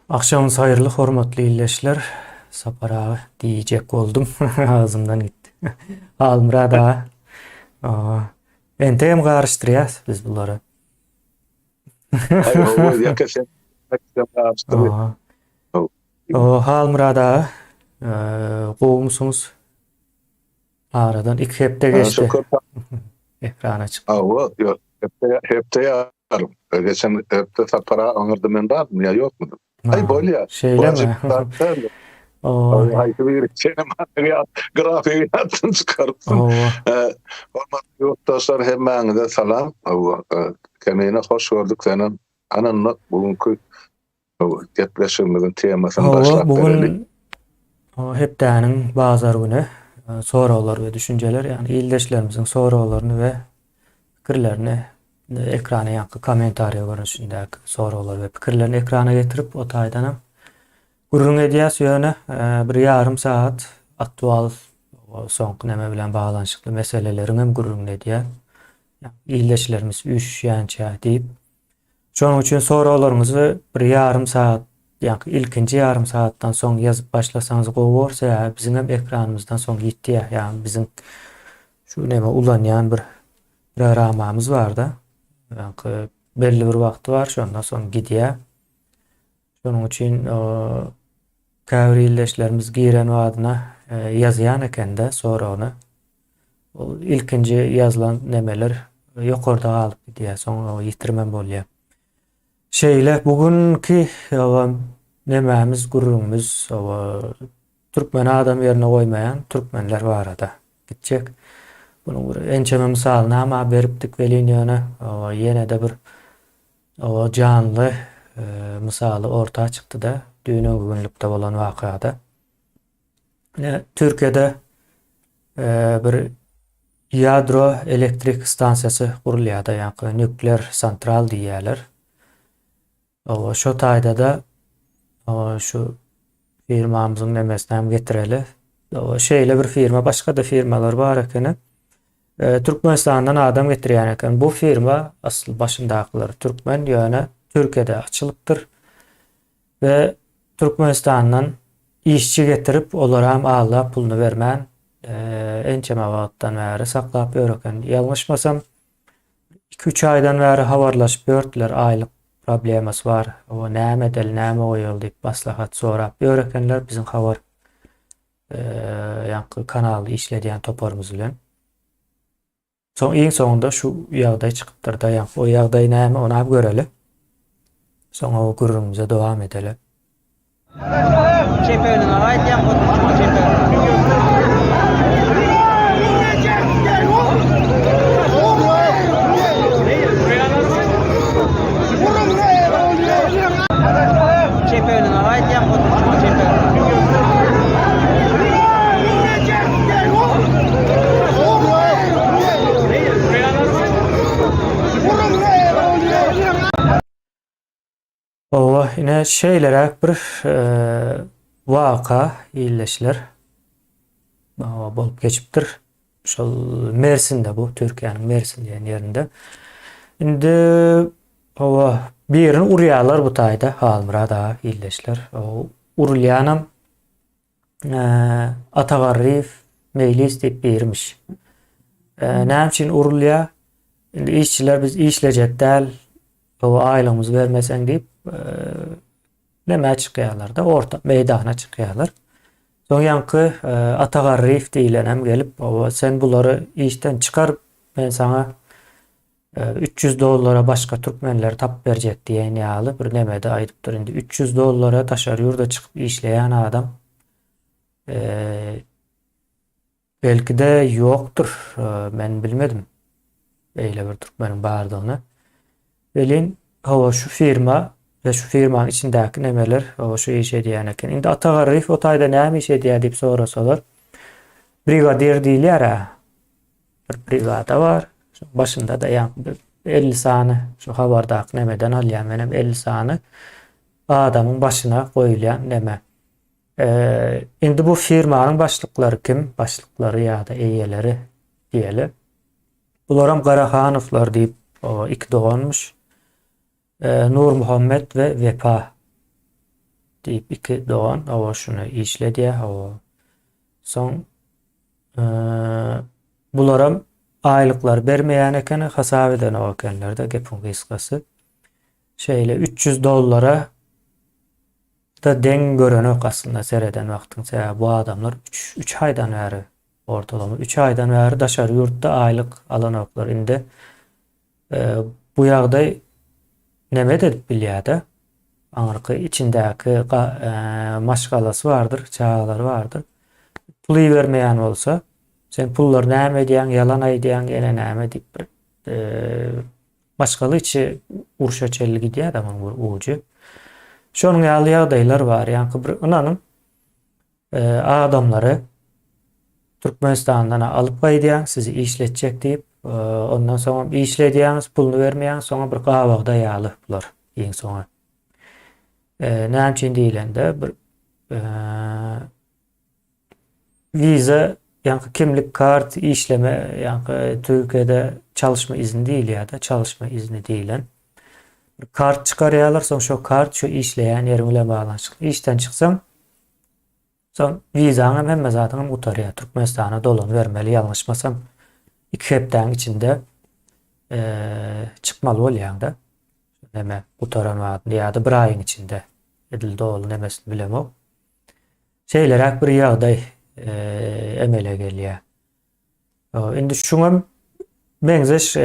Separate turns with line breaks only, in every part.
Akşamınız hayırlı, hormatly illeşler. Sapar ağa diyecek oldum. Ağzımdan gitti. Almırad ağa. Aa, Enteyim karıştırıyaz biz bunları.
Hayır, o yaklaşık araştırıyor.
Aa, O Halmırad ağa. Kovmuşsunuz. Aradan 2 hafta geçti.
Şükür.
Ekrana çıktı.
O yok. Hepte yarım. Geçen hepte para anırdım ben vardım ya yok mu? Ay
Aa,
böyle ya. Bu
Şeyle
acip
mi?
zaten.
Oo,
Ay bir şeyine materyal grafiği attın çıkarttın.
oo,
Hormat yurttaşlar hemen de salam. Kendine hoş gördük senin. Ananla bugünkü depresyonun temasını başlap verelim.
Bugün hepdäniň bazar güni soralar ve düşünceler, yani ildeşlerimizin soralarını ve pikirlerini ekrana yankı komentariýa görünüşindäki soralar ve pikirlerini ekrana getirip o taýdanam gurrun edýäs ýöne bir ýarym saat aktual soňky näme bilen baglanyşykly meselelerini hem gurrun edýär. İldeşlerimiz üşýänçä diýip şonuň üçin soralaryňyzy bir ýarym saat, ýa-ni ilkinji ýarym saatdan soň ýazyp başlasaňyz gowy bolsa, biziň hem ekranymyzdan soň gitdi. Ýani biziň şu näme ulanýan bir programmamyz bar-da. Ýa-ni belli bir wagty bar, şondan soň gidýär. Şonuň üçin käbir illeşlerimiz giren wadyna ýazýan eken-de sorany. O ilkinji ýazylan nemeler ýokarda galyp gidýär, soň ýitirmem bolýar. Şeyle bugünkü nemämiz, gurrumuz Türkmen adam yerine koymayan Türkmenler var arada. Gidecek. Bunun bir ençeme misalını ama beripdik velin ýöne ýene de bir canlı misaly ortaya çıktı da düýne günlükde bolan wakada. Türkiýede bir ýadro elektrik stansiýasy gurulýar-da, ýa-ni nükleer santral diýýärler. Şo taýda da şu firmamyzyň nemesini hem getireli. Şeýle bir firma, başga da firmalar bar eken. Türkmenistandan adam getirýän eken. Bu firma asl başyndakylar Türkmen, ýöne Türkiýede açylypdyr. Ve Türkmenistandan işçi getirip olara hem alla pulunu bermän ençeme wagtdan bäri saklap ýör eken. Ýalňyşmasam 2-3 aýdan bäri habarlaşyp ýördiler, aýlyk problemas var. O näme edel, näme goýul diýip maslahat sorap ýör ekenler biziň habar ýa-ni kanaly işledýän toparymyz bilen. Iň soňunda şu ýagdaý çykypdyr da, ýa-ni o ýagdaý näme onu göreli. Soňra o gurrumyza dowam edeli.
ÇEP'nin ait yapmadı. ÇEP'nin ait yapmadı.
Ine şeylere bir waka illeşler bolup geçipdir. Şol Mersin'de, bu Türkiýanyň Mersin diýen ýerinde. Indi birini urýarlar bu taýda, Halmyrad ağa illeşler. Urulýanam Atagarryf mejlis diýip bermiş. Näme üçin urulýar? Indi işçiler biz işlejek däl, aýlymyzy bermeseň diýip näme çykýarlar da, orta meýdana çykýarlar. Soň ýanky Atagarryf diýilen hem gelip, sen bulary işden çykar, ben sana $300 başka Türkmenler tap berjek diýen ýaly bir näme de aýdypdyr. Indi $300 taşar ýurda çykyp işleýän adam belki de ýokdur, men bilmedim eýle bir Türkmeniň bardygyny. Belin şu firma ve şu firmanın içindäki nemeler şu iş edýän eken. Indi Atagarryf o taýda näme iş edýär diýip sorasalar, brigadir diýilýär. Bir brigada var. Başında da 50 sany şu habardaky nemeden alýan, menem 50 sany adamyň başyna goýulýan neme. Indi bu firmanyň başlyklary kim? Başlyklary ýa-da eýeleri diýeli. Bularam Garahanowlar diýip iki doganmış. Nur Muhammed ve Vefa. deyip iki doğan o şunu işledi o. Son bulara aylıklar bermeyen eken hasap eden o ekenlerde gepin kıskası. Şeyle $300 da den gören aslında sereden vaktin bu adamlar 3 aydan beri ortalama 3 aydan beri daşarı yurtta aylık alan oklar indi. Bu ýagdaý neme edip bilýärdi? Aňyrky içindäki maşgalasy bardyr, çağalary bardyr. Puly bermeýän bolsa, sen pullar näme edýän, yalan aýdýan, ene näme diýip bir maşgaly içi urşa çelli gidýär adamyň bir uçy. Şonuň ýaly ýagdaýlar bar. Ýani bir ynanyň adamlary Türkmenistandan alıp gaýdýan, sizi işletjek diýip, ondan soňra işledýäňiz, pulny bermeýäň, soňra bir gabagda ýaly bular iň soňra. Näme üçin diýilende bir viza, ýani kimlik kart işleme, ýani Türkiýede çalışma izni diýil ýa-da çalışma izni diýilen bir kart çykarýarlar, soň şo kart şu işleýän ýer bilen baglanşyk. İşden çyksaň, soň vizaň hemme zatyň gutarýar. Türkmenistana dolan bermeli, ýalňyşmasam 2 hepden içinde çıkmalı bolýar-da. Neme gutaranmagy ýa-da bir aýyň içinde edildi ol nemesini bilemok. Şeylerak bir ýagdaý emele gelýär. Indi şuňa meňzeş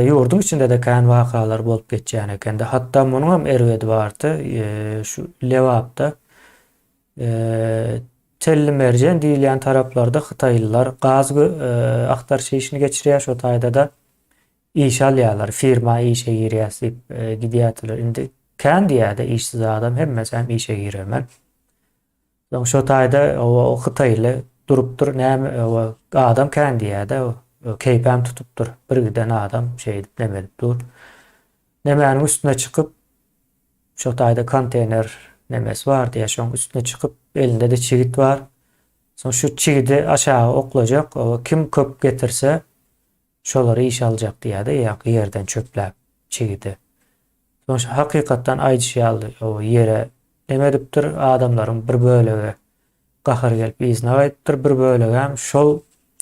ýurdun içinde de kan wakalar bolup geçýän ekende. Hatda munyň hem erwedi bardy. Şu Lewapda telli merjen diýilýän taraplarda Hytaýlylar gaz aktarşy işini geçirýär. Şo taýda da iş alýarlar, firma işe girýär diýip gidýärler. Indi kan diýär-de işsiz adam hemmesi hem işe giremän. Soň şo taýda o Hytaýly durupdyr, näme o adam kan diýär-de o keypem tutupdyr. Bir giden adam şey edip nemedip dur. Nemäniň üstüne çykyp şo taýda konteyner nemesi var diýär, şoň üstüne çykyp elinde de çigit var. Soň şu çigidi aşağı oklajak, o kim köp getirse şolary iş aljak diýär-de, ýa-da ýerden çöpläp çigidi. Soň hakykatdan aýdýaly o ýere neme edipdir, adamlaryň bir bölegi gahar gelip izne aýtdyr, bir bölegi hem şol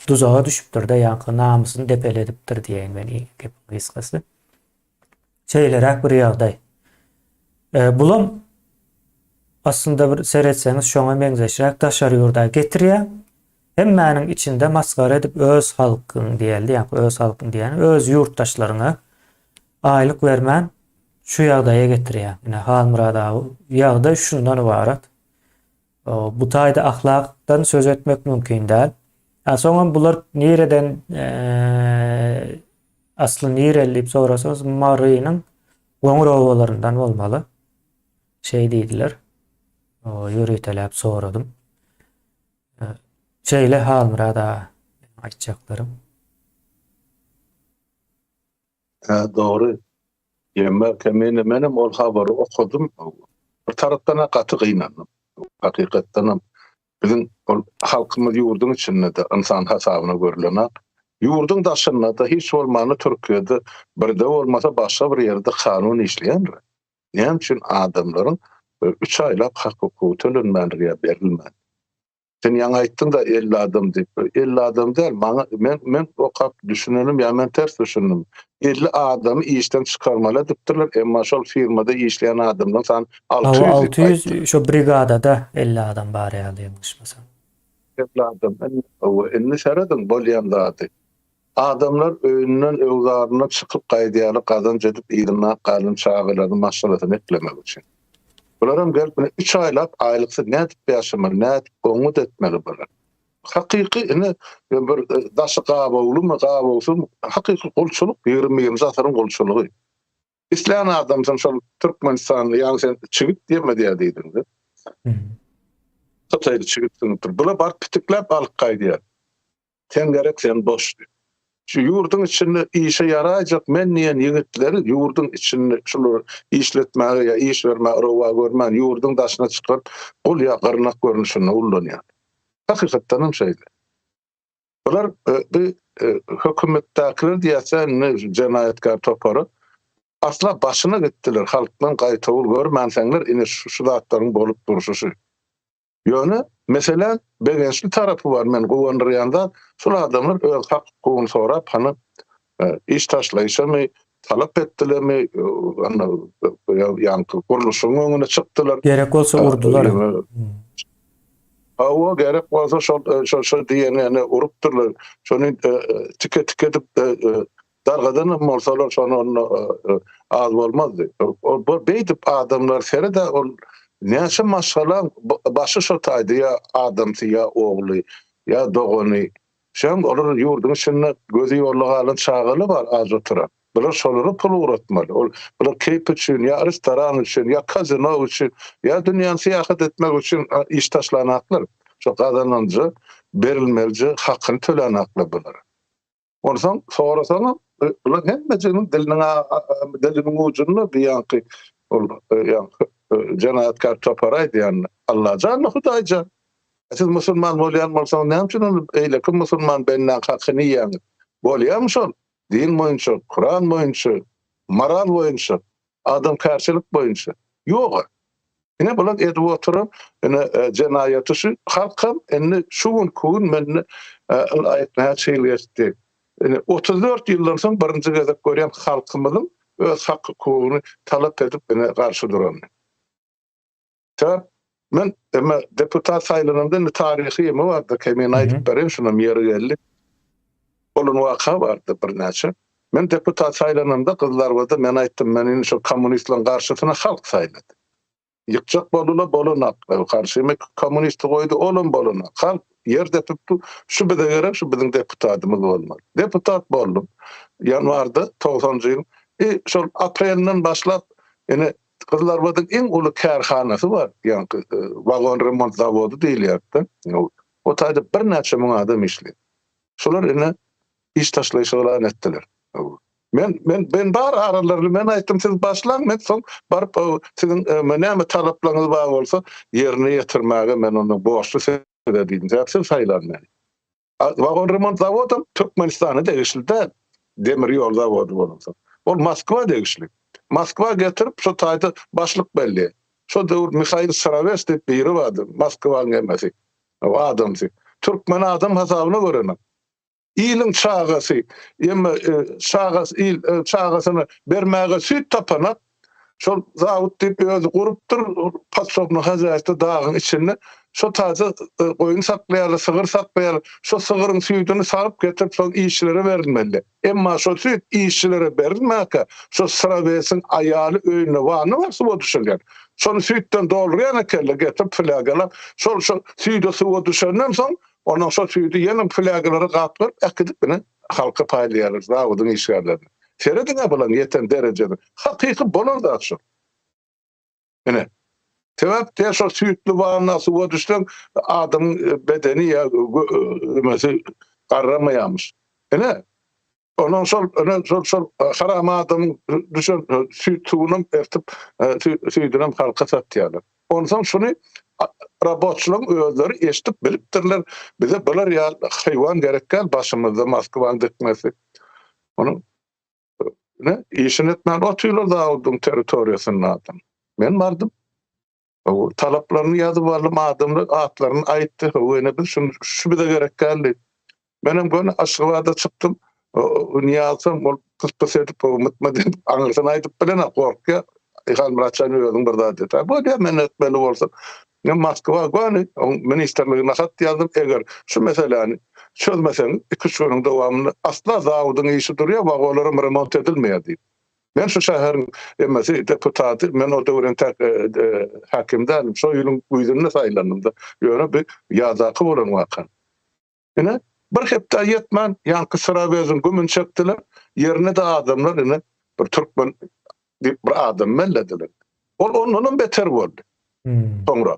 duzağa düşüpdir de ýa-da namysyny depeledipdir diýen men gep kıskasy. Şeylerak bir ýagdaý. Bulam aslında bir seretseňiz şoňa meňzeşräk daşary ýurda getirýär. Hemmäniň içinde maskara edip öz halkyň diýildi, ýa-da öz halkyň diýen öz ýurtdaşlaryna aýlyk bermän şu ýagdaýa getirýär. Ine Halmurada ýagdaý şundan ibarat. Bu taýda ahlakdan söz etmek mümkin däl. Soňra bular nereden asly nerelip sorasanız Marynyň goňrowalaryndan bolmaly. Şey diýdiler. O ýöretelep soradym. Şeýle Halmurada aýtjaklarym.
Doğru. Menem ol habary okudum. Bir tarapdan gaty gynandım. Hakykatdan bizim halkymyz ýurdun içinde de insan hasabyna görülen ýurdun daşynda da hiç bolmany Türkiýede birde bolmasa başga bir ýerde kanun işleýär. Näme üçin adamlaryň 3 aylap hakyky tölenmändiňe berilmän. Sen ýa aýtdyň da 50 adam diýip 50 adam däl, men okap düşünelim ýa men ters düşündüm. 50 adamy işden çykarmaly diýipdirler, emma şol firmada işleýän adamdan san 600
şu brigadada 50 adam bar ýalýanmışmasam.
50 adam. Enne şeradyn bolýan zady. Adamlar öýünden öwgaryna çykyp gaýdýaly gadan jedip ýygyna galyn çağılaryny maşgalatyny eklemek üçin. Bular gelip 3 aylap aýlyksa nädip ýaşamaly, nädip goňut etmeli bular. Hakyky ine bir daşy gabawly hakyky golçuluk 20 asaryň golçulugy. İsleýän adam sen şol Türkmenistanly ýa-ni sen çygyt diýmedi ýa-diýdiň. Taýda çygytdyň. Bular bar pitikläp alyp gaýdýar. Sen gerek sen boş. Şu ýurdun içinde işe ýaraýjak men niýe ýigitleri ýurdun içinde şular işletmäge ýa iş bermäge rowa görmän ýurdun daşyna çykyp ol ýa garnak görnüşine ullanýar. Hakykatdan hem şeýle. Bular bir hökümetdekiler diýersen jenaýetkar topary asla başına gittiler. Halktan gaýtawul görmänseňler ine şu zatlaryň bolup duruşy. Ýöne mesela begençli tarapy var men gowanrýanda şol adamlar öz hak hukugyny sorap hany iş taşlaýşamy talap etdilermi ýa-ni kuruluşyň öňüne çykdylar.
Gerek bolsa urdular.
O gerek bolsa şol diýeni urupdyrlar. Şonu tike edip dargadan bolsalar şonu az bolmazdy. O beýdip adamlar serede ol näçe maşgalan başı şo taýdy ýa adamsy ýa ogly ýa dogany. Şem olar ýurduň içinde gözü ýollagalan çağaly bar az oturan. Bular şolary pul uratmaly. Bular keyp üçin ýa restoran üçin ýa kazino üçin ýa dünýäni syýahat etmek üçin iş taşlanaklar. Şo kazananjy berilmelji hakyny tölenaklar bular. Ondan sorasaňam bular hemmejiniň diliniň ucunda biýanky cenayätkar toparay diýen Allah canly Hudaýja. Siz musulman bolýan bolsaň näme üçin eýle kim musulman benden hakyny ýaňy? Bolýam şol. Din boýunça, Kur'an boýunça, moral boýunça, adam karşılık boýunça. Ýok. Ine bular edip oturup, ine jenaýat işi halkam enne şu gün menne aýtmaýa çeýilýärdi. Ine 34 ýyldan soň birinji gezek görýän halkymyzyň öz hak hukugyny talap edip ine garşy duran. Men deputat saýlanymda taryhy ýeme bardy, kemen aýdyp berýän şuna ýeri geldi. Olun waka bardy bir näçe. Men deputat saýlanymda Kızlarbaşda men aýtdym, meni şu kommunistlaryň garşysyna halk saýlady. Ýykjak bolunak, karşyma kommunist goýdy, olun bolunak. Halk ýer deputdy, şu bize gerek, şu biziň deputatymyz bolmaly. Deputat boldum. Ýanwarda 90-njy ýyl. Şol aprelden başlap ene Kızlarbaşyň iň uly kärhanasy bar. Ýani wagon remont zawody diýilýärdi. O taýda bir näçe müň adam işli. Şolar ene iş taşlaýşylar etdiler. Ben bar aralarly men aýtdym siz başlaň men soň baryp siziň näme talaplaryňyz bar bolsa ýerine ýetirmäge men onu boşly sebäbiň diýip saýlan meni. Wagon remont zawody Türkmenistana degişli demir ýol zawody bolsa. Ol Moskwa degişli. Moskwa getirip şu taýda başlyk belli. Şu döwür Mikhail Saraves diýip biri bardy. Moskwaň emesi. O adamsy. Türkmen adam hasabyna görenem. İlin çağası, çağasını vermäge süt tapanak, şol zawut diýip özü gurupdyr, patşokny hazaýatda dağın içinde, şo taýda goýun saklaýarly, sygyr saklaýarly, şo sygyryň süýdüni saryp getirip şol işçilere berilmeli. Emma şo süýt işçilere berilmäke, şo Sravesiň aýaly öýüne wany bar suwa düşürýär. Şonu süýtden dolurýan ekelle getirip flagala, şol süýde suwa düşenden soň onun şo süýdi ýene flagalary gatdyp ekidip beni halka paýlaýarlar, zawodyň işgärlerini. Serediňe bolan ýeten derejede hakyky bolar da şo. Ene sebäp de şo süýtli wany suwa düşden adam bedeni ýa mesela garramaýarmyş. Ene onun şol haram adam düşen süýt suwuny ertip süýdünem halka satýarlar. Ondan şunu robotçylyk özleri eşitip bilipdirler. Bize bular ýa haýwan gerekkel başymyzda Moskwaň dikmesi. Onu işini etmän otylar da oldum territoriýasyna adam. Men bardym. O talaplaryny ýazyp aldım, adamlar atlaryny aýtdy. Öňe biz şu bize gerekkel. Menem gün Aşgabatda çykdym. Niýazym ol kıspıs edip mutmadyp aňyrsyn aýdyp bilen gorkya. Ýa-ni Muraçany özüň bir zat etdi. Bu da men etmeli bolsam. Moskwa gwany ministerligine hat ýazdyp eger şu meseleni çözmeseň 2-3 ýylyň dowamyny asla zawodyň işi durýar, wagonlar remont edilmeýär. Men şu şäheriň emesi deputaty, men o döwren hakimden şu ýylyň güýdüne saýlandym. Ýöne bir ýazaky bolan wakan. Ene bir hepde ýetmän ýanky Sravesiň gümün çekdiler, ýerine de adamlar ene bir türkmen bir adam mellediler. Ondan beter boldy. Soňra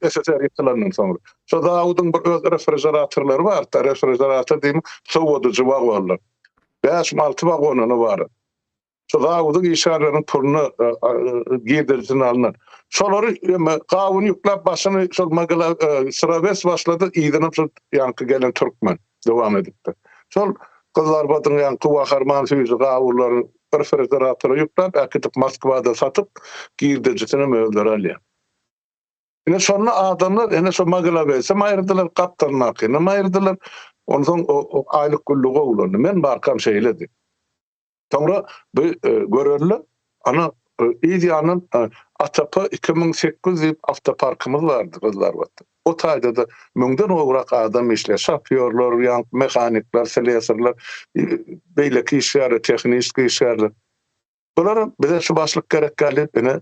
SSR ýetdilerden soňra. Şo zawodyň bir öz refrigeratorlary bar, refrigerator diýip sowadyjy wagonlar. 5-6 wagonyny bar. Şo zawodyň işgärlerini puluny giderjin alynar. Şolary gawyny ýüklep başyny şol magala Sraves başlady, ýygynyp şol ýanky gelen türkmen dowam edipdi. Şol Kızlarbaşyň ýanky waharman süýji gawulary refrigeratörü yüklep, akıtıp Moskva'da satıp, girdicisini mövler alýar. Ine sonra adamlar, ene şu magla verse, mayırdılar kaptanın akını, mayırdılar, ondan o aylık gulluğu ulanı, men barkam şeyledi. Sonra bu görürlü, ana İdyanın Atapa 2008 avtoparkımız vardı, kızlar vardı. O tayda da münden oğrak adam işler, şapyorlar, yank, mekanikler, selesirler, beyleki işler, teknik işler. Bunlar bize şu başlık gerek geldi, beni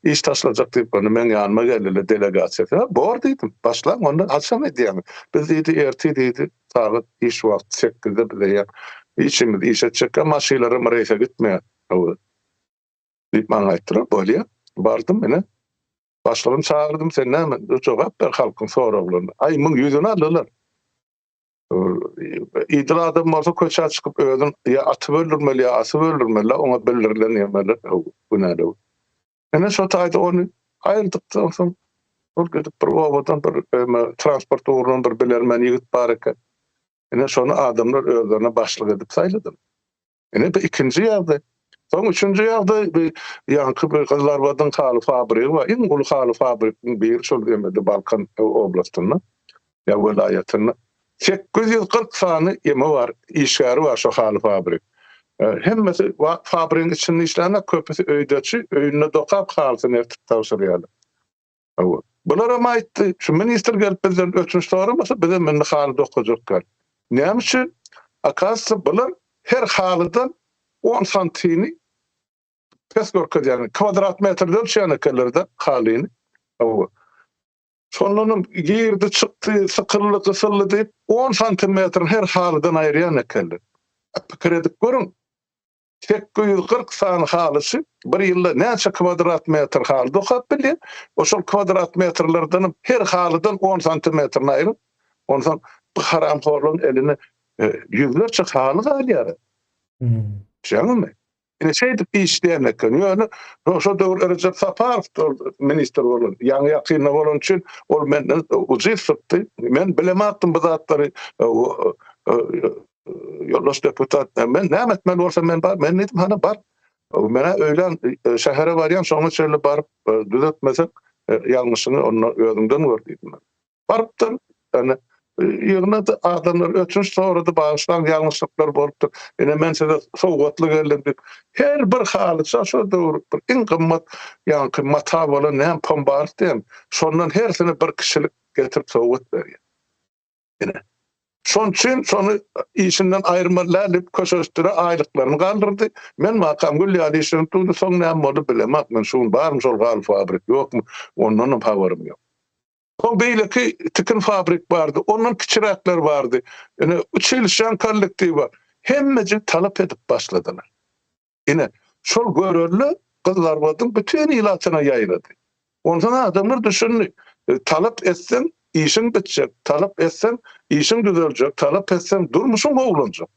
iş taşılacak deyip, ben yanıma geldi, delegasyon. Bordaydım, başlan, onu açam ediyem. Biz deydi, erti deydi, saat iş vakti 8'de bize ya. İşimiz işe çıkan, maşilerim reyse gitmeye. Deyip bana aittiler, böyle. Bardım beni. Başlarını çağırdım, sen ne hemen? Cevap ver halkın sorularına. Ayımın yüzünü alırlar. İdil adam varsa köşe çıkıp ödün, ya atı bölürmeli, ya ası bölürmeli, ona belirleniyemeli. Bu ne de o? Yani şu tayda onu ayırdıktan sonra, gidip bir ovadan, bir transport uğrunun bir bilermen yigit baraka. Yani sonra adamlar ödüne başlık edip sayladım. Yani bir ikinci yerde. Son üçüncü yerde bir yankı bir Kızlarbaşyň haly fabrigi var. En ulu haly fabrikiň biri şol demedi Balkan oblastyna, ya welayatyna. 840 sany ýeme var, işgäri var şu haly fabrik. Hemmesi fabrikiň içinde işlerine köpüsü öýdeçi, öýüne dokap halysyny ertip tawşyrýarlar. Bulara maýtdy, şu minister gelip bizden öçünç soramasa bize mende haly dokajak. Näme üçin? Akasy bular her halydan 10 santini pesgörked yani kvadrat metrede ölçýän ekenlerde halini. Sonlanım girdi çıktı sıkırlı kısırlı deyip 10 santimetrin her halydan aýrýan ekenler. Pikir edip görün. 840 sany halysı bir ýylda näçe kvadrat metr haly dokap bilýär. Oşol kvadrat metrlerden her halydan 10 santimetrini aýryp, ondan bu haramhorluň eline yüzlerçe haly galýar. Şäňmi? Şeydip işleyen eken. Yani şu döwür Recep Saparov minister bolan, ýa-ni ýakynly bolan üçin ol menden uzy sıkty. Men bilematdym bu zatlary. Ýoldaş deputat, men näme etmeli bolsa men bar, men nedim hana bar. Mene öýlen şähere barýan şoňa çerli baryp düzeltmesek ýalňyşyny onu özüňden gördiýdim. Barypdyr, yani ýygyna da adamlar öçünç sorady, başlan ýalňyşlyklar bolupdyr. Ene men size sowgatly geldim. Her bir halyça şu döwür bir en gymmat ýa-ni mata bolan näme pambar diýen. Şondan hersine bir kişilik getirip sowgat berýär. Ene şon üçin şonu işinden aýrmalyp köşesine aýlyklaryny galdyrdy. Men makam Gülýali işini tutudy, soň näme bolup bilemok. Men şuň barmy şol gal fabrik ýokmy? Ondan habarym ýok. O beýleki tikin fabrik bardy, onun kiçirekler bardy. Yani uçilşan kollektiw var. Hemmeci talap edip başladylar. Ine şol görürlü Kızlarbaşyň bütün ilaçyna ýaýlady. Ondan adamlar düşündi. Talap etsen işin bitecek, talap etsen işin düzeljek, talap etsen durmuşun gowlanjak.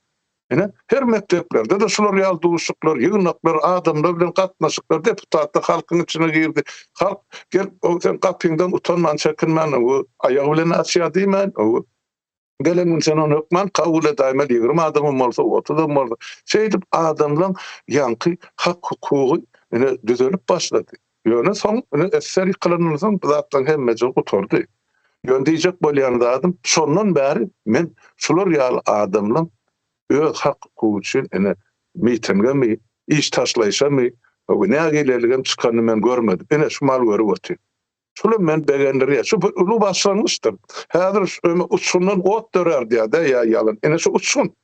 Ine her mekteplerde de şular ýazdyrşyklar, ýygnaklar, adamlar bilen gatnaşyklar, deputatlar halkyň içine girdi. Halk gel o sen kapyňdan utanman, çekinmen, o aýagy bilen açýar diýmen, o gelen sen onu hukman kabul edäýmeli, 20 adamym bolsa 30 adam bolsa. Şeýdip adamlaryň ýanky hak hukugy ine düzelip başlady. Ýöne soň ine eseri kılanyňyň zatdan hemmece oturdy. Ýön diýjek bolýan adam, şondan bäri men şular ýaly adamlaryň öz hak hukuky üçin ene mitinge mi, iş taşlaýşa mi, näme gelýärligem çykany men görmedim. Ene şu mal görüp otyr. Şunu men begenleri, şu ulu başlanmıştır. Häzir uçsundan ot dörer diýär-de ýalan. Ene şu uçsun.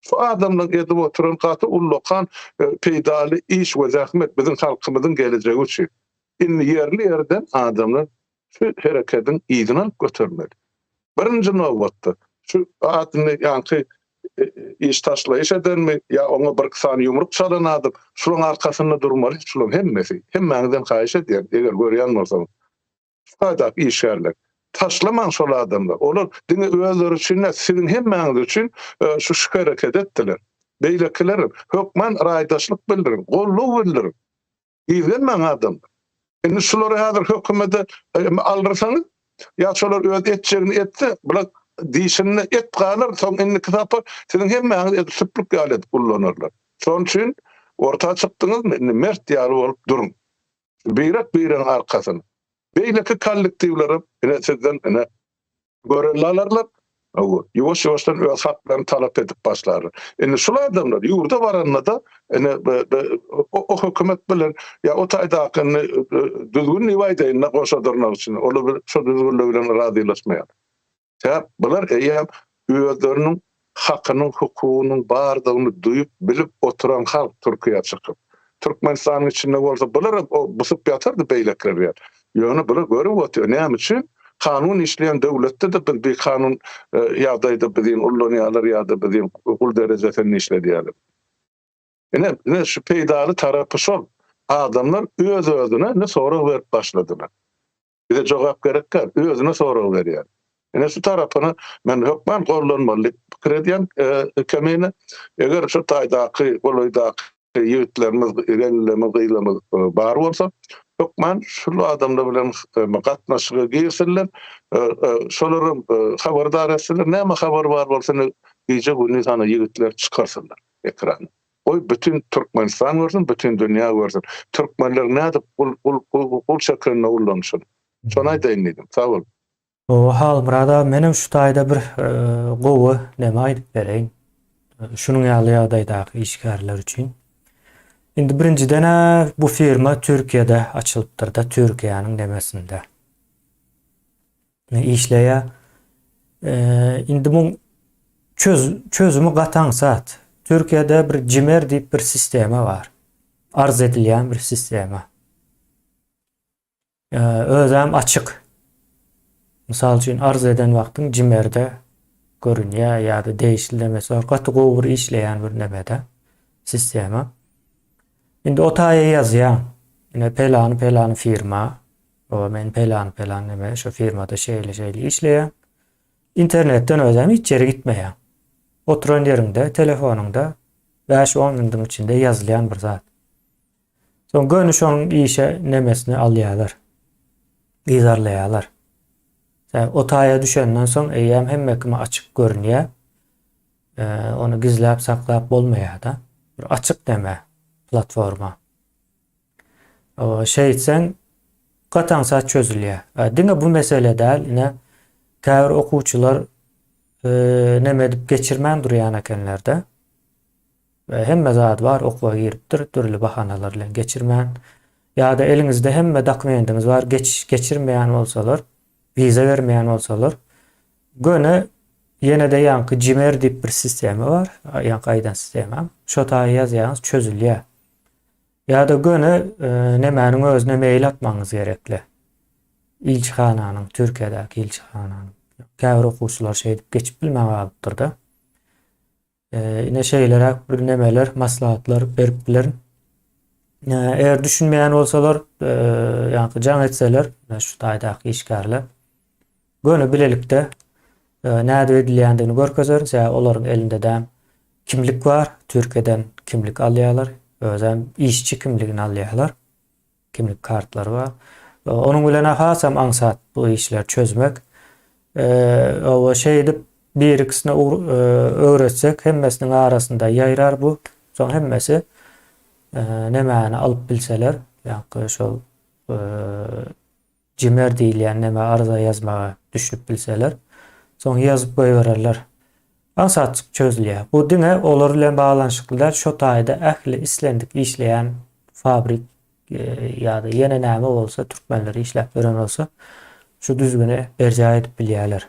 Şu adamlar edip oturan gaty ullukan peýdaly iş we zähmet bizim halkymyzyň gelejegi üçin. Inni yerli yerden adamlar şu hereketiň ýygyny alyp götürmeli. Birinji nowbatda şu adyny ýanky iş taşlaýyş edenmi ýa oňa bir sany ýumruk çalan adam şuň arkasynda durmaly, şuň hemmesi hemmäňden haýyş edýär. Eger görýän bolsaň Fadak işgärler. Taşlaman şol adamlar. Olar diňe özleri üçin, sizin hemmäňiz üçin şu hareket etdiler. Beýlekiler hökman raýdaşlyk bildirin, golluk bildirin. Ýygyman adam. Indi şolary häzir hökümete aldyrsaňyz, ýa şolar öz etjegini etdi, bular diýişini et galar, soň indi kitapy sizin hemmäňiz edip süplük galet kullanırlar. Şoň üçin Orta çıktınız mı? Mert ýaly bolup durun. Biren arkasyny. Beýleki kollektivlere sizden görellerler. Ýoş-ýoşdan öz haklarını talap edip başlar. Şol adamlar ýurda baranna da o hökümet bilen ya o taýdakyny düzgün niwaýdaýyna goşadyrnak üçin olar şo düzgünligi bilen razylaşmaýar. Bular eýem özleriniň hakynyň, hukugynyň bardygyny duýup bilip oturan halk Türkiýe çykyp. Türkmenistanyň içinde bolsa bular busyp ýatardy beýlekler ýa. Ýöne bular görüp otur. Näme üçin? Kanun işleyen devlette de bir kanun ýagdaýda bizim ullanýarlar ýa-da bizim ul derejesinde işlediýärler. Ne şu peýdaly tarapy şol. Adamlar öz-özüne ne sorak berip başladylar. Bize jogap gerekler, özüne sorak berýär. Şu tarapyny men hökmen gollanmaly pikir edýän kemene eger şu taýdaky goloýdaky ýigitlerimiz, erenlerimiz, gylymyz bar bolsa hökmen şu adamlar bilen gatnaşyga girseler, şolaryň habardar etseler, näme habar bar bolsa gije güni sana ýigitler çykarsınlar ekran. Oy bütün Türkmenistan görsün, bütün dünýä görsün. Türkmenler näde bul şekline ullanşyn. Şonu aýdaýyn dedim. Sag bol.
O hal murada menim şu taýda bir gowy näme aýdyp bereýin. Şunuň ýaly işgärler üçin. Indi birinciden bu firma Türkiýede açylypdyr da, Türkiýanyň demesinde. İşleýä. Indi bu çözümü gataň sat. Türkiýede bir Cimer diýip bir sistema bar. Arz edilýän bir sistema. Özem açyk. Misal üçin arz eden wagtyň Cimer'de görünýär ýa-da değişilmesi bar. Gaty gowy işleýän bir nämede sistema. Indi o taýa ýazýan. Ine pelany firma. O men pelany näme şu firmada şeýle işleýän. İnternetden özem hiç ýere gitmeýän. Oturan ýerinde, telefonuňda 5-10 minutiň içinde ýazylýan bir zat. Soň gönü şoň işe nemesini alýarlar. Izarlaýarlar. O taýa düşenden soň eýem hemme kime açyk görünýär. Onu gizläp saklap bolmaýar da. Bir açyk deme platforma. O şeýsen gataň sat çözülýär. Diňe bu mesele däl, ine käbir okuwçylar näme edip geçirmän durýan ekenlerde. Hemme zat bar, okuwa giripdir, türlü bahanalar bilen geçirmän. Ýa-da eliňizde hemme dokumentiniz bar, geçirmeýän bolsalar, viza bermeýän bolsalar, göne ýene-de ýanky Cimer diýip bir sistema bar, ýanky aýdan sistema. Şo taýa ýazýaňyz çözülýär. Ýa-da göne nemäniň özüne mail atmaňyz gerekli. İlçihananyň, Türkiýedäki ilçihananyň. Käbir okuwçylar şeýdip geçip bilmän galypdyr da. Ine şeýlere bir nemeler, maslahatlar berip bilerin. Eğer düşünmeýän bolsalar, ýa-da jaň etseler, şu taýdaky işgärler, göne bilelikde näde edilýändigini görkezler. Olaryň elinde de kimlik bar, Türkiýeden kimlik alýarlar, özem işçi kimligini alýarlar. Kimlik kartlary bar. Onuň bilen hasam aňsat bu işler çözmek. O şeýdip bir ikisine öwretsek, hemmesiniň arasynda ýaýrar bu. Soň hemmesi nemäni alyp bilseler, ýa-da şol Cimer diýilýän näme arza ýazmaga düşüp bilseler, soň ýazyp goýbererler. Aňsat çözülýär. Bu diňe olar bilen baglanyşyklylar şo taýda ähli islendik işleýän fabrik ýa-da ýene näme bolsa, türkmenleri işläp beren bolsa, şu düzgüne berja edip bilýärler.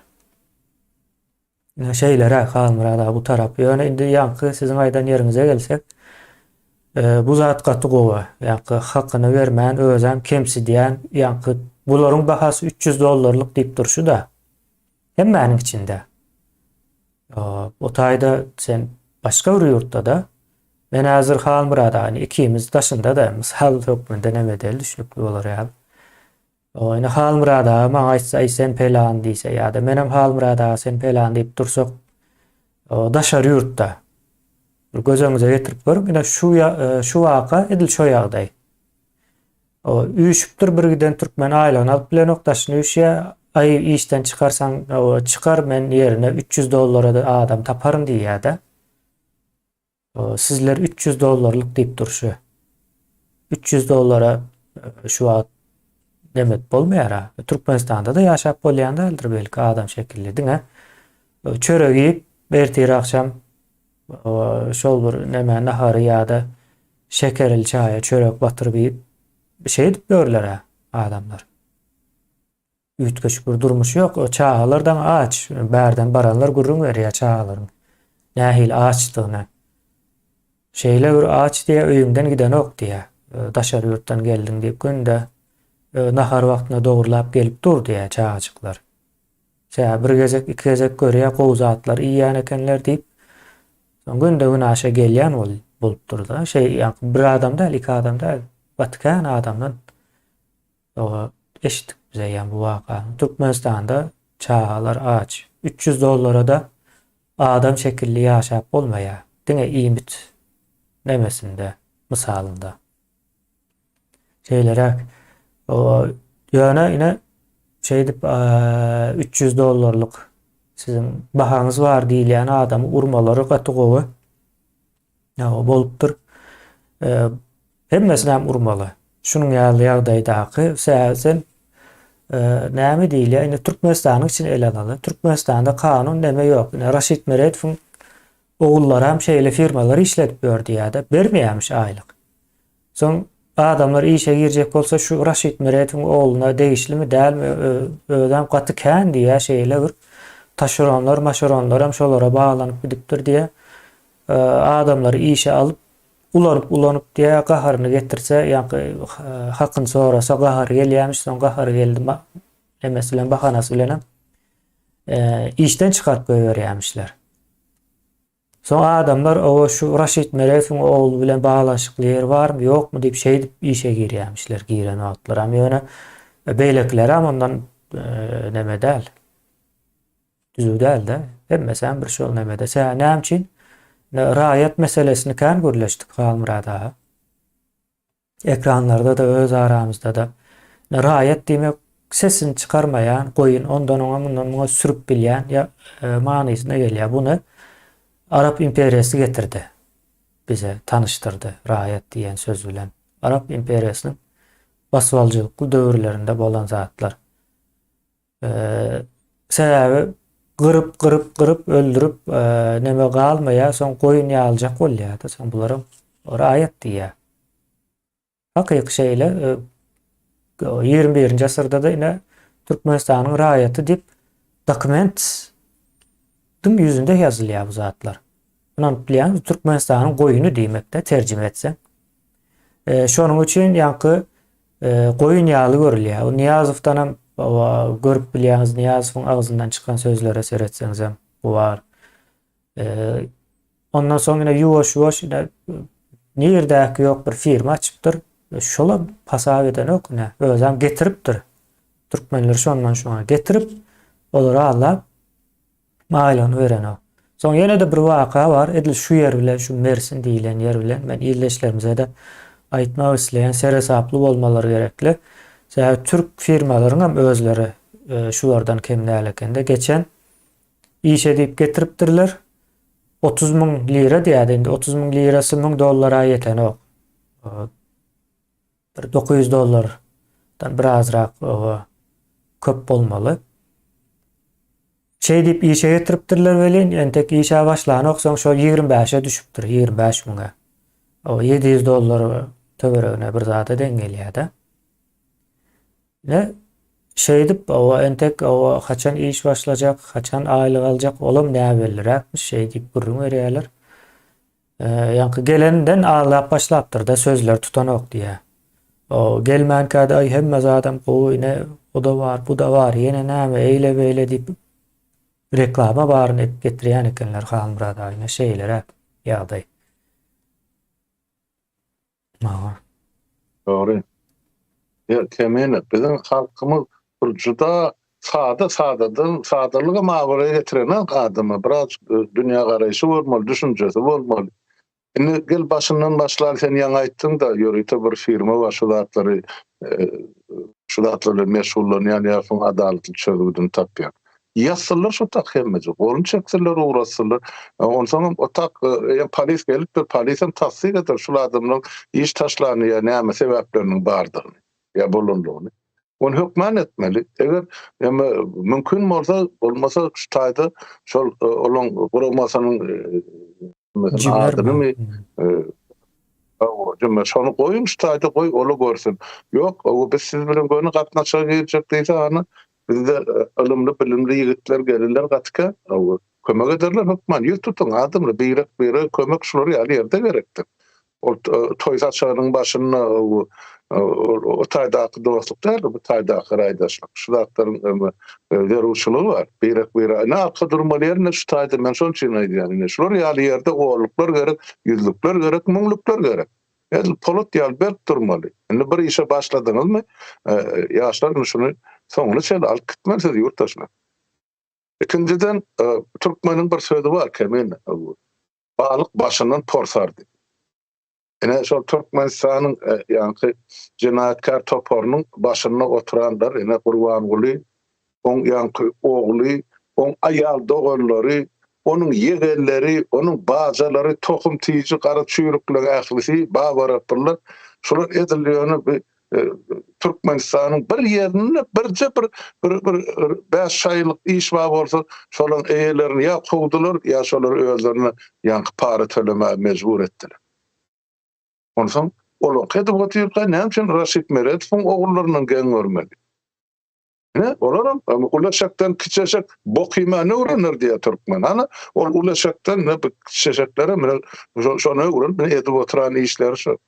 Şeýlere halmyrada bu tarap. Ýöne indi ýanky siziň aýdan ýeriňize gelsek, bu zat gaty gowy, ýa-da hakyny bermän, özem kemsidýän, ýa-da bularyň bahasy $300 diýip durşu da. Hemmäniň içinde. O taýda sen başga bir ýurtda da, men häzir halmyrada ikimiz daşynda da misal hökmünde näme del düşünipli bolar ýa. Oyna halmyrada maňa aýtsa sen pelan diýse ýa-da menem halmyrada sen pelan diýip dursak, o daşar ýurtda bir gözüňize getirip görüň, şu waka edil şo ýagdaý. O üýüşipdir birgiden türkmen aýlanyp alyp bilen okdaşyny üýşe, ay işten çıkarsan o çıkar men yerine $300 da adam taparım diýär da. Sizler $300 diýip durşy. $300 şu wagt demet bolmaýar. Türkmenistanda da ýaşap bolýandyr belki adam şekilli diňe. Çörek ýyp ertir akşam şol bir neme nahary ýa-da şekerli çaýa çörek batyryp ýyp bir şey edip görler adamlar. Ütköç bir durmuş yok. O çağalardan ağaç. Berden baranlar gurrun veriyor çağaların. Nahil ağaçtığına. Şeyle bir ağaç diye öyümden giden ok diye. Daşar yurttan geldin deyip günde nahar vaktine doğrulap gelip dur diye çağacıklar. Bir gezek, iki gezek görüyor, koğuz atlar, iyi yan ekenler deyip son günde günaşa gelyen bulup durdu. Yani bir adam değil, iki adam değil. Vatikan adamdan o eşitlik bize yani bu vaka. Türkmenistan'da çağalar ağaç. $300 da adam şekilli yaşap olmaya. Dine iyimit nemesinde, misalında. Şeylere o yana yine şeydip $300 sizin bahanız var değil yani adamı urmaları katı kovu. Ya o boluptur. Hemmesine hem urmalı. Şunun ýagdaýdaky sen näme diýilýär? Ine Türkmenistanyň için ele alaly. Türkmenistanda kanun näme ýok. Raşid Meredowyň oğulları hem şeýle firmalary işletip berdi ýa-da bermeýärmiş aýlyk. Soň adamlar işe girjek bolsa şu Raşid Meredowyň oğluna degişlimi dälmi ödem gaty kän diýe şeýle bir maşuronlar hem şolara bağlanyp gidipdir diye adamlar işe alıp ulanıp diye gaharyny getirse ýa-ni hakyny sorasa gahary gelýärmiş, soň gahary geldi demesi bilen bahanasy bilen işten çykaryp goýberýärmişler. Soň adamlar o şu Raşid Meredowyň oğlu bilen baglaşykly ýer barmy ýokmy diýip şey diýip işe girýärmişler, giren wagtlar. Ama ýöne beýlekler hem ondan neme däl. Düzü däl de. Hemmesem bir şol neme de. Näme üçin? Raýat meselesini kan görleşdik Galmyrada. Ekranlarda da öz aramızda da raýat diýmek sesini çıkarmayan, koyun ondan bundan sürüp bilýän ya manysına gelýär. Bunu Arap imperiyası getirdi. Bize tanıştırdı raýat diýen söz bilen. Arap imperiýasynyň baswalçylykly döwürlerinde bolan zatlar. Sebäbi Kırıp öldürüp neme galmaya son koyun ýalyjak bolýar da son bularym raýat diýär. Hakyky şeýle 21-nji asyrda da ine Türkmenistanyň raýaty diýip dokument dym ýüzünde ýazylýar bu zatlar. Bunun bilýän Türkmenistanyň goýuny diýmekde terjime etsem. Şonuň üçin ýanky goýun ýaly görülýär. O Niyazowdan hem görüp bilýäňiz Niyazowyň agzyndan çykan sözlere seretseňiz hem bu bar. Ondan soň ine ýuwaş nirdeäki ýok bir firma açypdyr. Şola pasaw eden ok ne? Özem getiripdir. Türkmenler şondan getirip olara alap maýlany beren o. Soň ýene de bir waka bar. Edil şu ýer bilen şu Mersin diýilen ýer bilen men ýerleşlerimize de aýtmak isleýän seresaply bolmalary gerekli. Türk firmalaryň hem özleri şulardan kemnälekende geçen iş edip getiripdirler. 30.000 lira diýär endi 30.000 lirasy $1000 ýeten ok. $900'dan birazrak köp bolmaly. Şey diýip işe getiripdirler welin entek işe başlan ok soň şo 25'e düşüpdir 25.000'a. O $700 töweregine bir zata deňgelýär da. Ne şeydip o entek o haçan iş başlayacak, haçan aylık alacak oğlum ne bellirakmış şey deyip gurrun verýärler. Yani gelenden ağlap başlaptır da sözler tutan ok diye. O gelmän kada ay hemmez adam koyne o da var, bu da var, yine näme eyle beyle deyip reklama barın et getirýän ekenler Galmyrada ayna şeylere ýagdaý.
Doğru. Ya kemene bizim halkımız juda sadalyga mabara getiren adamy biraz dünya garaýşy bolmaly, düşünjesi bolmaly. Indi gel başından başlar sen ýaňy aýtdyň da ýöreýte bir firma var şu zatları meşgullanýan ýa-da adaletli çözgüdün tapýar. Yasırlar şu tak hemmece. Olun çekseler uğraşsırlar. Ondan o tak polis gelip bir polisem tasdik eder şu adamın iş taşlarını ya näme sebeplerinin bardığını ya bulunduğunu. Onu hükmen etmeli. Eğer mümkün olmasa şu tayda şol olan kurumasanın mesela
Jibler
adını
mi?
mı Cuma şonu koyun ştaýda koy ola görsün. Yok o biz siz bilen göni gatnaşa girecek diýse ana bizde ilmli bilimli ýigitler gelirler gatka o kömek ederler hukman ýurt tutun adamly beýrek kömek şolary ýaly ýerde gerekdir. O toý saçarynyň başyna o taýdaky dostluklar bu taýdaky raýdaşlyk şu zatlaryň deruşlugy var. Beýrek arka durmaly ýerine şu taýda men şol üçin aýdýan. Şolary ýaly ýerde oğluklar gerek, ýüzlükler gerek, muňluklar gerek. El polat ýaly berk durmaly. Indi bir işe başladyňyzmy? Ýaşlar şunu soňuna çel alyp gitmeli ýurtdaşlar. Ikinciden Türkmeniň bir sözi var kemen. Balyk başyndan torsardy. Ene şol Türkmenistanyň ýa-ni jenaýatkar toporunyň başyna oturanlar, ene Gurbanguly, on ýa-ni ogly, on aýal doganlary, onun yegelleri, onun bajalary, tohum tiýiji, gara çüýrükler ählisi, babaraplar, şolar edilýäni Türkmenistanyň bir ýerinde birje bir 5 aýlyk iş bar bolsa, şolaryň eýelerini ýa kowdular, ýa şolar özlerini ýa-ni para tölemä mejbur etdiler. Ondan ola kedip oturýar, näme üçin Raşid Meretowyň oglarynyň geň görmeli. Ne? Olaram ulaşaktan kiçeşek bokima ne öğrenir diye Türkmen. Ana ulaşaktan ne kiçeşeklere şonu öğren. Ben edip oturan işler şu.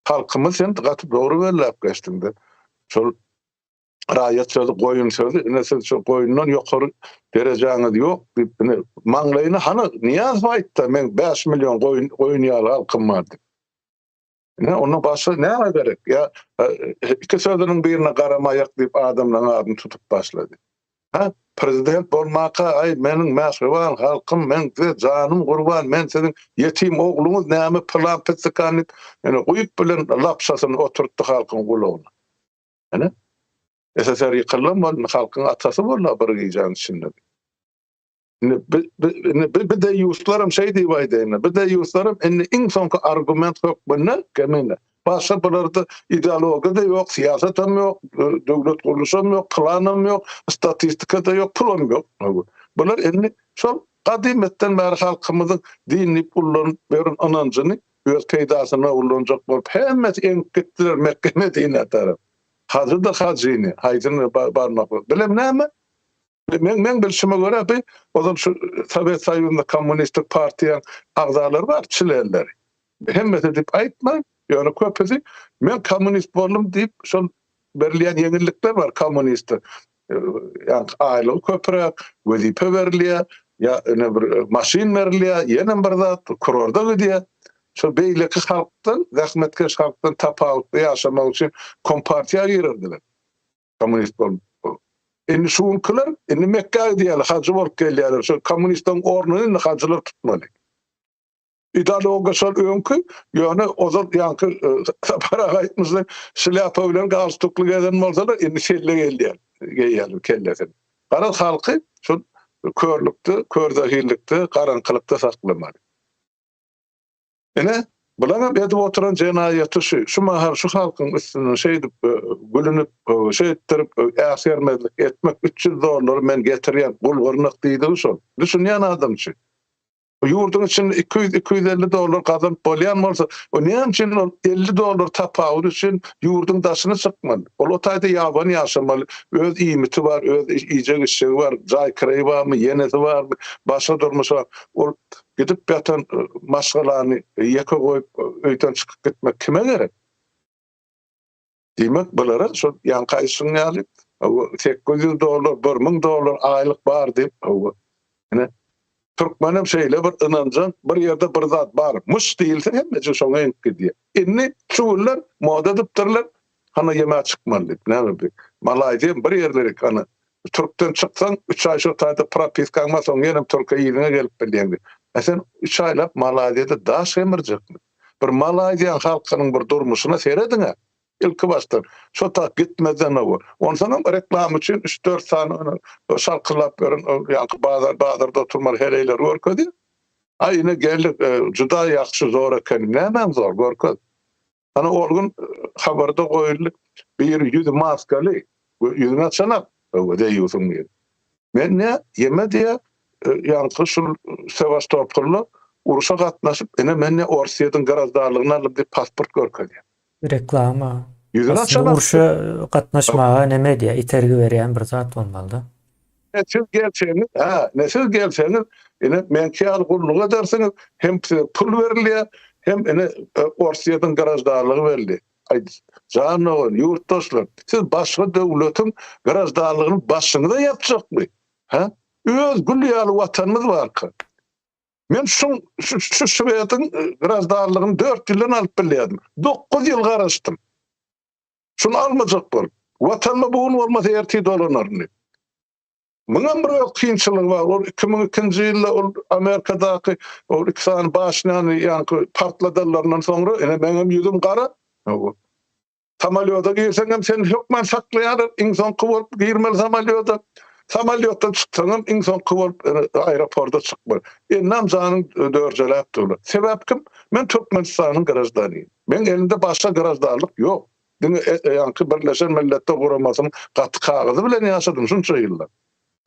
Halkımız sen gatıp doğru verlap geçtiğinde. Şol raýat sözü goýun sözü. Ne sen şu goýundan ýokary derejäňiz ýok. Maňlaýyny hana niyaz aýtdy. Men 5 milyon goýun ýaly halkym bar. Ne onun başı ne gerek ya iki sözünün birine garamayak deyip adamların adını tutup başladı. Ha prezident bolmaka ay menin mäşrewan halkym men canım gurban men senin yetim oğlunuz näme plan petsekan yani uyup bilen lapşasyny oturtdy halkyň gulagyna. Yani SSR ýykylman halkyň atasy bolla bir gijan içinde. Bir de yuslarım şey diýip aýdýan. Bir de yuslarım en soňky argument yok bunda kemene. Başga bularda ideologiýa da ýok, siýasat hem ýok, döwlet guruluşy hem ýok, planam ýok, statistika da ýok, plan ýok. Bular endi şol gadimetden bäri halkymyzyň dini ullan beren ananjyny öz peýdasyna ullanjak bolup hemmeti enkitdiler Mekke Medine tarap. Hazır da hajyny, haýdyny barmak. Bilem näme? Men bilşime göre o şu Sovet Soýuzyna Kommunistik Partiýanyň agzalary bar, çilerleri. Hemmeti dip aýtma, ýöne köpüsi men kommunist boldum diýip şol berilýän ýeňillikler bar kommunist. Ýa-ni aýly köprek, wezipe berilýär, ýa ne bir maşin berilýär, ýene bir zat kurorda gidýär. Şol beýleki halkdan, zähmetkeş halkdan tapawutly ýaşamak üçin kompartiýa girirdiler. Kommunist boldum. Indi şuňkylar, indi Mekke diýýär, hajy bolup gelýärler. Şu kommunistň ornuny hajylar tutmaly. İdeologiýa şol öňkü, ýöne ozat ýa-ni para gaýtmyşlar, şlyapa bilen galstukly gezen bolsalar, indi şeýle gelýär kellesin. Gara halky şu körlükde, kördähillikde, garankylykda saklamaly. Ene bulara edip oturan jenaýaty şu mahar şu halkyň üstüne şeýdip gülünüp şeýetdirip äsermezlik etmek $300 men getirýän bulgurnyk diýdi şol. Düşünýän adamçy. Ýurdun içinde $200-250 kazanıp bolýan bolsa, o näme üçin $50 tapawut üçin ýurdun daşyny çykmaly. Ol o taýda ýaban ýaşamaly. Öz iýmiti bar, öz iýjek işi bar, jaý kireýi barmy, ýenesi barmy, başga durmuş bar. Ol gidip ýatan maşgalany ýeke goýup öýden çykyp gitmek kime gerek? Demek bulara şol ýan gaýsyny ýalyp, $800, $1000 aýlyk bar diýip, ene Türkmenim şeýle bir inanjan, bir ýerde bir zat bar. Muş diýilse hemmece şoňa enk diýär. Inni şular moda edipdirler, hana ýeme çykmaly. Näme? Malaýa bir ýerleri kana Türkden çyksaň 3 aý şu taýda propiska almasaň ýene Türkiýe ýerine gelip bilýäňdi. Sen 3 aýlap Malaýada daş emirjekmi? Bir Malaýa halkynyň bir durmuşyna seredin. ilki baştan. Şo tak gitmeden o. Ondan reklam için 3-4 sany onu şarkılap beren ýa-ni bazarda oturmaly hereyler görkedi. Aýyna gelip juda ýaxşy zor eken. Nämen zor görkedi. Ana orgun habarda goýuldy. Bir ýüz maskaly, ýüzüne çanap, o diýýärsiň diýip. Men ne ýeme diýe ýa-ni şu Sevastopolda uruşa gatnaşyp, ene men ne Orsiýadan garazdarlygyny alyp diýip pasport görkedi.
Reklama.
Ýüzüne
Aslında
çanap.
uruşa gatnaşmaga neme diýe itergi berýän bir zat bolmaly.
Siz gelseniz, ene men kâr gulluga edersiniz, hem pul berilýär, hem ene Orsiýadan garazdarlygy berildi. Canım, yurttaşlar, siz başka devletin garazdarlığını başınıza yapacakmı? Ha? Öz gülüyalı vatanımız var ki. Men şu Şüwedin garazdarlığını 4 ýyldan alıp bilýärdim. 9 ýyl garaşdym. Şunu almajak bol. Vatanma bugün olmasa erti dolanarny. Muňam bir kynçylyk bar. O 2002-nji ýylda ol Amerikadaky o ikisany başlany ýa-ni partladarlardan soňra ene benim ýüzüm gara. Samalyoda girseňem sen hökmen saklaýar, insan bolup girmeli samalyoda. Samalyodan çyksaňam insan bolup aeroportda çykmaly. Namzanyň dörjelap durdy. Sebäp kim? Men Türkmenistanyň garażdaryım. Men elimde başga garażdarlyk ýok. Ýa-ni Birleşen Milletler Guramasynyň gaty kagazy bilen ýaşadym şunça ýyllar.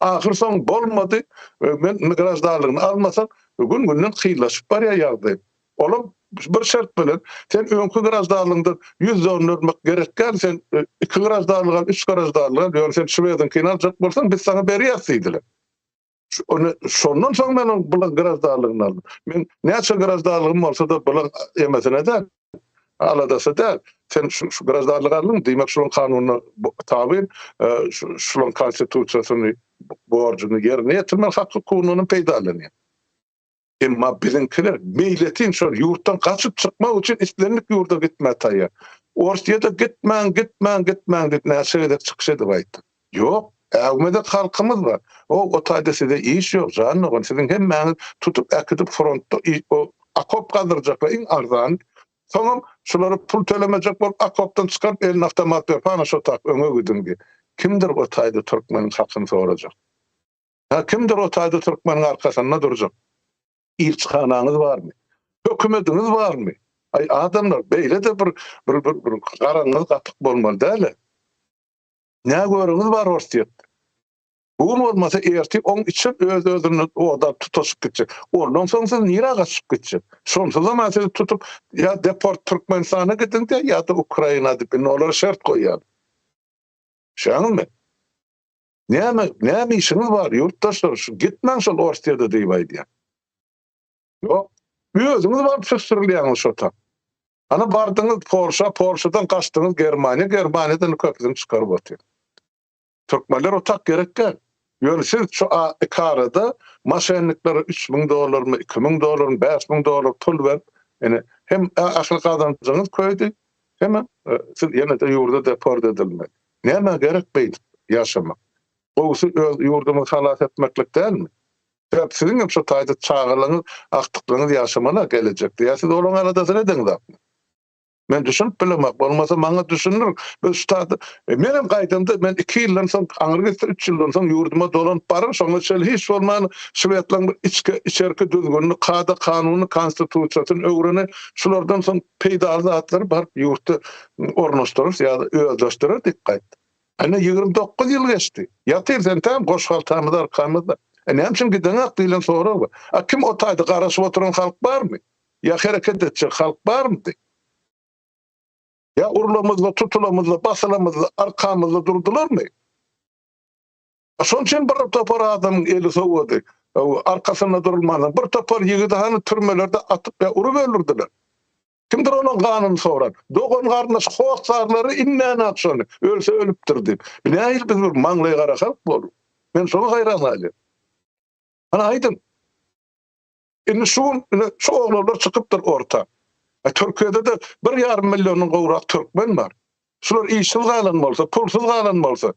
Ahir soň bolmady. Men garażdarlygyny almasam, gün-günden kıylaşyp barýar ýagdaý. Olam bir şert bilen sen öňkü garazdarlygyndan 100 dönmek gerekken sen 2 garazdarlyga 3 garazdarlyga diýär sen Şüwedin kinaljak bolsaň biz sana berýärsidiler. Onu şondan soň men bu garazdarlygyny aldym. Men näçe garazdarlygym bolsa da bular emesine de aladasa da sen şu garazdarlygy aldym diýmek şol kanunyna tabi şol konstitusiýasyny borcuny ýerine ýetirmek hakkı kanunyny peýdalanýar. Emma bilinkiler milletin şu yurttan kaçıp çıkmak için istenlik yurda gitme tayya. Orsiýada gitmän dip näşe çıkış edip aýtdy. Yok, äwmede halkymız var. O taýda size iş yok. Janlygy sizin hemmäňiz tutup äkidip frontda o akop galdyrjaklar iň arzan. Soňam şolary pul tölemejek bolup akopdan çykaryp elini avtomat berip ana şo tak öňe gidingi. Kimdir o taýda türkmeniň hakyny sorajak? Ha kimdir o taýda türkmeniň arkasynda durjak? İlçihanaňyz barmy? Hökümetiňiz barmy? Ay adamlar beýle de bir garanyz gatyk bolmaly däl. Nä görüňiz bar Orsiýatda? Bugün olmasa erti oň için öz-özüni oda tutaşyp gitjek. Ondan soň siz nire gaçyp gitjek? Şonsa zaman sizi tutup ya deport Türkmenistana gidin de ya da Ukraina diýip olar şert goýýar. Şaňmy? Näme işiniz bar ýurtdaşlar? Şu gitmäň şol Orsiýada diýip aýdýar. Yok. Özüňiz bar püskürilýäňiz şota. Ana bardyňyz Porşadan kaçdyňyz Germaniýadan köprüden çykaryp atýar. Türkmenler o tak gerekken. Ýöne siz şu karada maşenliklere $3.000 mı, $2.000, $5.000 pul ver. Yani hem aşağı kazanacağınız köydü, hem siz yine de yurda deport edilmek. Näme gerek beýdi ýaşamak? O yurdumy halat etmeklik değil mi? Sizin şu taýda çağırlygyňyz, aktyklaryňyz ýaşamana gelecekdi. Ýa siz olaň aradasy ediniz. Men düşünüp bilemek, bolmasa maňa düşünür. Biz ştaty, menem gaýdymda men 2 ýyldan soň, aňyrga 3 ýyldan soň ýurduma dolanyp barym, şoňa çel hiç bolman Şüwedlaryň içerki düzgünlüğünü, kada kanuny, konstitusiýasyny öwreni, şulardan soň peýda zatlary bar ýurtda ornaşdyryp ýa-da özleşdirir diýip. Ana 29 ýyl geçdi. Ýatyr sen tam goşgaltamyz arkamyzda. Näme üçin gideňek diýilen soraw bar. Kim o taýda garaşyp oturan halk barmy? Ya hereket etjek halk barmy? Ya urulamızla, tutulamızla, basalamızla, arkamızla durdular mı? Şoň üçin bir topar adam eli sowady. Arkasyna durulmadan bir topar ýigidi hany türmelerde atyp ya urup öldürdiler. Kimdir onuň ganyny sorar? Dogan garnaş hoksarlary innäne atşany. Ölse ölüpdir diýip. Näil biz bir maňly garaşak bol. Men şoňa gaýran alyp. Ana aýdym. Indi şu oglanlar çykypdyr orta. Türkiýede de 1,5 milyonyň gowrak türkmen bar. Şular işsiz galan bolsa, pulsuz galan bolsa,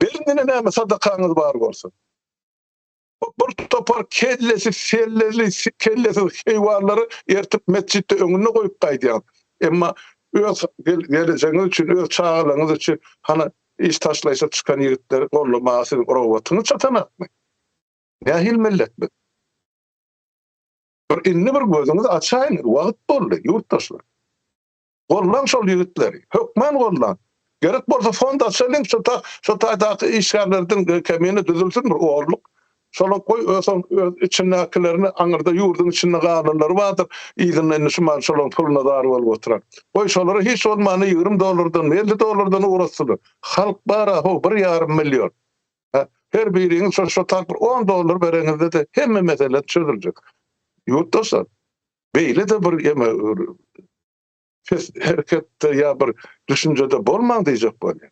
berinde näme sadakaňyz bar bolsa. Bir topar kellesi heýwanlary ertip mesjitde öňüne goýup gaýdýar. Emma öz geleceğiniz için, öz çağlarınız için hana iş taşlaysa çıkan yigitleri gollamasyn robotyny çatanatmy. Nähil millet mi? Bir inni bir gözüňiz açaýyn, wagt boldy, ýurtdaşlar. Gollan şol yigitleri, hökmen gollan. Gerek bolsa fond açalyň, şu taýdaky işgärlerden kemini düzülsün bir oğurluk. Şolan koy öson içindekilerini aňyrda ýurdun içinde galanlar bardyr. Ýygynyň şuman şolan puluna dary bolup oturar. Koy şolary hiç olmany $20'dan, $50'dan uğraşsylar. Halk bara ho 1,5 milyon. Her biriňiz şu tak $10 bereňizde de hemme mesele çözüljek. Ýurtdaşlar, beýle de bir ýeme hereketde ya bir düşünjede bolmaň diýjek bolýar.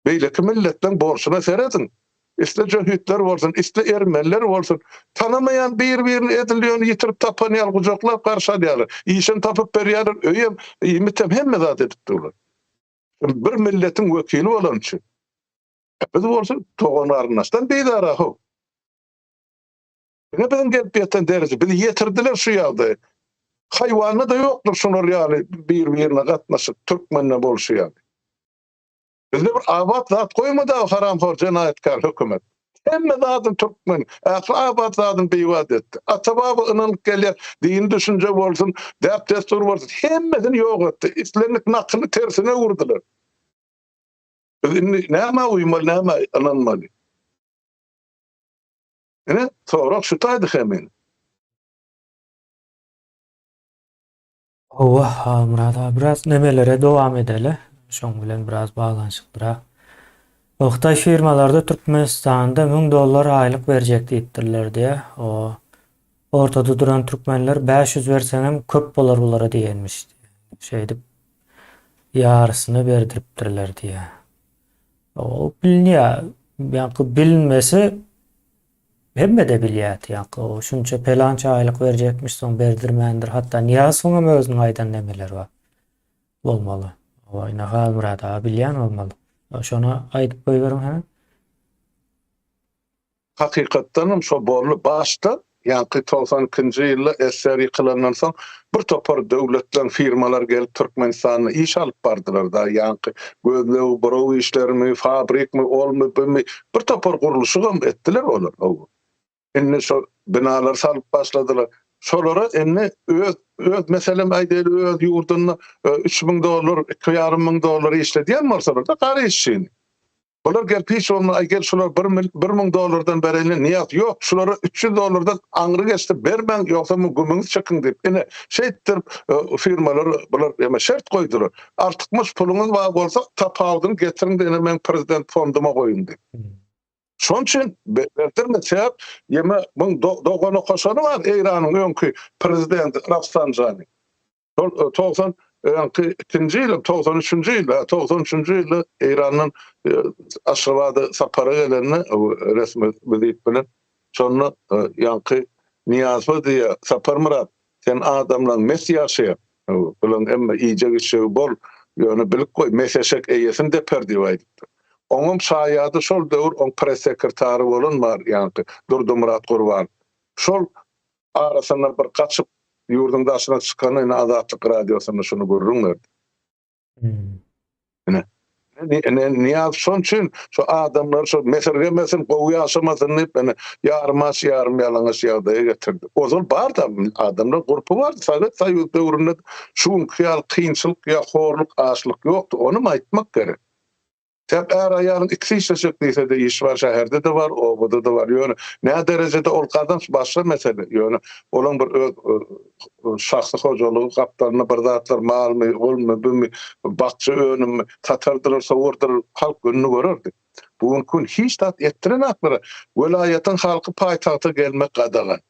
Beýleki milletden borçuna seredin. İste cöhütler bolsun, iste ermeniler bolsun. Tanamayan bir-birini edilýän ýitirip tapan ýalgyjoklar garşy alýarlar. Işin tapyp berýärler, öýem, ýmitem hemme zat edip durlar. Bir milletin wekili bolan üçin. Biz bolsun toganaryndan beýdara ho. Ne bilen gelip ýeten derece, bizi ýetirdiler şu ýalda. Haýwany da ýokdur şolar ýaly bir-birine gatnaşyp türkmenle bolşýar. Bizde bir abad zat koymady haramhor jenayetkar hökümet. Hemme zatyn türkmen, abad zatyn beýwat etdi. Atababa ynanyp gelýär, din düşünje bolsun, däp destur bolsun, hemmesini ýok etdi. İslemlik nakyny tersine urdular. Näme uýmaly, näme ananmaly? Ene, sorak şu taýdy hemen.
Owa, Murat abi, biraz nemelere dowam edeli. Şoň bilen biraz baglanşykdyra. Oktay firmalarda Türkmenistanda $1000 aylyk berjek diýipdirler diýe. O ortada duran türkmenler 500 bersenem köp bolar bulara diýenmiş. Şeýdip ýarysyny berdiripdirler diýe. O bilinýär. Ýa-ni bilinmesi hemme de bilýär ýa-ni o şunça pelança aylyk berjekmiş, soň berdirmendir. Hatda niýe soňam özüniň aýdan nemeler bar. Bolmaly. Oýna hal Murat abi bilýän bolmaly. Şona aýdyp goýberem hemen.
Hakykatdanam şo bolly başda ýa-ni 92-nji ýylda SSR ýykylandan soň bir topar döwletden firmalar gelip Türkmenistana iş alyp bardylar da, ýa-ni gözlew borow işlerimi, fabrikmi, olmy, bilmi bir topar gurulşy etdiler olar. Indi şo binalar salyp başladylar. Şolara indi öz meselem aýdyl öz ýurduny $3,000, $2,500 işledýän bolsalar da gary işçini. Bular gelip hiç olma, gel şular $1,000'dan bereline niyat yok. Şulara $300'dan aňry geçti, bermen yoksa mı gümüňiz çekin deyip. Ene şeýtdir firmalar bular ema şert koydular. Artykmış puluňyz bar bolsa tapawdyny getirin de men prezident fonduma goýun deyip. Şoň üçin berdirme sebäp ýeme muň dogany koşany bar Eýranyň öňkü prezidenti Rafsanjany. 92-nji ýyl, 93-nji ýyl Eýranyň Aşgabatda sapara gelenini resmi bilip bilen şonu ýanky Niýazow diýe sapar Murat sen adamlaryň mesýaşy bilen emme iýje geçýär bol ýöne bilip goý mesýaşek eýesin de perdi aýdypdy. Oňum şaýady şol döwür oň press sekretary bolan bar ýanky Durdymurat Gurban. Şol arasyna bir gaçyp ýurdun daşyna çykanyna Azatlyk radiosyna şunu görürler. Niýe şoň üçin şu adamlar şu meselelemesin gowy ýaşamasyn diýip ene yarım ýalaňaç ýagdaýa getirdi. Ozal bar da adamlar gurupy bar, Sowet Soýuzy döwründe şu hyal kynçylyk ýa horluk, açlyk ýokdy. Onu aýtmak gerek. Tep ýaryň iki işleşik diýse de iş bar, şäherde de bar, obada da bar. Ýöne näme derejede ol kadam başga mesele. Ýöne olaň bir şahsy hojalygy gapdaryna bir zatlar malmy, bolmy, bilmi, bakçy önümi tatardylar, sowurdylar, halk gününü görerdi. Bugun kun hiç tat etdiren aklary welaýatyň halky paýtagta gelmek gadagan.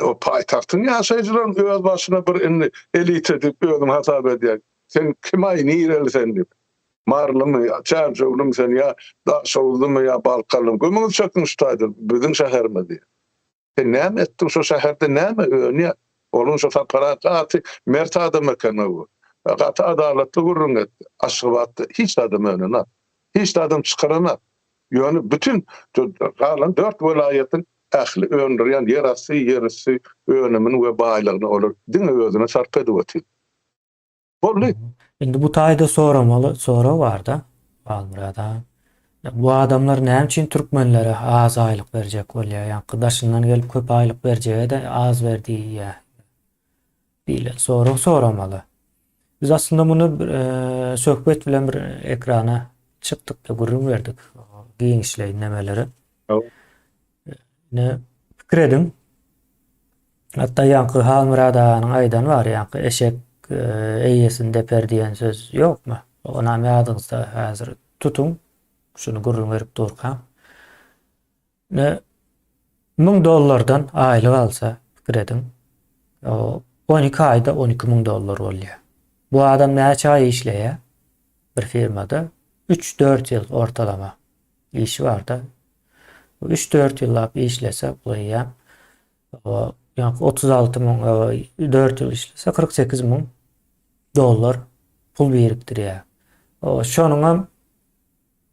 O paýtagtyň ýaşaýjylaryň öz başyna bir elit edip özüni hasap edýär. Sen kim aýny sen diýip. Marlymy, çarjowlum sen ýa daşowlumy ýa balkalym. Gömüňiz çökmüş taýdy, biziň şäherme diýip. Sen näme etdiň şo şäherde näme öňe? Olun şo aparaty mert adam ekeni bu. Gaty adaletli gurrun etdi. Aşgabatda hiç adam önüne, hiç adam çıkarana. Ýöne bütün galan 4 welaýatyň ähli öňdürýän yerasy önümini we baýlygyny olur. Diňe özüne sarp edip ötdi. Bolly.
Indi bu taýda sora var da Almyrada. Bu adamlar näme üçin türkmenlere az aýlyk berjek bolýar? Ýa-ni daşyndan gelip köp aýlyk berjege de az berdi ýa. Bile soramaly. Biz aslında bunu söhbet bilen bir ekrana çıktık da gurrun verdik. Giňişleýin nemeleri.
Evet.
Ne pikir edim. Hatta yankı Halmırada'nın aydan var yankı eşek eyyesinde per diyen söz yok mu? Ona meadınızda hazır tutun. Şunu gurrun verip durkam. Ne $1000'dan aylık alsa pikir edim. O 12 ayda $12.000 oluyor. Bu adam näçe ay işleýär? Bir firmada 3-4 ýyl ortalama işi var da. 3-4 ýyllap işlese bulayam. O yani 36.000 4 ýyl işlese $48.000 pul birikdirýär. O şonuň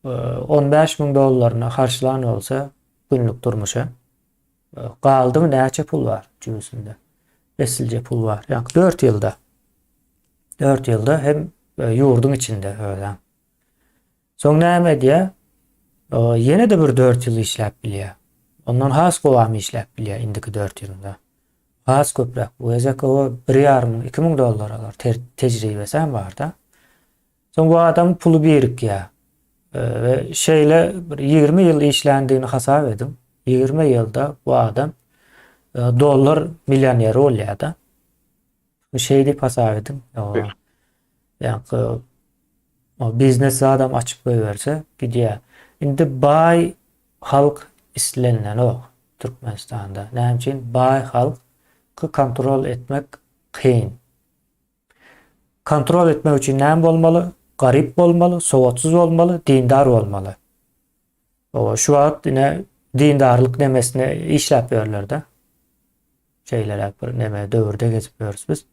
$15.000 harçlan olsa günlük durmuşa galdymy näçe pul var cüzünde. Esilce pul var. Yani 4 ýylda. 4 ýylda hem ýurdun içinde öyle. Soň näme diýär? Yine de bir 4 ýyl işläp bilýär. Ondan has gowamy işläp bilýär indiki 4 ýylda. Has köprek. Bu ezek o $1,500-2,000 alar. Tecrübesi var da. Soň bu adam pulu birikýär. Ve şeýle bir 20 ýyl işlendiğini hasap edim. 20 ýylda bu adam dollar milyoner bolýar da. Şey diýip hasap edim. Yani o biznes adam açıp koyverse gidýär. Indi bay halk islenen o Türkmenistanda. Näme üçin bay halky kontrol etmek kyn. Kontrol etmek üçin näme bolmaly? Garip bolmaly, sowatsız bolmaly, dindar bolmaly. O şu wagt ine dindarlyk nemesine işläp berler da. Şeyler bir neme döwürde geçip görüyoruz biz.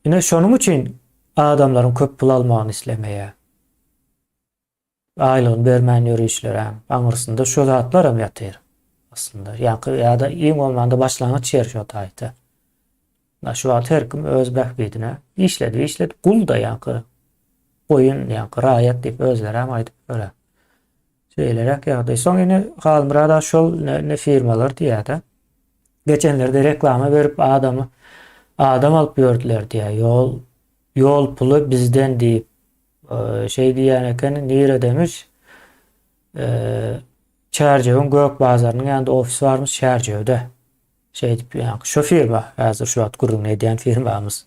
Ine şonuň üçin adamlaryň köp pul almagyny islemeýär. Aýlygyny bermän ýörüşler hem aňyrsynda şu zatlar hem ýatyr aslında. Ya da iň bolmanda başlangyç ýer şu taýda. Şu wagt her kim öz bähbidine işledi. Kul da ýa-ni goýun ýa-ni raýat diýip özleri hem aýdyp öler. Şeýlerek ýagdaý. Soň ine Halmyrada şol ne firmalar diýär. Geçenlerde reklama verip adam alıp gördüler diye yol pulu bizden deyip şey diyen eken nire demiş Çerçev'in Gök Bazarı'nın yanında ofis varmış Çerçev'de şey deyip yani şu firma hazır şu at kurulun ediyen firmamız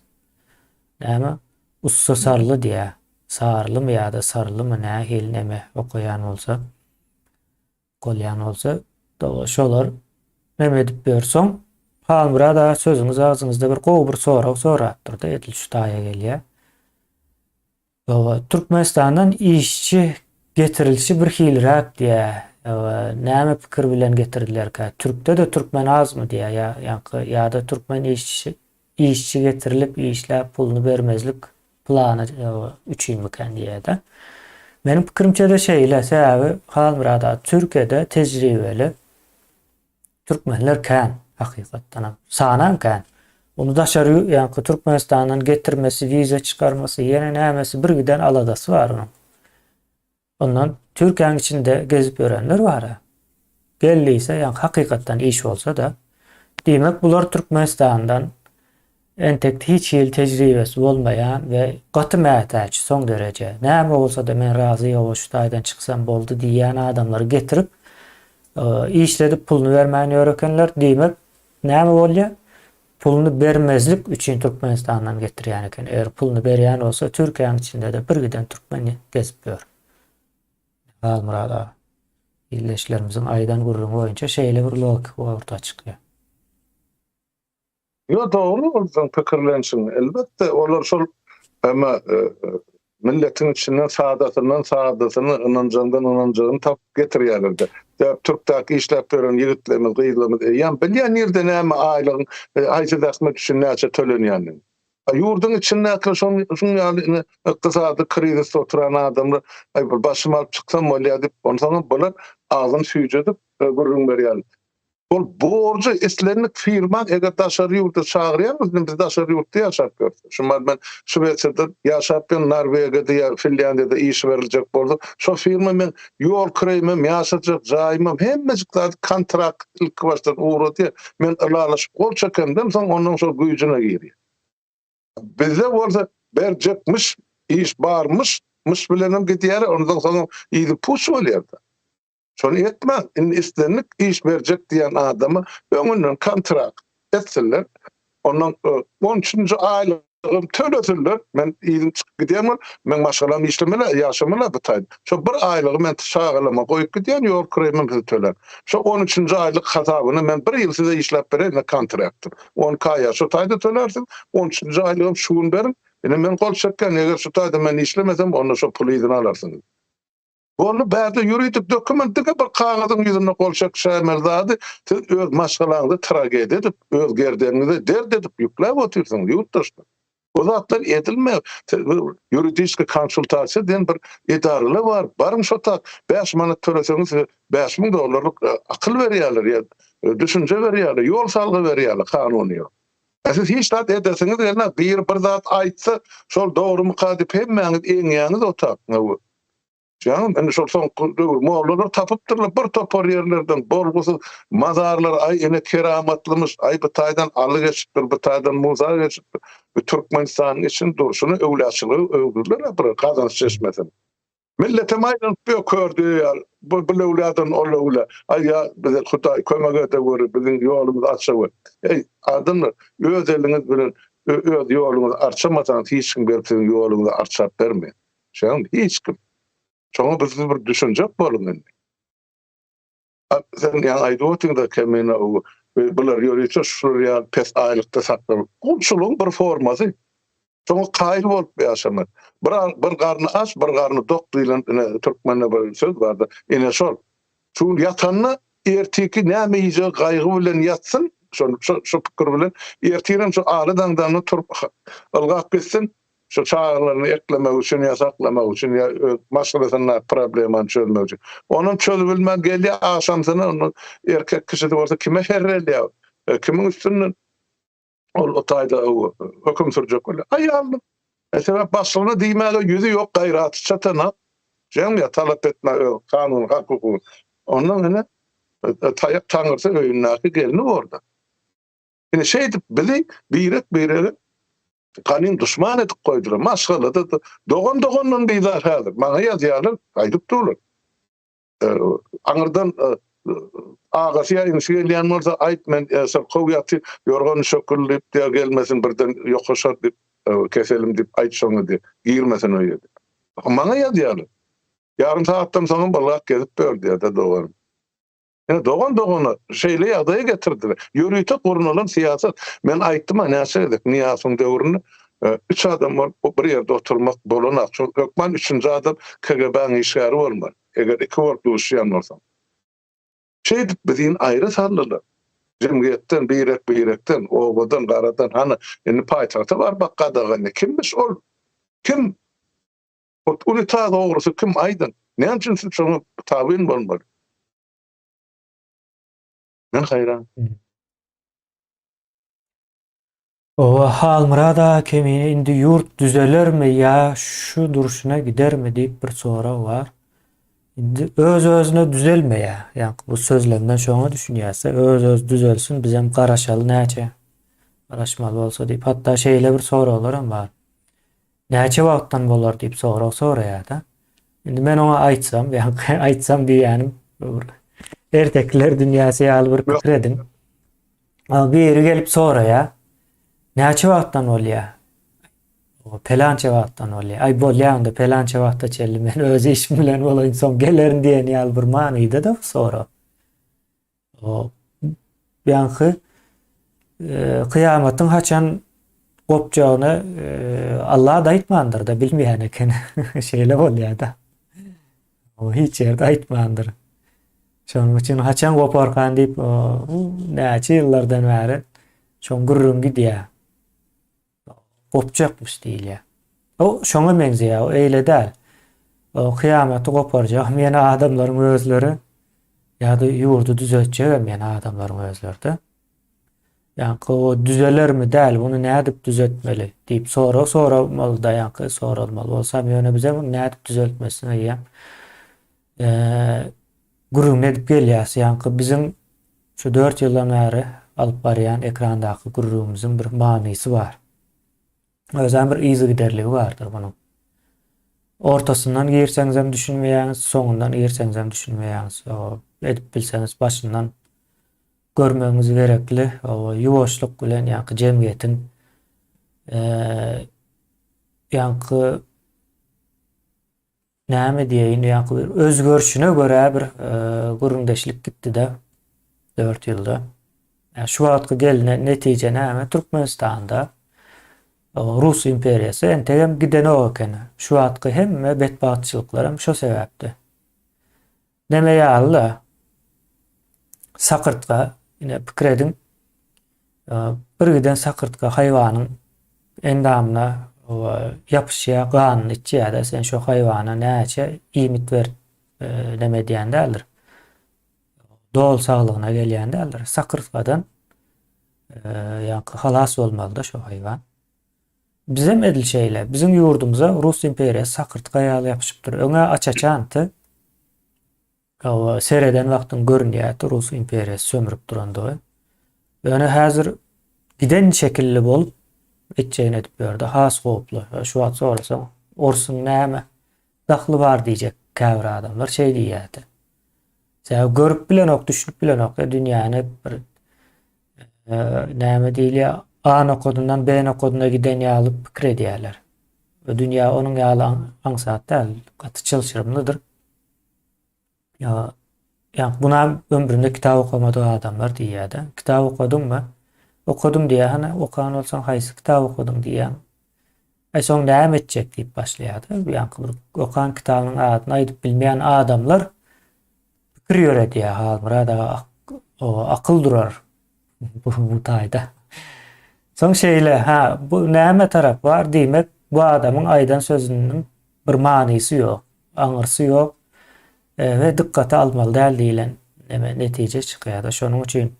ama usta sarılı diye sarılı mı ya da sarılı mı ne hil ne mi okuyan olsa kolyan olsa da şolar ne edip bersoň Halmyrada sözüňiz ağzınızda bir gowbur soraýapdyr da edil şu taýa gelýär. Türkmenistandan işçi getirilişi bir hilrap diýär. Näme pikir bilen getirdiler-ka? Türkde de Türkmen azmy diýär ya da Türkmen işçi getirilip işläp pulunu bermezlik plany üçin miken diýär da. Menim pikirimçe de şeýle sebäbi Halmyrada Türkiýede tejribeli Türkmenler kän hakykatdan sanan kän. Onu daşary ýa-ni Türkmenistandan getirmesi, viza çıkarması, ýene nämesi bir giden aladasy var onun. Ondan Türkiýanyň içinde gezip görenler var. Gelliyse ýa-ni hakykatdan iş bolsa da demek bular Türkmenistandan entekde hiç ýyl tejribesi bolmayan we gaty mätäç soň derece. Näme bolsa da men razy ýa şu taýdan çyksam boldy diýen adamlary getirip işledip pulunu vermän ýörekenler demek näme bolýar? Pulunu bermezlik üçin Türkmenistandan getirýän eken. Eger pulunu berýän bolsa Türkiýanyň içinde de bir giden türkmen gezip gör. Halmyrada illeşlerimiziň aýdan gurrun boýunça şeýle bir logika ortaya çykýar.
Yo doğru olsan pikirlensin. Elbette olar şol ama milletin içinden saadatyny ynanjagdan tap getirýärler. Türkdäki işläp beren ýigitlerimiz, gyýylarymız ýa bilýän ýerde näme aýlygyň aýsy dasmak üçin näçe tölenýänini. Ýurdun içinde şoň ýaly ykdysady krizis oturan adamlar bir başyma alyp çyksam bolýar diýip ondan bolar ağzyn süýjedip gurrun berýär. Ol borcu eslenlik firma eger daşary ýurtda çagyrýarmyz, biz daşary ýurtda ýaşap gördik. Şumal ben Şweýçarda ýaşap ben Norwegiýada ýa Finlandiýada iş beriljek boldy. Şo firma men ýol kiremem, ýaşajak jaýymam hemmejikler kontrakt ilk başdan uğrady. Men alalaşyp gol çekendem, soň onuň şo güýjüne girýär. Bizde bolsa berjekmiş, iş barmış, mış bilenem gidýär, ondan soň ýygy puş bolýardy. Şonu etmez. İstenlik iş verecek diyen adamı önünden kontrakt etsinler. Ondan 13. aylığım töletirler. Ben iyiyim çıkıp gideyim. Ben maşgalam işlemele, yaşamela bitaydı. Şu bir aylığı ben şağılama koyup gideyim, yol kiremem bizi töler. Şu 13. aylık hatabını ben bir yıl size işlep vereyim kontraktım. 10 kaya şu tayda tölersin. 13. aylığım şuun verin. Ben kol çekken, eğer şu tayda ben işlemesem onu şu pulu izin alarsınız. Onu bärde ýürüýdik dokumentine bir kagazyň ýüzüne golşak şämerzady, siz öz maşgalaňyzy tragediýa edip, öz gerdeňizi derd edip ýükläp otursaňyz ýurtdaşda. O zatlar edilmeýär. Ýuridisk konsultasiýa diýen bir edarala bar. Barym şo tak 5 manat töleseňiz $5.000 akyl berýärler ýa düşünje berýärler, ýol salgy berýärler kanuny. Siz hiç zat edesiňiz bir zat aýtsa, şol dogrymy kadyp hemmeňiz eňýäňiz otak. Canım ben şol son moğollar tapıptırlar bir topar yerlerden bolgusu mazarlar ay ene keramatlymış ay bu taydan alı geçipdir bu taydan muza geçipdir bu Türkmenistan'ın için duruşunu öwlaçylygy öwdürler bir kazanç çeşmesen millete maydan bir kördü ya bu öwladan ola ay ya bize Hudaý kömege de görüp bizim ýolumyzy açyp ey adamlar öz eliniz bilen öz ýoluňyzy arçamasan hiç kim berip sizin ýoluňyzy arçap berme. Şoň hiç kim. Çoğu bizim bir düşüncek bolun. Sen yani aýdypdyň-da kemene o bular ýörüýçe şuraya pes aýlykda saklar. Gulçuluň bir formasy. Çoğu kaýl bolup ýaşamak. Bir garny aç, bir garny dok diýilen türkmenne bir söz bardy. Ene şol. Şu ýatanyny erteki näme ýyjak gaýgy bilen ýatsyn, şu pikir bilen ertiren şu alydan turup ılgap gitsin. Şu çağlarını eklemek için, yasaklamak için, maşgalasyna probleman çözmek için. Onun çözülmez geldi akşamsına onu erkek kişi de olsa kime ferrelýär? Kimin üstünden o tayda höküm sürjek bolýar? Aýaldy. Sebäp başlygyna diýmäli ýüzi ýok gaýraty çatana. Jem ya talap etme kanun hukuku. Ondan ene taýak taňyrsa öýünnäki gelini orada. Ine şeýdip bili birek kanın düşman edip koydular. Maşgalada dogon bizar hazır. Bana yazýarlar, aýdyp durlar. Aňyrdan agasyýa inşeýleýän bolsa aýt men kow ýaty ýorgan şöküllip diýe gelmesin birden ýokuşar dip keselim dip aýtşoňy diýip girmesin o ýerde. Bana yazýarlar. Yarım saatdan soň balak gezip berdi ýa-da dogon. Yani dogon şeyle ýagdaýa getirdiler. Ýürüýte gurunalan siýasat. Men aýtdym, näçe edip Niýasyň döwründe 3 adam var, bir ýerde oturmak bolanak. Hökman 3-nji adam KGB-niň işgäri bolmaly. Eger 2 bolup duşýan bolsa. Şeýdip bizin aýry saldylar. Jemgyýetden birekden, owadan, garadan, hany indi paýtagta bar bakkadagyny. Kimmiş ol? Kim? Ony taýda ogrusy kim aýdyn? Näme üçin siz şonu tabyn bolmaly? Men hayran.
O halmyrada kemine indi yurt düzelermi ya şu duruşuna gidermi diýip bir soraw bar. Indi öz-özüne düzelmeýär. Yani bu sözlemden şoňa düşünýärse öz düzelsin bizem garaşaly näçe garaşmaly bolsa diýip hatta şeýle bir sorawlar hem bar. Näçe wagtdan bolar diýip soraýar-da. Indi men ona aýtsam, yani aýtsam diýänim erkekler dünýäsi ýaly bir pikir edin. Biri gelip soraýar. Näçe wagtdan bolýar? O pelança wagtdan bolýar. Ay bolýar-da pelança wagtda çelli men öz işim bilen bolan soň gelerin diýen ýaly bir manyda da sora. O ýanky kıyamatyň haçan gopjagyny Allah da aýtmandyr da bilmeýän eken. Şeýle bolýar-da. O hiç ýerde aýtmandyr. Şonuň üçin haçan goparkan diýip näçe ýyllardan bäri şoň gürrüm gidýär. Gopjakmyş diýilýär. O şoňa benzeýär, o eýle däl. O kıyamaty goparjak, meni adamlaryň özleri ýa-da ýurdu düzeltjek yani adamlaryň özleri. Yani o düzeler mi däl, bunu nädip düzeltmeli diýip soramaly da ýa-da soralmaly bolsam ýöne bize bunu nädip düzeltmesine diýen. Gurrun edip gelýäs ýa-da bizim şu 4 ýyldan bäri alyp barýan ekrandaky gurrumyzyň bir manysy bar. Özem bir izi giderligi bardyr bunuň. Ortasından girseňiz hem düşünmeýäňiz, soňundan girseňiz hem düşünmeýäňiz. O edip bilseňiz başyndan görmeňiz gerekli. O ýuwaşlyk bilen ýa-da jemgyýetiň ýa-da näme diýeýin ýa-da bir özgörüşine görä bir gurrundeşlik gitdi-de 4 ýylda. Şu wagtga gelinen netije näme? Türkmenistanda Rus imperiýasy entegem gidene okene. Şu wagtga hemme betbatçylyklar şo sebäpde. Näme ýaly? Sakırtka, yine pikir edin, bir giden sakırtka hayvanın endamına yapışıya, kanın içiye de sen şu hayvana näçe imit ver deme diýen däldir. Doğal sağlığına gelýän däldir. Sakırtkadan halas bolmaly da şu hayvan. Bizim edil şeýle, bizim ýurdumuza Rus imperiýasy sakırtka ýaly ýapyşypdyr. Öňe açaçanty o sereden wagtyň görünýär Rus imperiýasy sömürüp durandy. Ýöne häzir giden şekilli bolup etjegini edip berdi. Has goply. Şu wagt sorasaň Orsun näme dahly bar diýjek käbir adamlar şey diýýärdi. Sen görüp bilen ok, düşünüp bilen ok dünýäni bir näme diýilýär A nokodundan B nokoduna giden ýaly pikir edýärler. Dünýä onuň ýaly aňsat däl, gaty çylşyrymlydyr. Ya buna ömründe kitap okumady adamlar diýýärdi. Kitap okudummy? Okudum diýär, hana okan bolsaň haýsy kitap okudum diýär. Soň näme etjek diýip başlaýardy. Ýa-da okan kitabynyň adyny aýdyp bilmeýän adamlar pikir ýöredýär, halmyrada akyl durar bu taýda. Soň şeýle, bu näme tarap var diýmek, bu adamyň aýdan sözüniň bir manysy ýok, aňyrsy ýok. Ve dikkate almalı däl diýilen netije çykýar. Şonuň üçin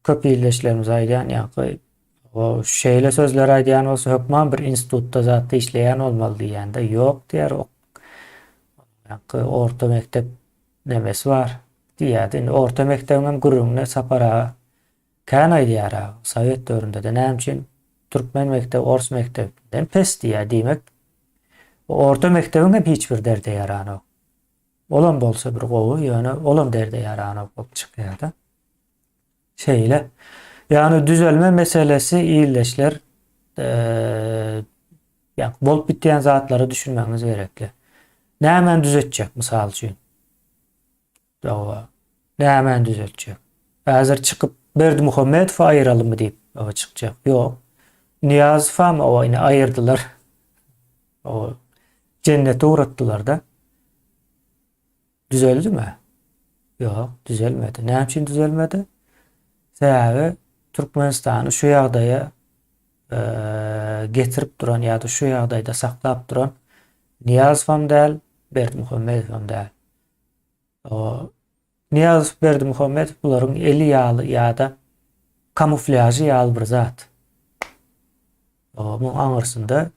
köp ýyldaşlarymyz aýdan ýa-da o şeýle sözler aýdan bolsa hökman bir institutda zatda işleýän bolmaly diýende ýok diýer. Ýa-da orta mektep nemesi var diýýärdi. Orta mektebiň gurruna sapara kän aýdýar. Sowet döwründe de näme üçin türkmen mektebi, ors mektebinden pes diýär diýmek. Orta mektebiň hiç bir derde ýarany. Olan bolsa bir gowy, ýöne olan derde ýarany bolup çykýar-da. Şeýle, ýani düzelme meselesi ýyldaşlar bolup bitýän zatlary düşünmeňiz gerekli. Näme düzeltjek mysal üçin? Näme düzeltjek? Häzir çykyp Berdimuhammedow aýyralmy diýip çykjak. Ýok. Niýazow ýyny aýyrdylar. O cennete uğratdylar da. Düzeldi mi? Yok, düzelmedi. Näme üçin düzelmedi? Sebäbi Türkmenistany şu ýagdaýa getirip duran ýa-da şu ýagdaýda saklap duran Niýazow däl, Berdimuhammedow däl. Niýazow, Berdimuhammedow bularyň eli ýaly ýa-da kamuflaji ýaly bir zat. Bu aňyrsynda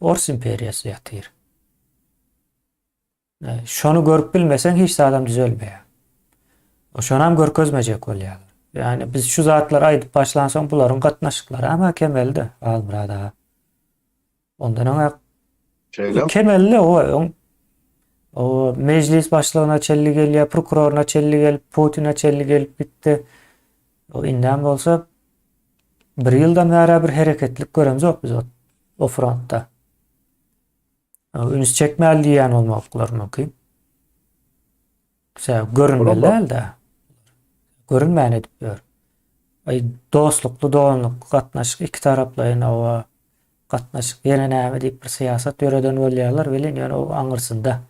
Ors imperiýasy ýatyr. Şonu görüp bilmesen hiç adam düzelmeýär. O şonam görkezmejek bolýar. Yani biz şu zatlar aýdyp başlansaň bularyň gatnaşyklary ama kemelde almyrada. Ondan öňe kemelde o meclis başlygyna çelli gelýär, prokuroruna çelli gelip, Putin'e çelli gelip bitdi. O indän bolsa bir ýyldan bäri bir hereketlik göremizok biz o frontda. Üns çekmäli diýen olmaklar mümkin. Görünmeli de. Görünmän edip ber. Dostluklu, doganlykly gatnaşyk iki taraplaýyn o gatnaşyk ýene näme diýip bir syýasat ýöreden bolýarlar, bilen ýöne o aňyrsynda.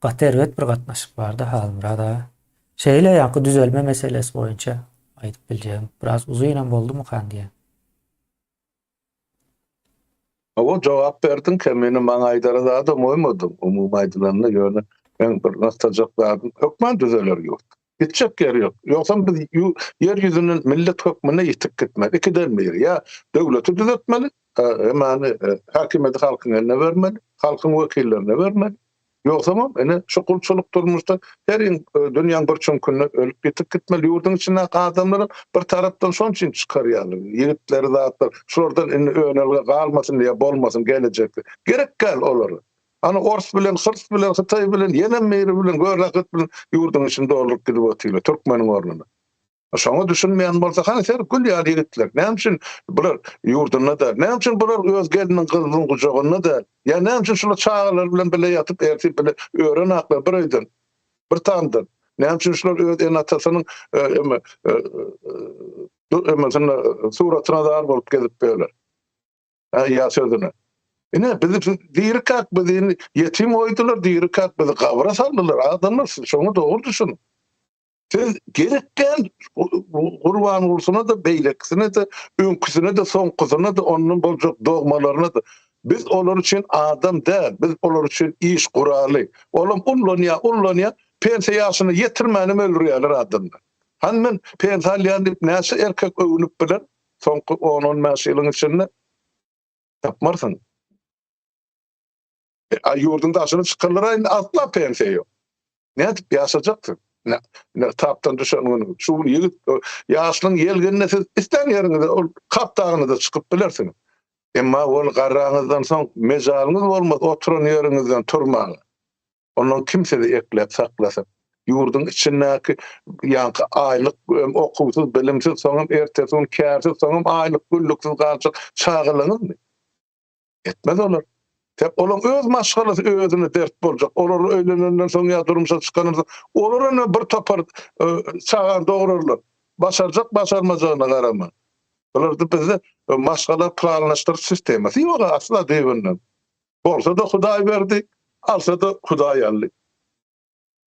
Gaterwet bir gatnaşyk barda halmyrada. Şeýle ýa-da düzelme meselesi boýunça aýdyp biljem. Biraz uzyna boldumy kan diýen.
O cevap verdin ki benim bana aydara da moymadım. Umum aydınlarına göre Ben bir nastajaklardım. Hökmen düzeler yok. Gidecek yer yok. Yoksa biz yeryüzünün millet hükmüne yitik gitmeli. İkiden biri. Ya devleti düzeltmeli, yani hakimiyeti halkın eline vermeli, halkın vekillerine vermeli. Yoksa şu kulçuluk durmuşta her dünyanın bir çönkünü ölüp yitik gitmeli. Yurdun içine adamları bir taraftan son için çıkarıyorlar. Yiğitleri dağıtlar. Şuradan önelge kalmasın diye bolmasın gelecekti. Gerek gel olur. Ana Ors bilen, Hırs bilen, Hıtay bilen, Yemen meyri bilen, Görrakıt bilen yurdun içinde olup gidip otuyorlar. Türkmenin ornuna. Şoňa düşünmeýän bolsa hany ser gül ýaly ýigitler. Näme üçin bular ýurduna da, näme üçin bular öz geliniň gyzynyň gujagyna da, ýa näme üçin şular çağalar bilen bile ýatyp ertip bile ören aklar bir öýden, bir tandan. Näme üçin şular öz enatasynyň suratyna dar bolup gezip beýler. Ýa sözüne. Ine bizi diýri kak bizi yetim oýdular, diýri kak bizi kabra saldylar. Adamlar şoňa dogry düşün. Siz gerekken Kurban Ursu'na da, Beyleksine de, Ünküsüne de, Sonkusu'na da, onun boljak dogmalarına da. Biz olar için adam değil, biz olar için iş kuralı. Olam unlanya, pensiya ýaşyny yetirmänim öldürýärler adamlar. Han men pensiya näse erkek övünüp bilen, sonky 10-15 ýylyň içinde tapmarsın. Yurdun daşyny çykarlar, asla pensiya ýok. Ne edip ýaşajaksın? Ne taptan düşen şu ýigit ýaşlyň gelgenine siz istan ýerinize ol kapdağını da çykyp bilersiniz. Emma ol garraňyzdan soň mejalyňyz bolmaz, oturan ýerinizden turmagy. Ondan kimse de eklep saklasa. Yurdun içindäki ýanky aýlyk okuwsuz, bilimsiz, soňam ertesi gün kärsiz, soňam aýlyk güllüksiz galyjak çağılyňyzmy? Etmez olar. Tep olan öz maşgalasy özüne dert boljak. Olar öýlenenden soň ýa durmuşa çykanyrsa, olar bir tapar çagar dogrurlar. Başarjak, başarmajagyna garama. Bular da bizde maşgala planlaşdyryş sistemasi ýok asla diýenden. Bolsa da Hudaý berdi, alsa da Hudaý aldy.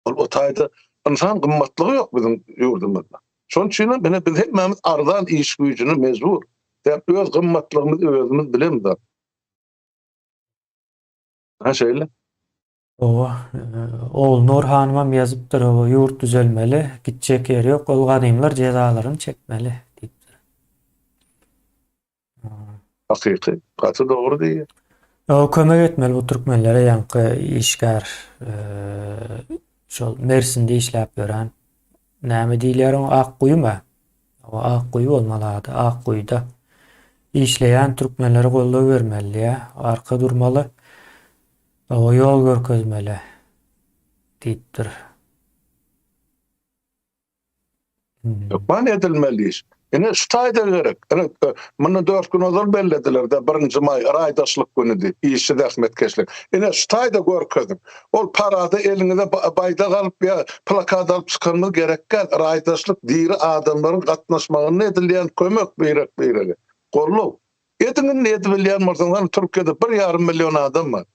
O taýda insan gymmatlygy ýok bizim ýurdumyzda. Şoň üçin biz hepimiz arzan iş güýjüne mezbur. Dep öz gymmatlygymyzy özümiz bilemiz. Ha şeýle.
Oğul Nur hanymam ýazypdyr, ýurt düzelmeli, gitjek ýeri ýok, ol gadymlar jezalaryny çekmeli diýipdir.
Hakyky, gaty dogry diýär.
Kömek etmeli bu türkmenlere ýanky işgär, şol Mersinde işläp gören, näme diýler, Akguýma. O Akguý bolmaly, Akguýda işleýän türkmenlere gollap bermeli ýa, arka durmaly. O yol görkezmeli diýipdir.
Man edilmeli iş. Ine şu taýda gerek. Muny 4 gün ozal bellediler de 1-nji may raýdaşlyk günüdi. İşi rahmetkeşlik. Ine şu taýda görkezdim. Ol parada elinize baýda galyp ýa plakat alyp çykanmaz gerekkel. Raýdaşlyk diýri adamlaryň gatnaşmagyny edilýän kömek berek. Gorlaw. Edinin ne edilýän bolsaňlar Türkiýede 1,5 milyon adam var.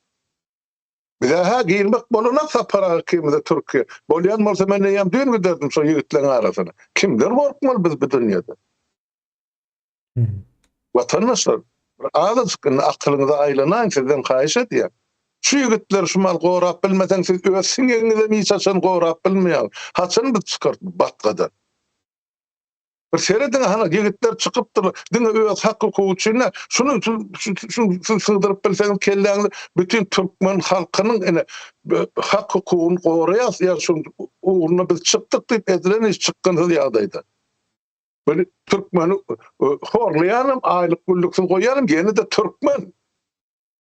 Bize girmek bolana para kimde Türkiye. Bolyan bolsa men näme düň giderdim şu ýigitlerin arasyna. Kimler gorkmaly biz bu dünýede? Watandaşlar, azıcık aklınıza aýlanaň sizden haýyş edýär. Şu ýigitler şu mal gorap bilmesen siz öz siňeňize miçaçan gorap bilmeýär. Haçan biz çykart batgadan. Bir sereden hana ýigitler çykypdyr. Diňe öz hakyky üçin şunu sığdyryp bilseňiz kelläňiz bütün türkmen halkynyň ene hak hukugyny goraýas ýa şu uğruna biz çykdyk diýip edilen iş çykkan ýagdaýda. Böyle türkmeni horlaýanym, aýlyk güllüksin goýanym, ýene de türkmen.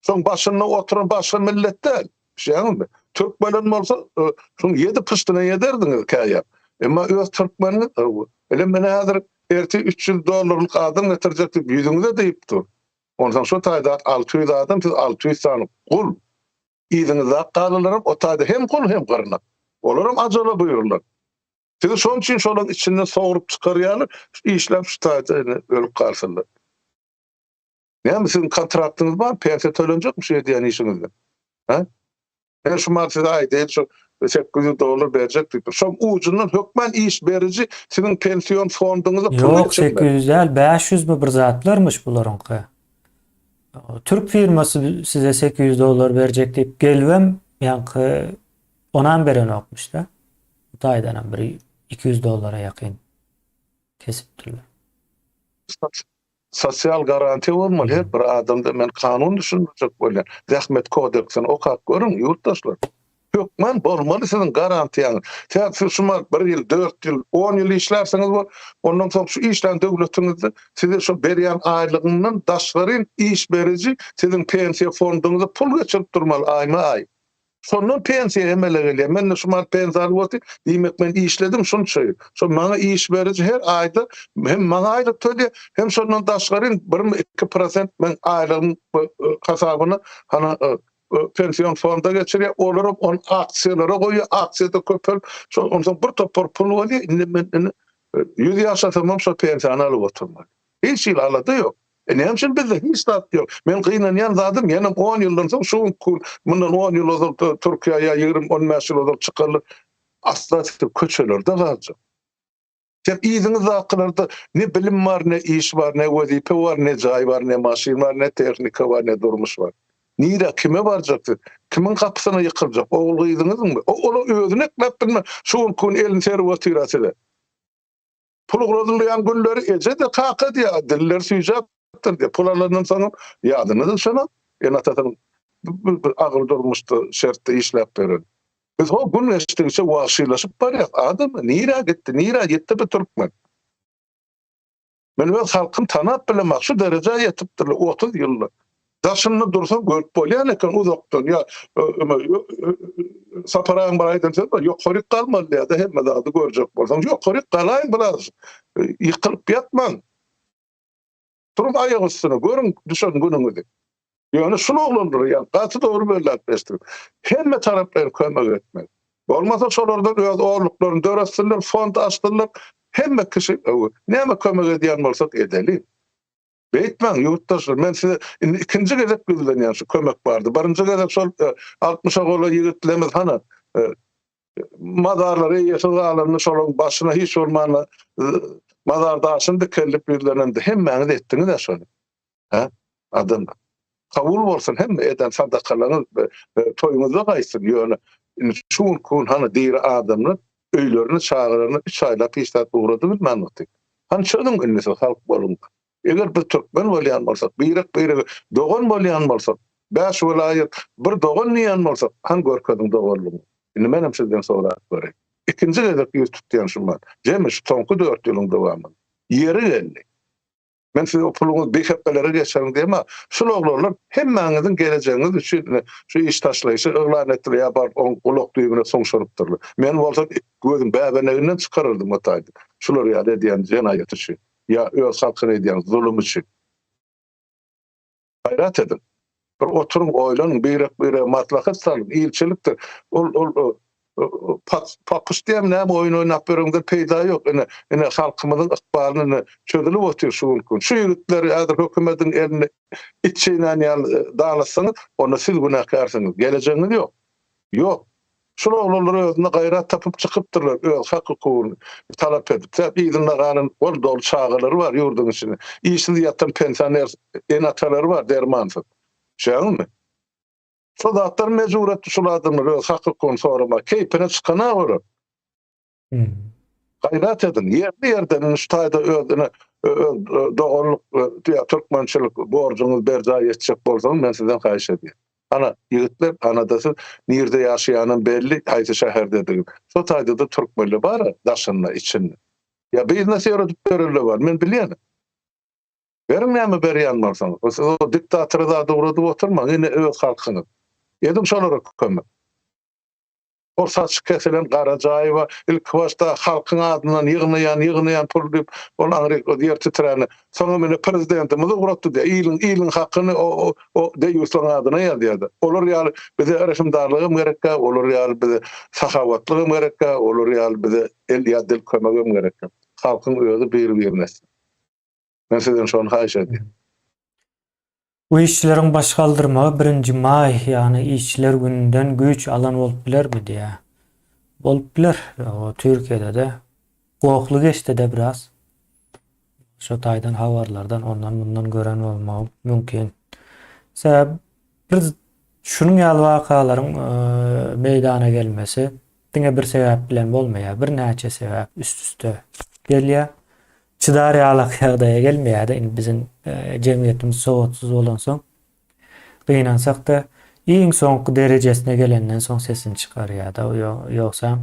Soň başyna oturan başga milletler. Şeýle türkmen bolsa şoň 7 pystyna ýederdiňiz käýär. Emma öz türkmenini ele mene hazır erti $300 adam getirjek diýip ýüzüňize diýipdir. Ondan şu taýda 600 adam siz 600 sany kul. Ýüzüňize galylaryň o taýda hem kul hem garnak. Olaram ajala buýurlar. Siz şoň üçin şolaryň içinden soğurup çykarýarlar, işläp şu taýda ölüp galsalar. Näme sizin kontraktyňyz bar, pensiya tölenjekmi şu diýen işiňizde? Ha? Şu marsyda aýdyp şu $800 berjek diýip. Şoň ucundan hökmen iş berici sizin pensiyon fonduňyza pul
Yok,
berjek.
800 değil, 500 mi bir zatlarmış bularınki. Türk firması size $800 verecek deyip gelvem, yankı onan beren okmuş da. Bu taýdan biri $200 ýakyn kesipdirler.
Sosial garanti bolmaly. Her bir adamda men kanun düşünjek bolýan. Zähmet kodeksini okap görüň ýurtdaşlar. Hökmen bolmaly sizin garantiýaňyz. Siz şuma 1 ýyl, 4 ýyl, 10 ýyl işlersiňiz bol, ondan soň şu işden döwletiňizde size şu berýän aýlygyndan daşlaryn iş berici sizin pensiýa fonduňyza pul geçirip durmaly aýma-aý. Sondan pensiýa emele gelýär. Men şu mal pensiýa alyp diýmek men işledim şunça ýyl. Şu maňa iş berici her aýda hem maňa aýlyk töle hem şondan daşlaryn 1-2% men aýlygym hasabyna hana pensiyon fonda geçirýär. Olar on aksiýalara goýýar. Aksiýada köpel ondan bir topar pul bolýar. Indi men 100 ýaşa tamam şu pensiýany alyp oturmaly. Hiç ýyl alady ýok. Näme bizde hiç tat ýok. Men gynanýan zadym ýene 10 ýyldan soň şu mundan 10 ýyl ozak Türkiýe'ye 20-15 ýyl ozak çykarlar. Asla köçelerde galjak. Hep iýdiňiz aklarda ne bilim var, ne iş var, ne wezipe var, ne jaý var, ne maşin var, ne tehnika var, ne durmuş var. Nire kime barjakdy? Kimin kapysyna ýykyljak? Oğul gyýdyňyzmy? Ola özüne eklep bilme. Şu kun elin serwet ýyrasy. Pulgradylýan günleri ece de kaka diýär. Diller süýjapdyr diýär. Pularlardan soň ýadyňyza şuna. Enatatan agyr durmuşdy, şertde işläp beren. Biz o gün eşitdiňçe waşylaşyp barýar. Adam nire gitdi, nire ýetdi bu türkmen. Men öz halkym tanap bilemek şu derece ýetipdir 30 ýyllar. Daşynly dursa görüp bolýan eken uzakdan ya saparaň baraýdan sen ýokary kalmaly ýa-da hemme dady görjek bolsaň ýokary galaýyn biraz ýykylyp ýatmaň. Turup aýagy üstüne görüň düşen günüňizi. Ýöne şunu oglandyr ýa gaty dogry belläp bestir. Hemme taraplar kömek etmeli. Bolmasa şolardan öz oğluklaryny döretsinler, fond açdyrlar. Hemme kişi näme kömek edýän bolsak edeli. Beýtmäň ýurtdaşlar, men size ikinji gezek bilýän şu kömek bardy. Birinji gezek şol 60-a gola ýigitlerimiz hana madarlary ýaşaýanlaryny şolaň başyna hiç olmaly madardaşyn dikelip ýürlenende hemmäňiz etdiňiz şonu. Ha? Adam kabul bolsun hemme eden sadakalaryň toýuňyza gaýsyn ýöne. Şu kun hana diýir adamlar öýlerini çağırany 3 aýlap işlet uğradı bilmän otdy. Han çöňüň günnesi halk bolun. Eger bir türkmen bolýan bolsak, birek dogan bolýan bolsak, 5 vilayet bir dogan diýen bolsak, han görkediň doganlygy. Indi men hem sizden sorak berek. İkinji gezek ýüz tutýan şuman. Jemi şu soňky 4 ýylyň dowamy. Ýeri geldi. Men size o puluňyzy beýheplere geçerim diýmä. Şu oglanlar hemmäňiziň geleceğiniz üçin şu iş taşlaýşy eglan etdirýär bar on ulak duýguny soňşarypdyrlar. Men bolsam gözüm bäbeneginden çykarardym o taýda. Şular ýa edýän jenaýat üçin. Ya öz halkyny edýän zulüm üçin. Gaýrat edin. Bir oturuň oýlanyň beýrek matlahat salyp ýylçylikdir. Ol pakyş diýem näme oýun oýnap bereňdir peýda ýok. Ene halkymyzyň ykbalyny çözülip otur şu gün. Şu ýigitleri häzir hökümetiň eline içinden dağlasanız onu siz günahkarsyňyz. Geleceğiniz ýok. Ýok. Şunu oğlanları özüne gayrat tapıp çıkıptırlar. Öz hakkı talep edip. İdinle kanun ol dolu çağıları var yurdun içinde. İşsiz yatan pensioner enataları var dermansız. Şey mi? Sodatlar mecbur etti şu adımları öz hakkı sorma. Keyfine çıkana vurur. Gayrat edin. Yerden şu tayda özüne doğruluk Türkmençilik borcunuz berca yetecek bolsanız ben sizden kayış edeyim. Ana ýigitler anadasy nirde ýaşaýanyň belli haýsy şäherdedir. Şo taýda da türkmenli bar daşynna içinde. Ya biznes ýöretip berilýär bar. Men bilýän. Berim näme berýän bolsaň, o diktatora da dowradyp oturmaň, ine öz halkyny. Edim şolara kömek. O saç kesilen Garajaýewa ilk başta halkyň adyndan ýygnaýan pul diýip olaňry diýer titräni. Soňra meni prezidentimiz uratdy diýär. Ýylyň hakyny o deýüsleň adyna ýazýardy. Olar ýaly bize erişimdarlygym gerek, olar ýaly bize sahawatlygym gerek, olar ýaly bize el ýadil kömegim gerek. Halkyň özü bir-birine. Men sizden şonu haýyş edýän.
Bu işçilerin baş kaldırma 1. may yani işçiler gününden güç alan bolup bilermi diye. Bolup biler. O Türkiye'de de goklu geçti de biraz. Şu taydan havarlardan ondan bundan gören olmağı mümkün. Sebep bir Şunun ýaly wakalaryň meydana gelmesi diňe bir sebäp bilen bolmaýar. Bir näçe sebäp üst-üste gelýär. Çydar ýaly ýagdaýa gelmeýär. Indi biziň jemgyýetimiz sowatsuz bolan soň gynansak da iň soňky derejesine gelenden soň sesini çykarýar da ýoksa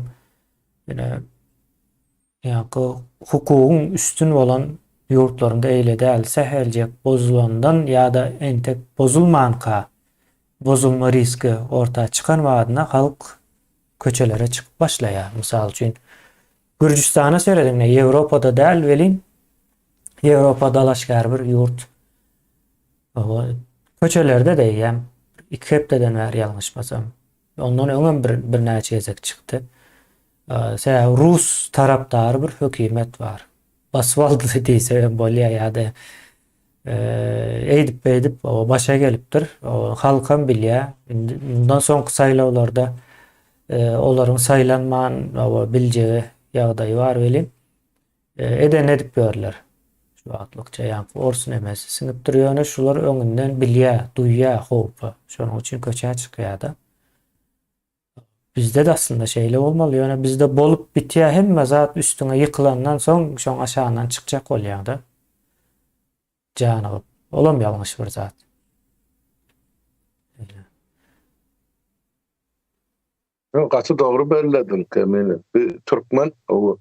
ýa-da hukugyň üstün bolan ýurtlarynda eýle däl, säheljek bozulandan ýa-da entek bozulmanka bozulma riski ortaya çıkan wagtynda halk köçelere çıkıp başlaýar. Mysal üçin Gürjistana söredim, Ýewropada däl welin Ýewropa dalaşgar bir ýurt. O köçelerde de ýa 2 hepdeden bäri ýalňyşmasam. Ondan öňem bir näçe gezek çykdy. Rus tarapdary bir hökümet bar. Basvaldy diýse bolýar ýa-da eýdip o başa gelipdir. O halkam bilýär. Bundan soňky saýlawlarda olaryň saýlanman o biljegi ýagdaýy bar welin. Eden edip berler. Şu wagtlykça ýa-da orsun emes siňip durýany şular öňünden bilýär, duýýar howpy. Şonuň üçin köçä çykýar da. Bizde de aslında şeýle bolmaly. Ýöne bizde bolup bitýär hemme zat üstüne ýykylandan soň şoň aşaňdan çykjak bolýar da. Janyp. Olam ýalňyş bir zat.
Gaty dogry belledin Kemine. Bir türkmen o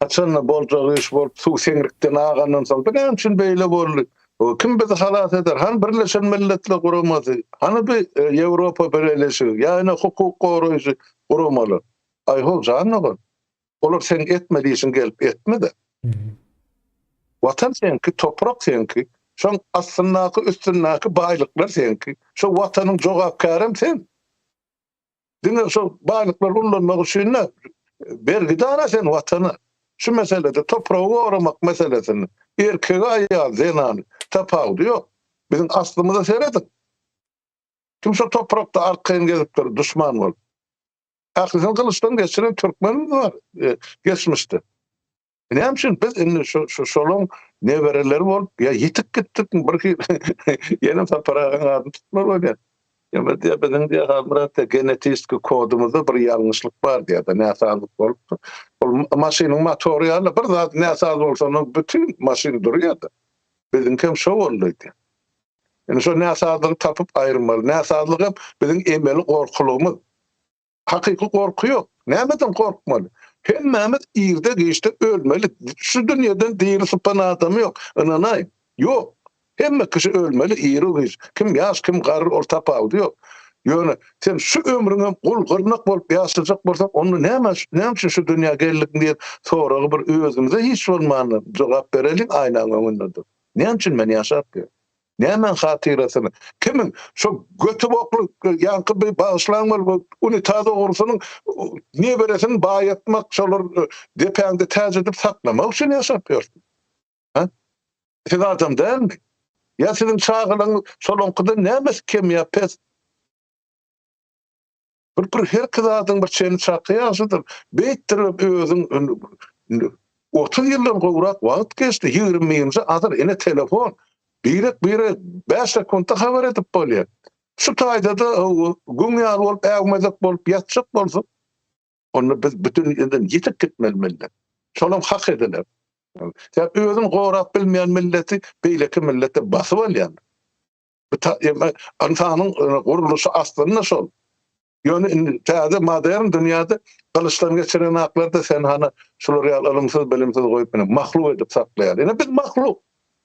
açanla boljagy iş bolup suw seňrikden agandan soň näme üçin beýle boldy? O kim bizi halat eder? Han Birleşen Milletler Guramazy, hani bir Ýewropa birleşigi, ýa-ni hukuk goraýjy guramaly. Ay hol janyňy. Olar sen etmediýiň gelip etmedi. Watan senki, toprak senki, şoň astyndaky üstündäki baýlyklar senki, şo watanyň jogapkarym sen. Diňe şo baýlyklar ullanmak üçin bergi dana sen watana. Şu meselede toprağı goramak meselesini erkek aýal zenan tapawdy ýok. Bizim aslymyza seredin. Kim şu toprakda arkaýyn gelipdir, düşman bolup. Akysyň kılıçdan geçiren türkmen var, geçmişdi. Näme üçin biz indi şu şolum nebereleri bolup ýa ýitip gitdik bir ýene taparagyň adyny tutmak bolýar. Ýa bizden diýär hamratda genetik kodumyzda bir ýalňyşlyk bar diýär-de näsalyk bolup. Maşynyň motory ýaly bir zat näsal bolsa bütün maşyn durýar-da. Bizden kim şo boldy. Yani şo näsalygy tapyp aýyrmaly. Näsalyk bizden emeli gorkulygymyz. Hakyky gorku ýok. Nämeden gorkmaly? Hemmemiz ýerde geçdi ölmeli. Şu dünýeden diýil supan adam ýok. Ananay. Ýok. Hemme kişi ölmeli, ýeri kim ýaş, kim garry orta pawdy ýok. Ýöne sen şu ömrüňe gulgyrnak bolup ýaşajak bolsak, onu näme üçin şu dünýä geldik diýip soragy bir özümize hiç bolmany jogap berelik aýnaň öňünde. Näme üçin men ýaşap ýör? Näme hatyrasyny? Kimin şu götü boklu ýanky bir bagyşlanmaly unitada dogrusynyň ne beresini baýatmak şolar depäňde täze edip saklamak üçin ýaşap ýörsin. Ha? Sen adam dälmi? Ya senin çağılan solonkuda nämes kim yapes? Bir her kızadın bir çeni çaqıyasydyr. Beýtirip özüň 30 ýyldan gowrak wagt geçdi. 20 ýylça azar ene telefon. Biri 5 sekundda habar edip bolýar. Şu taýda da güňýar bolup, ägmezek bolup ýatjak bolsa, onu biz bütün ýerden ýetip gitmeli. Şolam hak ediler. Sen özün gowrak bilmeýän milleti beýleki millete basyp alýan. Insanyň guruluşy aslynda şol. Ýöne täze modern dünýäde kılıçdan geçiren aklarda sen hana şular ýalymsyz bilimsiz goýup mahluk edip saklaýar. Ene biz mahluk.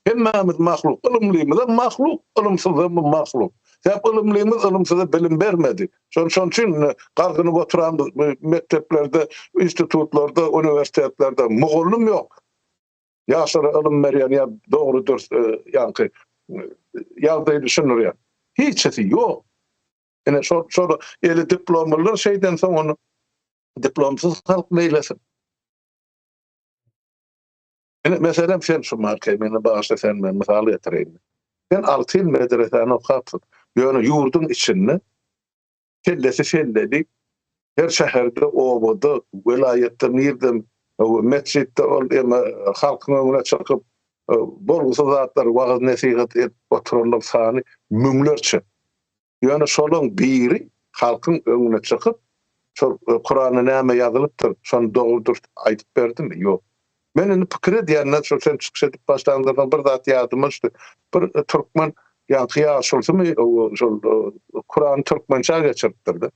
Hemmemiz mahluk. Ilymlyymyz da mahluk, ilymsyz mahluk. Sen ilymlyymyz ilymsyza bilim bermedi. Şoň üçin gargyny oturan mekteplerde, institutlarda, üniversitetlerde mugullum ýok. Ýaşara ilim berýän ýa dogrudur ýanky ýagdaýy düşünürýär. Hiçsi ýok. Ene şo eli diplomalar şeyden soň onu diplomsuz halk meýlesin. Ene meselem sen şu markay meni başda sen men misal getireyim. Sen 6 ýyl medreseni okapsyn. Ýöne ýurdun içinde kellesi her şäherde, obada, vilayetde mirdim, mescidde halkyň öňüne çykyp bolgusa zatlar wagt nesihat edip oturanlar sany müňlerçe. Yani şolun biri halkın önüne çıkıp şol Kur'an'a näme ýazylypdyr, şonu dogrudur aýdyp berdimi? Ýok. Men indi pikir edýänler şol sen çykyş edip başlandyran bir zat ýadyma düşdi. Bir türkmen ýa kıyas şolsumy şol Kur'an türkmençe geçiripdirdi.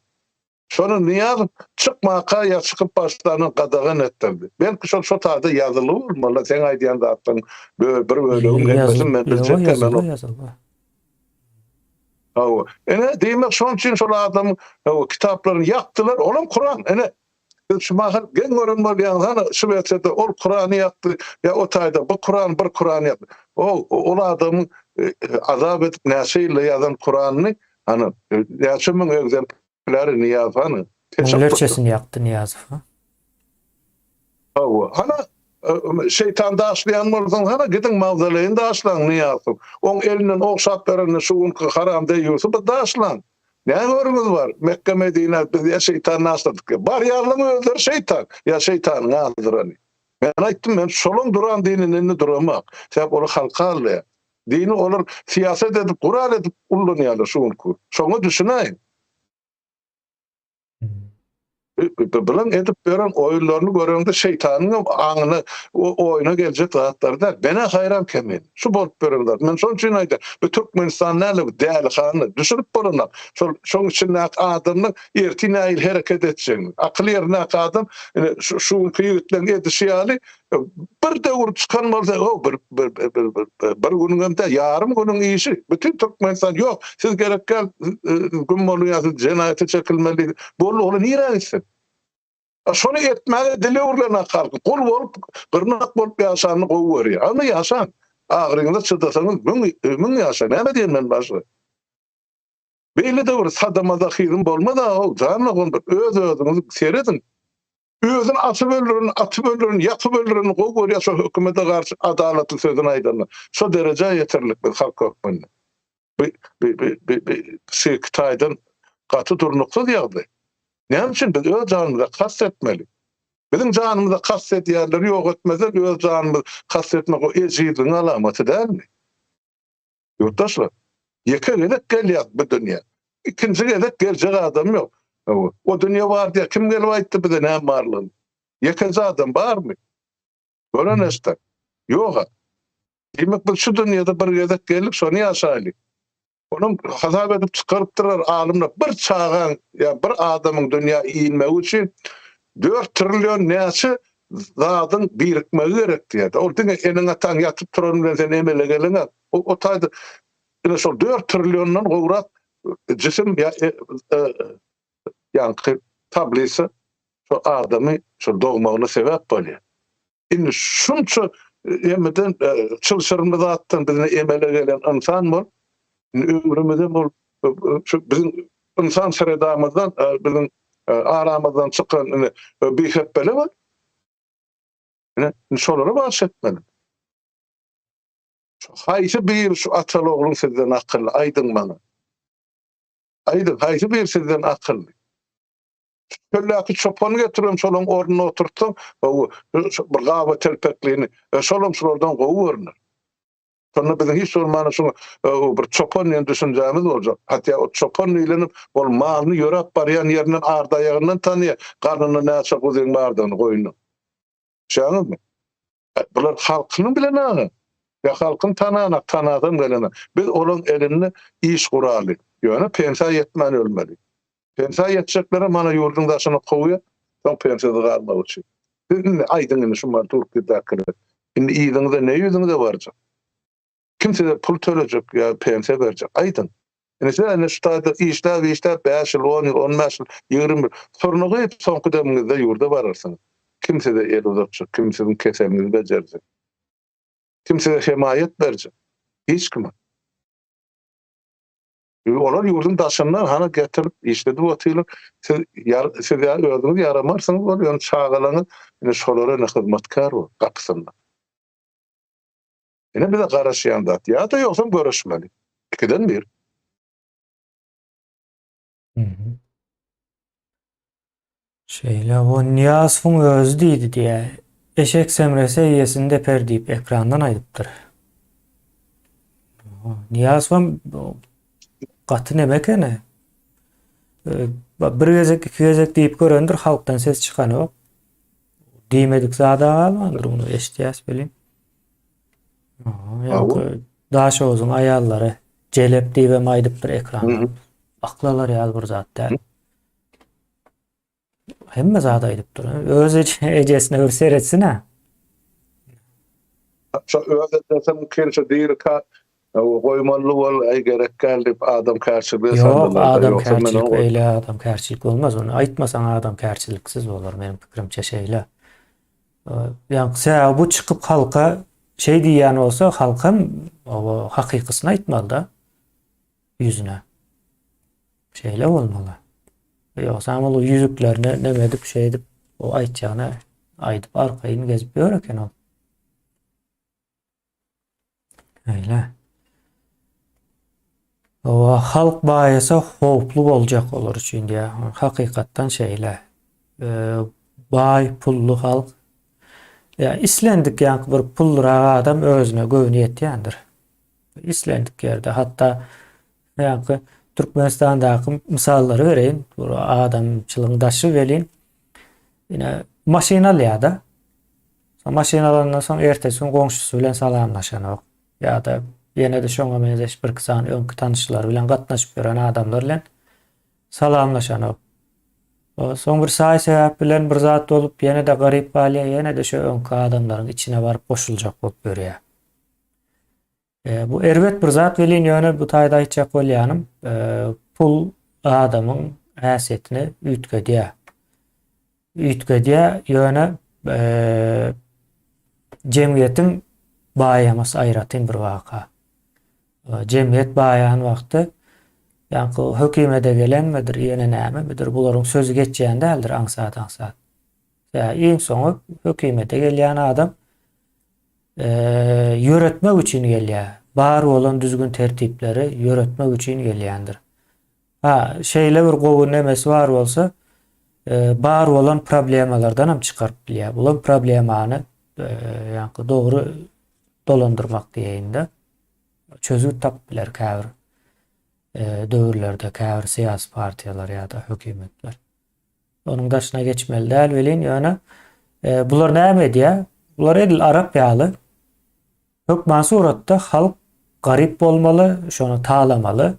Şonu niýazyp çykmaka ýa çykyp başlanan gadagan etdirdi. Belki şol şu taýda ýazylyp bolmaly. Sen aýdýan zatdyň bir bölegi etmesin men biljek men
Yazılı.
ene diýmek şoň üçin şol adam kitaplaryny ýakdylar, olam Kur'an ene şu mahal gen görün bolýan hana şu wetde ol Kur'any ýakdy ýa o taýda bu Kur'an bir Kur'an ýakdy. Ol adamı azap edip näşeýle ýazan Kur'anyny hana ýaşamyň egzemplary ýazany
Lerçesini yaktı Niyazov. Ha?
hana şeytan daşlayan bolsaň hana gidin mawzaleýin daşlan niýasyň. Oň elinden okşatlaryny şuun haram diýýärse bu daşlan. Näme görüňiz bar? Mekke Medine biz ýa şeytan naşladyk. Bar ýarlymy özler şeytan. Ýa şeytanyň azdyrany. Men aýtdym men şolun duran dinini duramak. Sebäp ol halka alýar. Dini olar siýaset edip, Kur'an edip ullanýarlar şuňky. Şoňa düşünäýin. Bilen edip beren oýunlaryny görende şeytanyň aňyny oýuna geljek zatlarda bana hayran kemen. Şu bolup berenler. Men şoň üçin aýdym. Bu Türkmenistan näle däli hany düşünüp bolanlar. Şoň üçin adamyň erti näil hereket etjek. Akly ýerine adam şu ýigitleň edişýaly bir döwür çykan bolsa bir günüňde ýarym günüň işi bütün Türkmenistan ýok. Siz gerekkel gün bolýar jenaýete çekilmeli. Bolu ola nire etsin? Şonu etmeli dili urlana kalkın. Kul bolup, gırnak bolup yaşanını kovu veriyor. Ama yaşan. Ağrınızda çıdasanız mün yaşan. Näme diýen men başlı? Belli de bir sadamada hirim bolma da o canına kondur. Öz-özünüzü seredin. Özün atıp öldürün, yatıp öldürün, kovu veriyor. Şu hükümete karşı adaletli sözünü aýdanlar. Şu derece yeterlik bir halk hükümünde. Bir Taýdan katı durnuksuz ýagdaý. Näme üçin biz öz janymyza kastetmeli? Bizim janymyza kastet ýerleri ýok etmezler, öz janymyzy kastetmek o ejizliğin alamaty dälmi? Ýurtdaşlar, ýeke gelek gelýär bu dünýä. İkinji gelek geljek adam ýok. O dünýä bar diýe kim gelip aýtdy bize näme barlygyny? Ýekenji adam barmy? Gören esler. Ýok. Demek bu şu dünýede bir gelek gelip şonu ýaşaýly. Onun hasap edip çıkarıptırlar alımlar. Bir çağın, ya bir adamın dünya iyinmek için 4 trilyon näçe zadın birikmegi gerek diýär. O diňe enine taň yatyp turan bilen sen emele gelene. O taýda ine şol 4 trilyondan gowrak jisim ýa tablisi şu adamy şu dogmagyny sebäp bolýar. Indi şunça emeden çylşyrmyza atdan bizne emele gelen insan bol. Ömrümüzde bol bizim insan seredamızdan bizim aramızdan çıkan bir hebbele var. Şolara bahsetmedim. Haysi bir şu atalı oğlum sizden akıllı. Aydın bana. Aydın. Haysi bir sizden akıllı. Şöyle çopan getiriyorum şolun ornuna oturttum. Bir gava telpekliğini. Şolum şuradan kovuyorlar. Sonra bizim hiç olmanı şunu bir çopan ýa düşünjämiz boljak. Hatda o çopan ýylenip bol malyny ýörep barýan ýerinden ardaýagyndan tanýar. Garnyna näçe goýun bardygyny goýuny. Şaňyzmy? Bular halkyny bilenäge. Ya halkyn tanadan gelene. Biz olan elini iş guraly. Ýöne pensiýa ýetmän ölmeli. Pensiýa ýetjeklere mana ýurdun daşyna goýup, soň pensiýada garmak üçin. Indi aýdyň şu mar Türkiýede akıry. Indi ýygyňda ne ýüzüňde barjak? Kimse de pul tölecek ya pensiýa berjek. Aýdyn. Ene şu taýda işler 5 ýyl, 10 ýyl, 15 ýyl, 20 ýyl. Sorunu goýup soňky dömüňizde ýurda bararsyňyz. Kimse de el uzatjak, kimsenin kesemini bejerjek. Kimse de himayet berjek. Hiç kim. Olar ýurdun daşyndan hana getirip işledip otylar. Siz özüňiz yaramarsyňyz bol, ýa-ni çağalaňyz, ine şolara ne hyzmatkar bol, gapysynda. Ene bize garaşýan zat ýa da ýoksam görüşmeli. İkiden bir.
Şeyle o Niyazowyň özü diýdi diýe. Eşek semrese ýesini deper diýip ekrandan aýdypdyr. Niyazowam Gaty nemekene? Bir gezek, iki gezek diýip görendir, halktan ses çıkan yok. Diýmedik zada almandyr bunu eşdiýäs bilin. Ýa-da daşa özüň aýallary jelep diýip maýdypdyr ekran. Aklalar ýaly bir zat däl. Hemme zada aýdypdyr. Öz ejesine bir seretsin ha.
Şu öwredesem kirşe diýir ka goýmaly bol ay gerek geldi adam karşılığı
Yok, adam
yoksa men
kärçilik
o
öyle adam kärçilik olmaz. Onu aýtmasaň adam kärçiliksiz bolar benim pikirimçe şeýle. Yani bu çıkıp halka şey diýýän olsa halkam o hakykysyny aýtmaly da yüzüne. Şeýle bolmaly. Ýoksa o yüzüklerini neme edip şey edip o aýtjagyna aýdyp arkaýyny gezip ýöreken ol. Öyle. O halk baýasa howplu boljak olar üçin diýär. Hakykatdan şeýle. Baý pullu halk. Ya islendik ýa bir pullara adam özüne göwni ýetýändir. İslendik ýerde hatta ýa Türkmenistandaky misallary bereýin. Bu adamçylygyň daşy welin. Ýene maşynalýada. Maşynalandan soň ertesi gün goňşusy bilen salamlaşanok. Ýa-da ýene de şoňa benzeş bir kısan öňkü tanışlar bilen gatnaşyp ýören adamlar bilen salamlaşanok. Soň bir saý sebäp bilen bir zat bolup ýene de garyp balya ýene de şo öňkü adamlaryň içine baryp goşuljak bolup görýär. Bu erbet bir zat welin ýöne bu taýda aýtjak bolýanym, pul adamyň häsiýetini üýtgedýär. Üýtgedýär ýöne jemgyýetiň baýamasy aýratyn bir waka. Jemgyýet baýan wagty ýa-ni hökümete gelenmedir, ýene nämedir, bularyň sözü geçýän däldir aňsat. Ya iň soňy hökümete gelýän adam ýöretmek üçin gelýär. Bar bolan düzgün tertipleri ýöretmek üçin gelýändir. Şeýle bir gowy nemesi bar bolsa, bar bolan problemalardan hem çykaryp bilýär. Bulan problemany ýa-ni dogry dolandyrmak diýeýinde çözüm tapyp biler käbir. Döwürlerde käbir siyasi partiýalar ýa-da hökümetler. Onuň daşyna geçmeli däl welin ýöne bular näme diýär? Bular edil Arap ýaly. Hökman suratda halk garip bolmaly, şonu taýlamaly.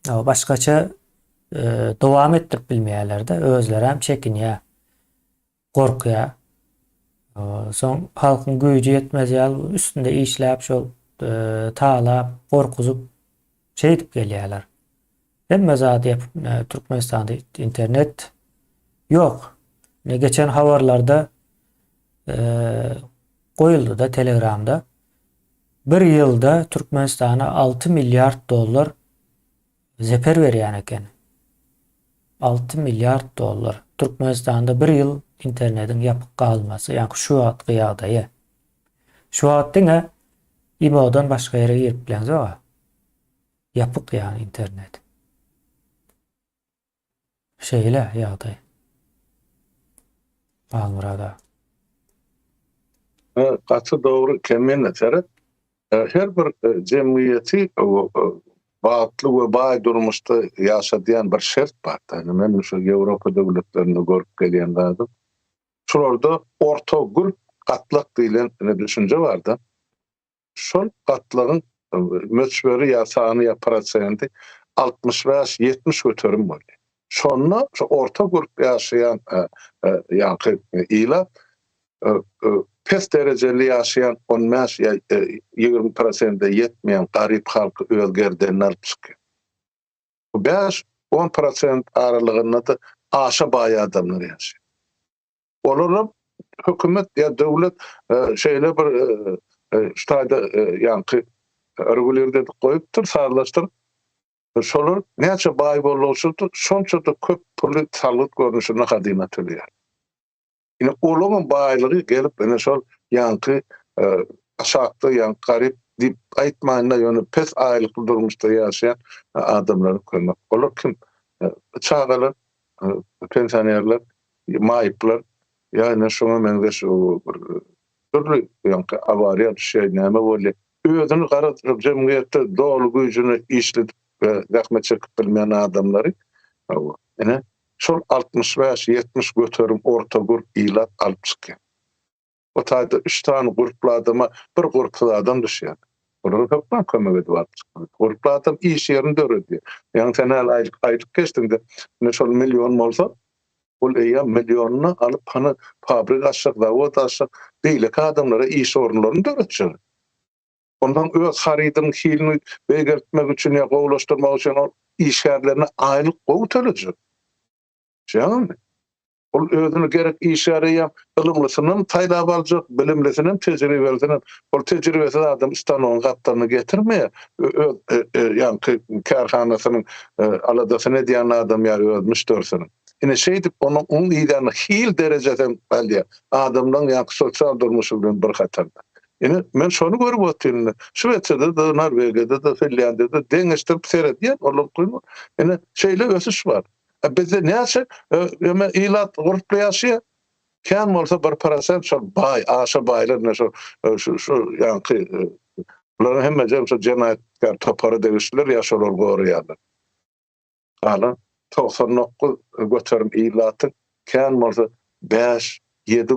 Başgaça dowam etdirip bilmeýärler-de, özleri hem çekinýär, gorkýar. Soň halkyň güýji ýetmez ýaly üstünde işläp şol taýlap, gorkuzup şey edip gelýärler. Hemme zat Türkmenistanda internet yok. Geçen habarlarda koyuldu da Telegram'da. Bir yılda Türkmenistan'a 6 milyar dolar zeper berýän eken. 6 milyar dolar. Türkmenistan'da bir yıl internetin yapık kalması. Yani şu wagt gıyadaýy. Şu wagt diňe İmo'dan başka yere girip bilenzi o. Yapık yani internet. Şeýle ýagdaý. Almurada.
Gaty dogry kemen etseret. Her bir jemgyýeti batly we baý durmuşda ýaşadýan bir şert bar. Yani men şu Ýewropa döwletlerini görüp gelýän zat. Şurada orta grup gatlak diýilen düşünje barda. Şol gatlagyň möçberi ýasany ýaparaçyndy 65-70 göterim boldy. Şonna şu orta grup ýaşaýan ýa-ni ýyla pes dereceli ýaşaýan 15-20% ýetmeýän garyp halky özgerden alyp çykýar. Bu 5-10% aralygynda da aşa baý adamlar ýaşaýar. Olaram hökümet ýa döwlet şeýle bir ştaýda ýa-ni regulýerde goýupdyr, sarlaşdyryp şolar näçe baý bolýarsa şonça da köp puly salyk görnüşine hadymat edýär. Ine olaryň baýlygy gelip ene şol ýa-ni aşakda ýa-ni garyp diýip aýtmaýynda ýöne pes aýlykly durmuşda ýaşaýan adamlary görmek. Olar kim? Çağalar, pensionerler, maýyplar ýa-ni şoňa mengeş türlü ýa-ni awariýa şey näme bolýar. Özüni garatyp jemgyýetde dogry güýjüni işledip ve zahmet çekip bilmeyen adamları ene şol 65-70 göterim orta grup ilat alıp çıkıyor. O taýda 3 tane gruply adama bir gruply adam düşýär. Olar hepden kömek edip atýar. Gruply adam iş ýerinde öredýär. Ýani sen aýlyk geçdiňde ne şol milyon bolsa, ol eýa milyonyny alyp hany fabrik açsak, zawod açsak, beýleki adamlara iş orunlaryny öretýär. Ondan öz harydyny hilini beýgertmek üçin ýa gowlaşdyrmak üçin o işgärlerine aýlyk gowy töleýär. Şeýle ol özüni gerek işareye ılımlısının taýlap aljak, bilimlisinin tejribelisinden ol tejribesi adam istanowun gapdaryny getirmeye ýani karhanasynyň aladasyny diýen adam ýa özmüşdürsin. Ine şeýdip onun ýa-ni hil derejesem belli adamdan ýa sosial durmuşynyň bir hatarda. Ine men şonu görüp otyryn. Şweçede de, Norwegiýede de, Finlandiyada da deňeşdirip seredýän olar goýma. Ine şeýle ösüş bar. Bizde näçe ilat gruply ýaşaýar. Kän bolsa 1% şol bay, aşa baylar näçe şu ýani bular hemme şu jenaýatkar topary degişler ýaşalar gorýarlar. Ala 99 göterim ilaty kän bolsa 5-7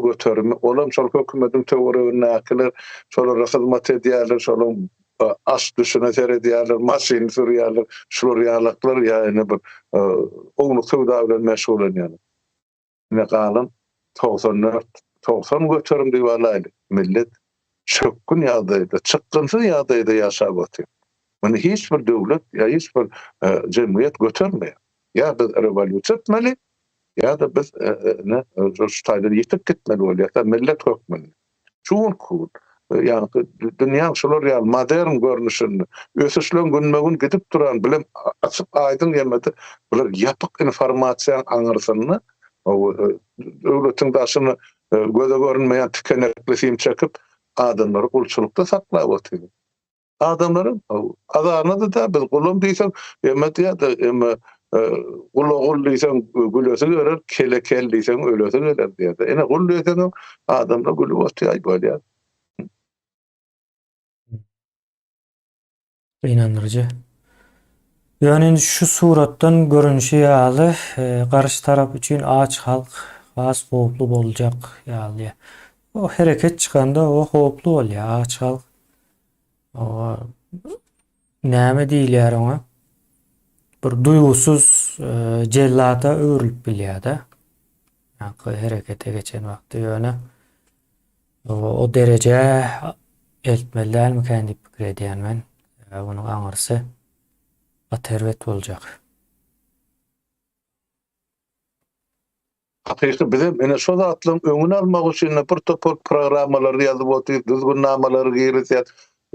göterimi olam şol hökümetiň töweregine näkiler, şolara hyzmat edýärler, şolun aş düşüne seredýärler, maşin sürýärler, şular ýalaklar ýa-ni bir oňluk sowda bilen meşgul bolýarlar. Ne galan 90 göterim diýip alaýdy. Millet çökkün ýagdaýda, çykgynsyz ýagdaýda ýaşap otýar. Muny hiç bir döwlet ýa hiç bir jemgyýet götermeýär. Ya biz revolýusiýa etmeli, ya da biz şu taýda ýetip gitmeli bolýar. Millet hökmüni. Şuň ýani dünýä şolar ýa modern görnüşini ösüşlen günmegin gidip duran bilim açyk aýdyn gelmedi. Bular ýapyk informasiýa aňyrsyny döwletiň başyny göze görünmeýän tikenekli film çekip adamlary gulçulukda saklap otyrdy. Adamların azarına da biz gulum diýsem emeti ya da gul diýsem gülöse görer, kel diýsem ölöse görer diýär. Ene gul diýsem adamla gülüp otýar bolýar.
İnandırıcı. Yani şu suratdan görünüşü ýaly karşı taraf üçün aç halk has hoplu boljak ýaly. O hereket çykanda o hoplu bolýar aç halk. O näme diýilýär ona? Bir duýgusuz jellata öwrülip bilýär-de. Ýa-ni herekete geçen wagtda ýöne o derece eltmeliler mi kendi pikir edýän men. Bunu aňyrsy aterwet boljak.
Hakyky bize mene şol zatlaryň öňüni almak üçin bir topar programmalar ýazyp otyrdy, düzgünnamalary giýerýär.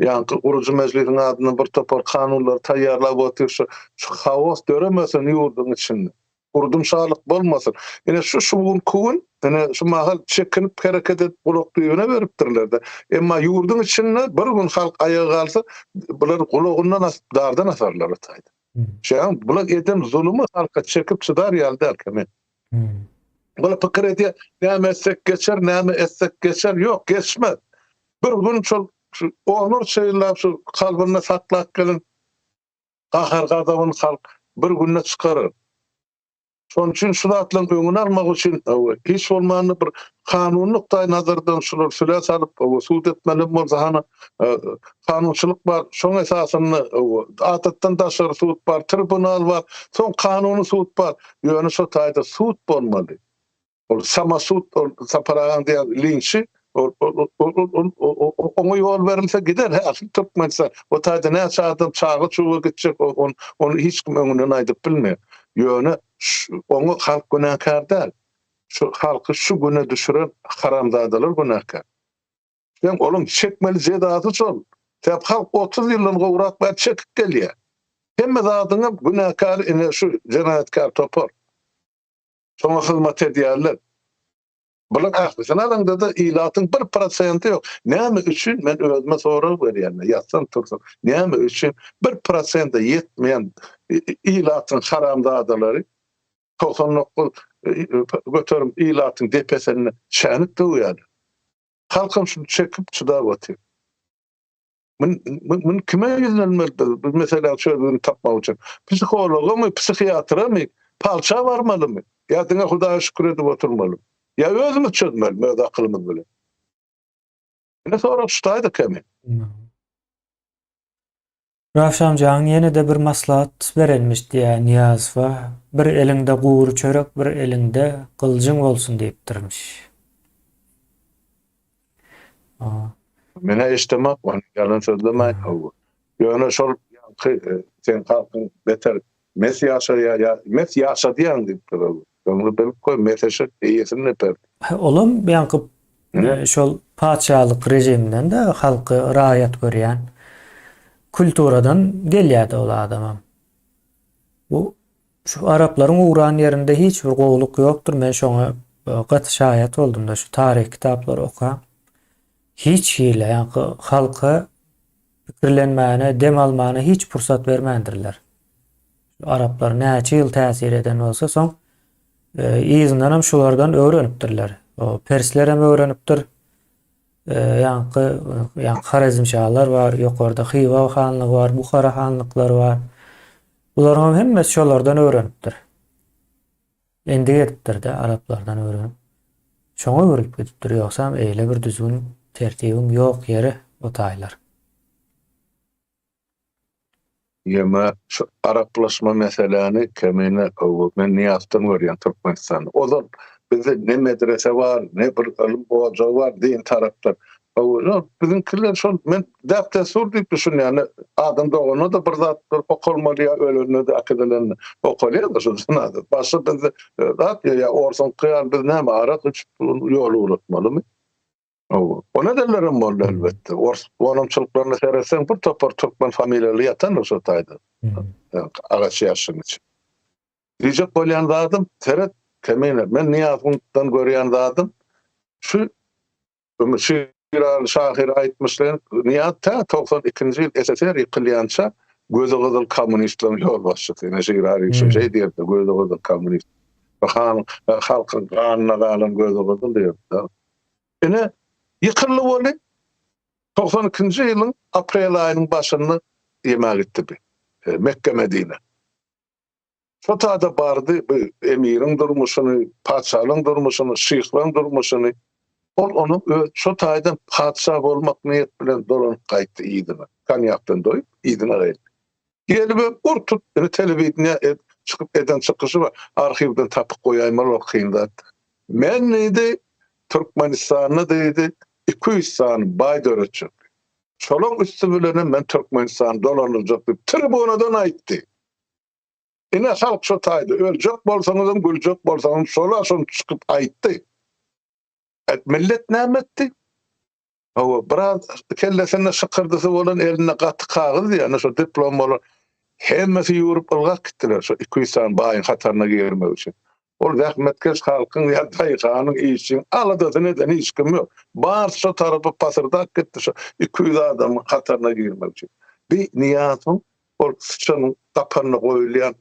Ýani gurucu meclisiň adyny bir topar kanunlar taýýarlap otyrşy, şu hawas döremesin ýurdun içinde. Urdum şalyk bolmasyn. Ene şu kuwun, ene şu mahal çekinip hareket edip gulakdygyna beripdirler-de. Emma ýurdun içinde bir gün halk ayağa galsa, bular gulagyndan dardan asarlar taýda. Şeýle bular edem zulümy halka çekip çydar ýaldy. Bular pikir edýär, näme etsek geçer, näme etsek geçer, ýok geçmez. Bir gün şol onur şeýlap şu kalbyna saklap gelin, gahar gadawyn halk bir günne çykarar. Şoň üçin şu zatlaryň öňüni almak üçin hiç bolmany bir kanunluk nazardan şular süle salyp suud etmeli bolsa hany kanunçylyk bar, şoň esasyny adatdan daşary suud bar, tribunal bar, şoň kanuny suud bar. Ýöne şu taýda suud bolmaly. Ol sama suud, saparagan diýen linçi ona yol verilse gider, asıl Türkmenistan. O taýda näçe adam çağı çuğu gitjek, onu hiç kim öňünden aýdyp bilmeýär. Ýöne onu halk günahkar däl. Şu halky şu güne düşüren haramzadalar günahkar. Ben olum çekmeli zedaty çol. Täp halk 30 ýyldan gowrak bar çekip gelýär. Hemme zadyny günahkar ine şu jenaýatkar topar. Şoňa hyzmat edýärler. Bular ahlysyna adamda da ilatyň 1% ýok. Näme üçin men özüme sorag berýärmi? Ýatsan tursun. Näme üçin 1% ýetmeýän ilatyň haramzadalary 99 göterim ilatyň depesini şänip duýýar. Halkym şunu çekip çydap otýar. Min kime yüzlenmeli? Biz mesela şöyle tapmak için. Psikologa mı, psikiyatra mı, palça varmalı mı? Ya dine Hudaýa şükür edip oturmalı mı? Ya özümüz çözmeli mi, öz aklımız bilen? Ne sonra tutaydı kemi?
Ravşamjaň ýene-de bir maslahat berenmiş diýär Niýazowa. Bir elinde guuru çörek, bir elinde gyljyň bolsun diýipdirmiş.
Mene istemek var. Yalan sözlemek. Yani şol sen halkın beter mes yaşa diýen diýipdir. Onu bilip koy meseşe iyisini ne per.
Olam ýanky şol paçalyk rejiminden de halky raýat görýän kulturadan gelýärdi ol adamam. Bu şu Arapların uğran yerinde hiç bir goýuluk ýokdur. Men şoňa gaty şaýat boldum da şu tarih kitaplary okam. Hiç hile ýanky halka pikirlenmäne, dem almana hiç pursat bermendirler. Araplar näçe ýyl täsir eden bolsa soň izinden hem şulardan öwrenipdirler. O persler hem öwrenipdir. Ýanky Harazmşahlar bar, ýokarda Xiva hanlygy bar, Buhara hanlyklary bar. Bular hemmesi şolardan öwrenipdir. Endi gedipdir de Araplardan öwrenip. Şoňa öwrenip gidipdir. Ýoksam eýle bir düzgün tertibim ýok ýeri o taýlar.
Yema şu Araplaşma meseleni kemine men Niýazdan görýän Türkmenistan. Ozal bizde ne medrese var, ne bir ilim boğacağı var diýen taraplar. Bizimkiler şol men däpde sur diýip düşünýän adam dogana da bir zat okulmaly ýa ölene de akydalaryny okulýar da şu sanady. Başga bizde zat ýa orsan kıyar biz näme arak içip ýol uratmalymy? O nedenlerim bol elbette. Onamçılıklarını seyretsem bir topar Türkmen familyalı yatan o sotaydı. Ağaç yaşın için. Diyecek bolyan zadım, seret kemine. Men Niýazdan görýän zadım, şu şiir şahir aýtmyşlar, Niýaz ta 92-nji ýyl SSR ýykylýança gözü gyzyl kommunistlaryň ýol başçysy. Şiir aýtmyş şey diýip, gözü gyzyl kommunist. Halkyň ganyna galan gözü gyzyl diýip. Ene yıkırlı bolu 92-nji ýylyň aprel aýynyň başynda ýemek gitdi. Mekke Medine. Şotada bardy emiriň durmuşyny, paçalyň durmuşyny, şyhlaryň durmuşyny. Onu şotaýdan paça bolmak niýet bilen dolanyp gaýtdy ýygyna. Kanyakdan doýup ýygyna gaýtdy. Gelip urtup telewizionyna çykyp eden çykyşy var. Arhivden tapyp goýaýmaly o kynda. Men neydi? Türkmenistan'ı diýdi 200 san bay döretjek. Şolaň üstü bilen men Türkmenistan dolanajak diýip tribunadan aýtdy. Ine halk şo taýdy, öljek bolsaňyz, güljek bolsaňyz şola şonu çykyp aýtdy. Millet näme etdi? Biraz kellesine şykırdysy bolan eline gaty kagız ýa-ni şo diplom bolan hemmesi ýurup ılgak gitdiler şo 200 san baýyň hataryna girmek üçin. Ol rahmetkeş halkyň ýa-da işin alada neden hiç kim ýok. Bar şo tarapy pasyrdak gitdi şo 200 adamyň hataryna girmek üçin. Bir Niýazyň ol sıçanyň tapanyna goýulýan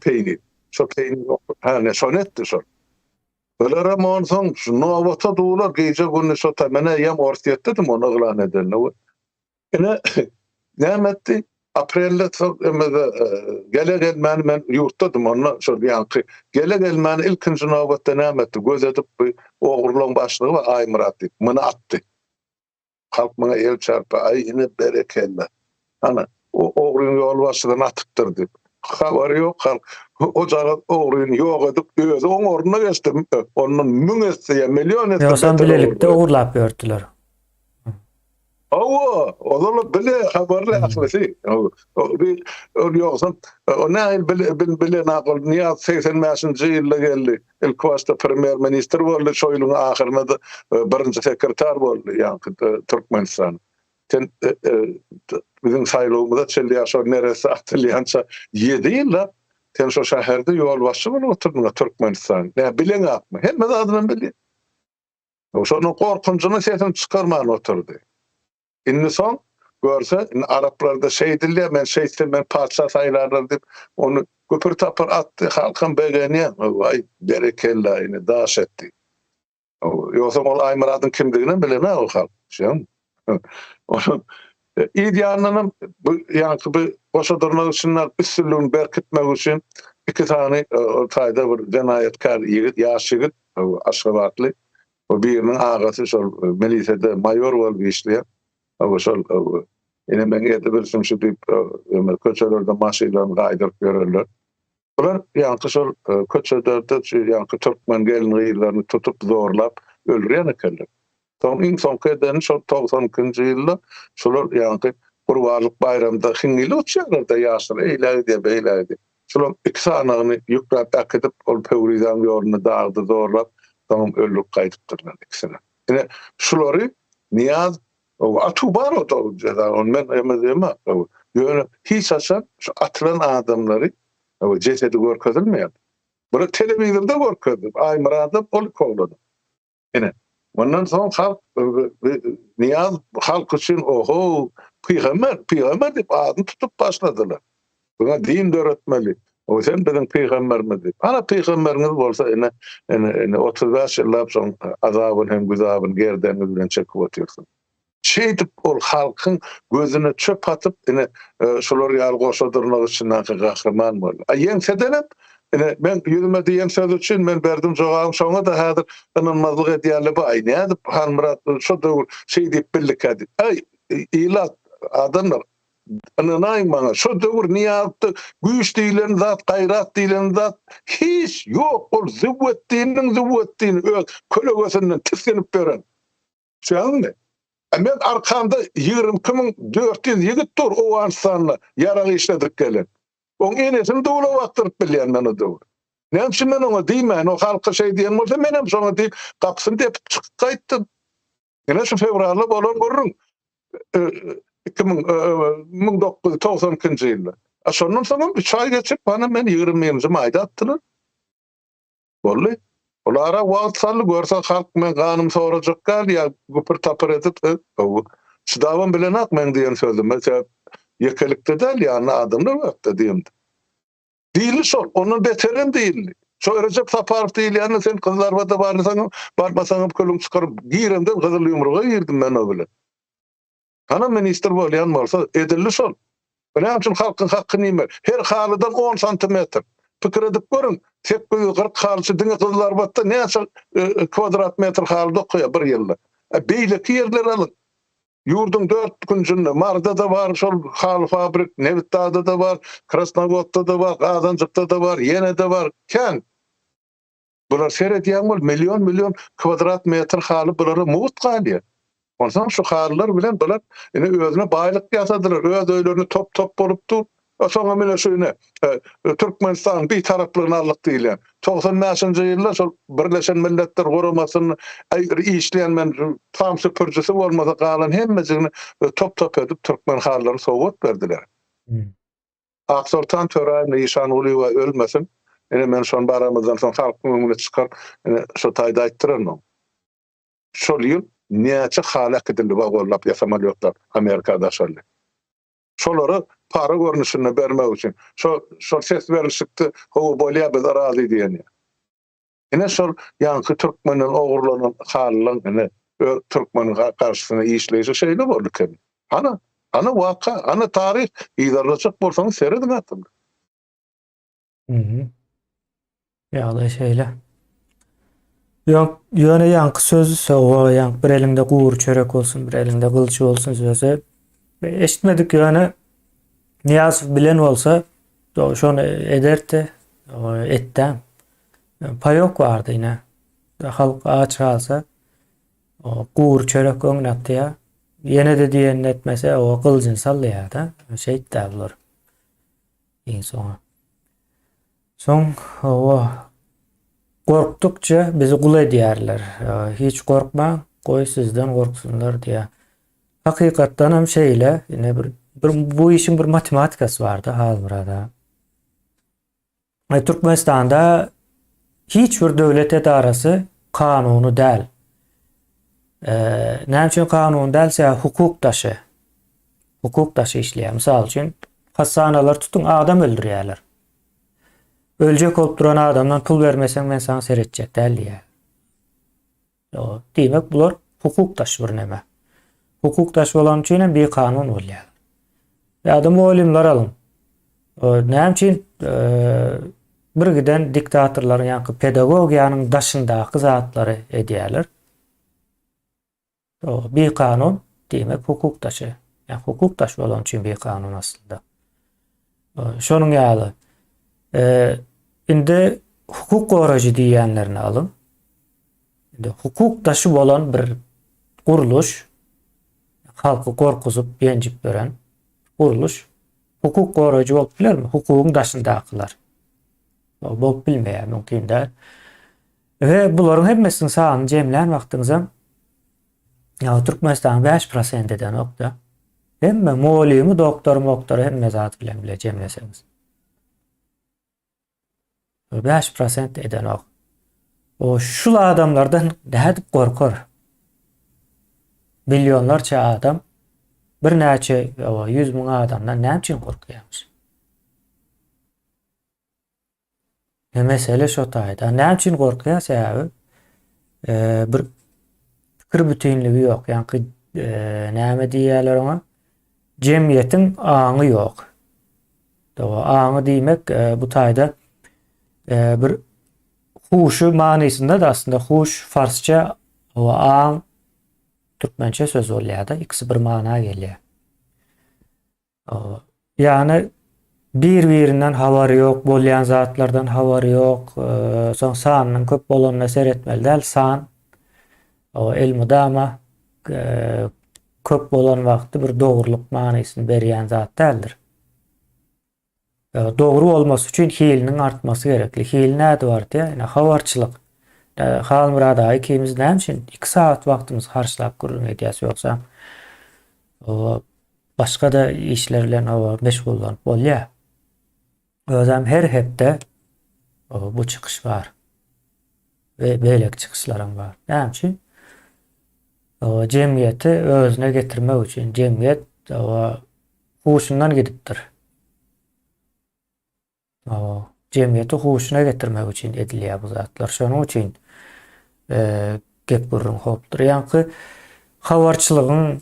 peýnir. Şo peýnir ne şo netdi şo. Öyle monsoň şu nowata dolar gece günü şo tamana ýam orsiýetdim onu gılan edenler. Ene näme etdi? Aprelde gelmän men ýurtdadym onu şol ýanky gelmän ilkinji nowbatda näme etdi? Göz edip ogurlaň başlygy we Aýmurat diýip muny atdy. Halk muňa el çarpa aýyny berekelle. Ana o ogurlyň ýol başlygyny atypdyr diýip. Habary ýok halk. O jaga ogurlyň ýok edip özü oň ornuna geçdi. Onuň müň etse million etse.
Ýa-da bilelikde ogurlap ýörtdiler.
O bile haberli aklisi. O ne bile nakol Niýaz 85-nji ýylda geldi. İlk başta premier minister boldy, şo ýylyň ahyrynda da birinji sekretar boldy ýa-ni Türkmenistan. Bizim saýlawymyzda çeldi şo neresi atylýança 7 ýylda sen şo şäherde ýol başçy bolup oturdyň Türkmenistan. Ne bilen atmy? Hemme adyny bilýär. Şonuň korkunçyny sesim çykarman oturdy. Inni son görse Araplarda şey dilýär, men paça saýlarlar diýip onu köpür tapar atdy, halkyň begenýär. Vay berekella ine daş etdi. Ýoksa ol Aýmuratyň kimdigini bilen o halk. Onu İdealının bu yani bu boşadırmak için üstünlüğünü berkitmek için iki tane ortayda bir cenayetkar yigit, yaş yigit, Aşgabatly. O birinin ağası şol milisiyede mayor bolup işleyen. O şol ene men ýerde bilsim şu diýip köçelerde maşynalarny gaýdyryp görürler. Bular ýanky şol köçelerde ýanky türkmen gelin gyýlaryny tutup zorlap öldürýän ekenler. Soň iň soňky eden şol 92-nji ýylda şolar ýanky Gurbanlyk bayramda hiňli uçýarlar da ýaşyr eýlädi beýlädi. Şolar iki sanagyny ýüklep akdyp ol pewridan ýoluna dagdy zorlap soň öldürip gaýdypdyrlar ikisini. Ine şolary Niyaz o atubar o da on men emedema o ýöne hiç açan şu atılan adamları o cesedi görkezilmeýär. Bunu telewizorda görkezdim. Aýmyrada pol kovlady. Ine ondan soň halk Niyaz halk üçin oho peygamber dip adyny tutup başladylar. Buna din öğretmeli. O sen bizim peygamberimiz dip. Ana peygamberimiz bolsa ene 35 ýyllap soň azabyn hem güzabyn gerden bilen çekip otyrsun. Şeydip ol halkın gözüne çöp atıp ine şolar ýaly goşadyrmak üçin gahryman bol. Ýeňsedenem ine men ýüzüme diýen söz üçin men berdim jogabym şoňa da häzir inanmazlyk edýärler bu aý nädip Halmurat şo döwür şey diýip bildik hadi. Ay ilat adamlar ananaýyn maňa şo döwür niýatdy güýç diýilen zat gaýrat diýilen zat hiç ýok ol züwwetdiň öz kölegesinden tislenip beren. Şoňa men arkamda 22.400 ýigit dur o ansanla yaragy işledik gelen. Oň enesini dowla wagtyryp bilýän men o dowr. Näme men oňa diýmän, o halka şey diýen bolsa men hem şoňa diýip gapsyny depip çykyp gaýtdym. Ene şu fevralda bolan görüň 1992-nji ýylda. Şondan soň bir çay geçip bana men 20-nji maýda atdylar. Bolly. Olara wagt sarly görse halk men ganym sorajak gal ýa gupur tapır edip şydabam bilen ak men diýen sözüm. Mesela yekelikde däl ýa adamlar wagtda diýim. Diýili şol, onun beterim diýildi. Şo Recep Saparow diýilýän sen kızlarga da barsaň, barmasaň kölüň çykaryp giýremde gyzyl ýumruga girdim men o bilen. Ana minister bolýan bolsa edildi şol. Bilen üçin halkyň hakkı näme? Her halydan 10 santimetr pikir edip görün. Tek goýy 40 halçy diňe kızlar batda näçe kvadrat metr haly dokuýar bir ýylda. Beýleki ýerler alyn. Ýurdun 4 küncünde Marda da var, şol hal fabrik, Nevitdada da var, Krasnovodda da var, Gazancykda da var, ýene de var. Ken bular seredýän bol million kvadrat metr haly bulara muht galýar. Ondan şu halylar bilen bular ine özüne baýlyk ýasadylar, öz öýlerini top bolupdy. Soňra mene şöýne Türkmenistan bir taraplygyny aldyk diýilen. 95-nji ýylda şol Birleşen Milletler Guramasyny işleýän men tam süpürjisi bolmasa galan hemmesini top edip Türkmen hallaryny sowat berdiler. Aksortan töräni Nişan Ulyeva ölmesin. Ene men şon baramyzdan soň halkyň öňüne çykar, ene şo taýda aýtdyrarmyn. Şol ýyl näçe halak edildi bagolap ýasamalýotlar Amerikada şol. Şolary para görnüşine bermek üçin. Şol ses berilşikdi, howa bolýar biz arazy diýen. Ene şol ýanky türkmeniň ogurlanan halyň ene türkmeniň garşysyna işleýişi şeýle boldy. Ana waka, ana tarih ýazarlajak bolsaň seredin atdy.
Ýa-da şeýle. Ýöne ýanky sözü sowa ýanky bir elinde guur çörek bolsun, bir elinde gylçy bolsun sözü. Eşitmedik ýöne Niyaz bilen bolsa şonu ederdi, etden. Payok vardı yine. Halk ağaç alsa guur çörek öňüne atýa. Ýene de diýen etmese o gylçyn salýar da. Şeýit däler. Iň soňa. Soň o korktukça bizi gul edýärler. Hiç korkma, goý sizden korksunlar diýä. Hakykatdan hem şeýle, ine bu işin bir matematikası vardı Halmurada. Türkmenistan'da hiçbir devlet edarası kanunu däl. Näme üçin kanun dälse hukuk taşı. Hukuk taşı işleýär. Mysal üçin hasanalar tutun adam öldürýärler. Öljek bolup duran adamdan pul bermeseň men sana seretjek däl diýär. Diýmek bular hukuk taşı bir näme. hukukdaş bolan üçin bir kanun bolýar. Ýa-da muallimler alın. Näme üçin bir giden diktatorlaryň ýa-da pedagogiýanyň daşyndaky zatlary edýärler. Bir kanun demek hukukdaşy. Yani hukukdaş bolan üçin bir kanun aslında. Şonuň ýaly. Indi hukuk goragy diýenlerini alın. Indi hukukdaşy bolan bir guruluş, halky korkuzup benjip beren guruluş hukuk goragy bolup bilermi? Hukugyň daşyndakylar. Bolup bilmeýär mümkin däl. Ve bularyň hemmesini sany jemlän wagtyňyza ya Türkmenistan 5% eden okda. Hemme muallimi, doktor hemme zat bilen bile jemleseňiz. 5% eden ok. O şul adamlardan nädip gorkar? Milyonlarça adam bir näçe 100 000 adamdan näme üçin gorkýarmyş? Mesele şo taýda. Näme üçin gorkýar sebäbi? Bir pikir bütünligi ýok. Ýani näme diýerler ona? Jemgyýetiň aňy ýok. Aňy diýmek bu taýda bir huşu manysynda da aslında huş farsça o aň türkmençe söz bolýar da ikisi bir mana gelýär. Yani bir-birinden habary ýok, bolýan zatlardan habary ýok, soň sanynyň köp bolanyna seretmeli däl, san o elmudama köp bolan wagty bir dogruluk manysyny berýän zat däldir. Dogry bolmasy üçin hiliniň artmasy gerekli. Hil näde bardy? Ýani habarçylyk. Halmyrada ikimiz näme üçin 2 saat wagtymyzy harçlap gurulun edýäs ýoksa başga da işler bilen meşgullanyp bolýar. Özüm her hepde bu çıkış var. Ve beýlek çıkışlarım var. Näme üçin? Jemgyýeti özüne getirmek üçin jemgyýet huşundan gidipdir. Jemgyýeti huşuna getirmek üçin edilýär bu zatlar. Şonuň üçin gep gurrun hopdur. Ýani habarçylygyň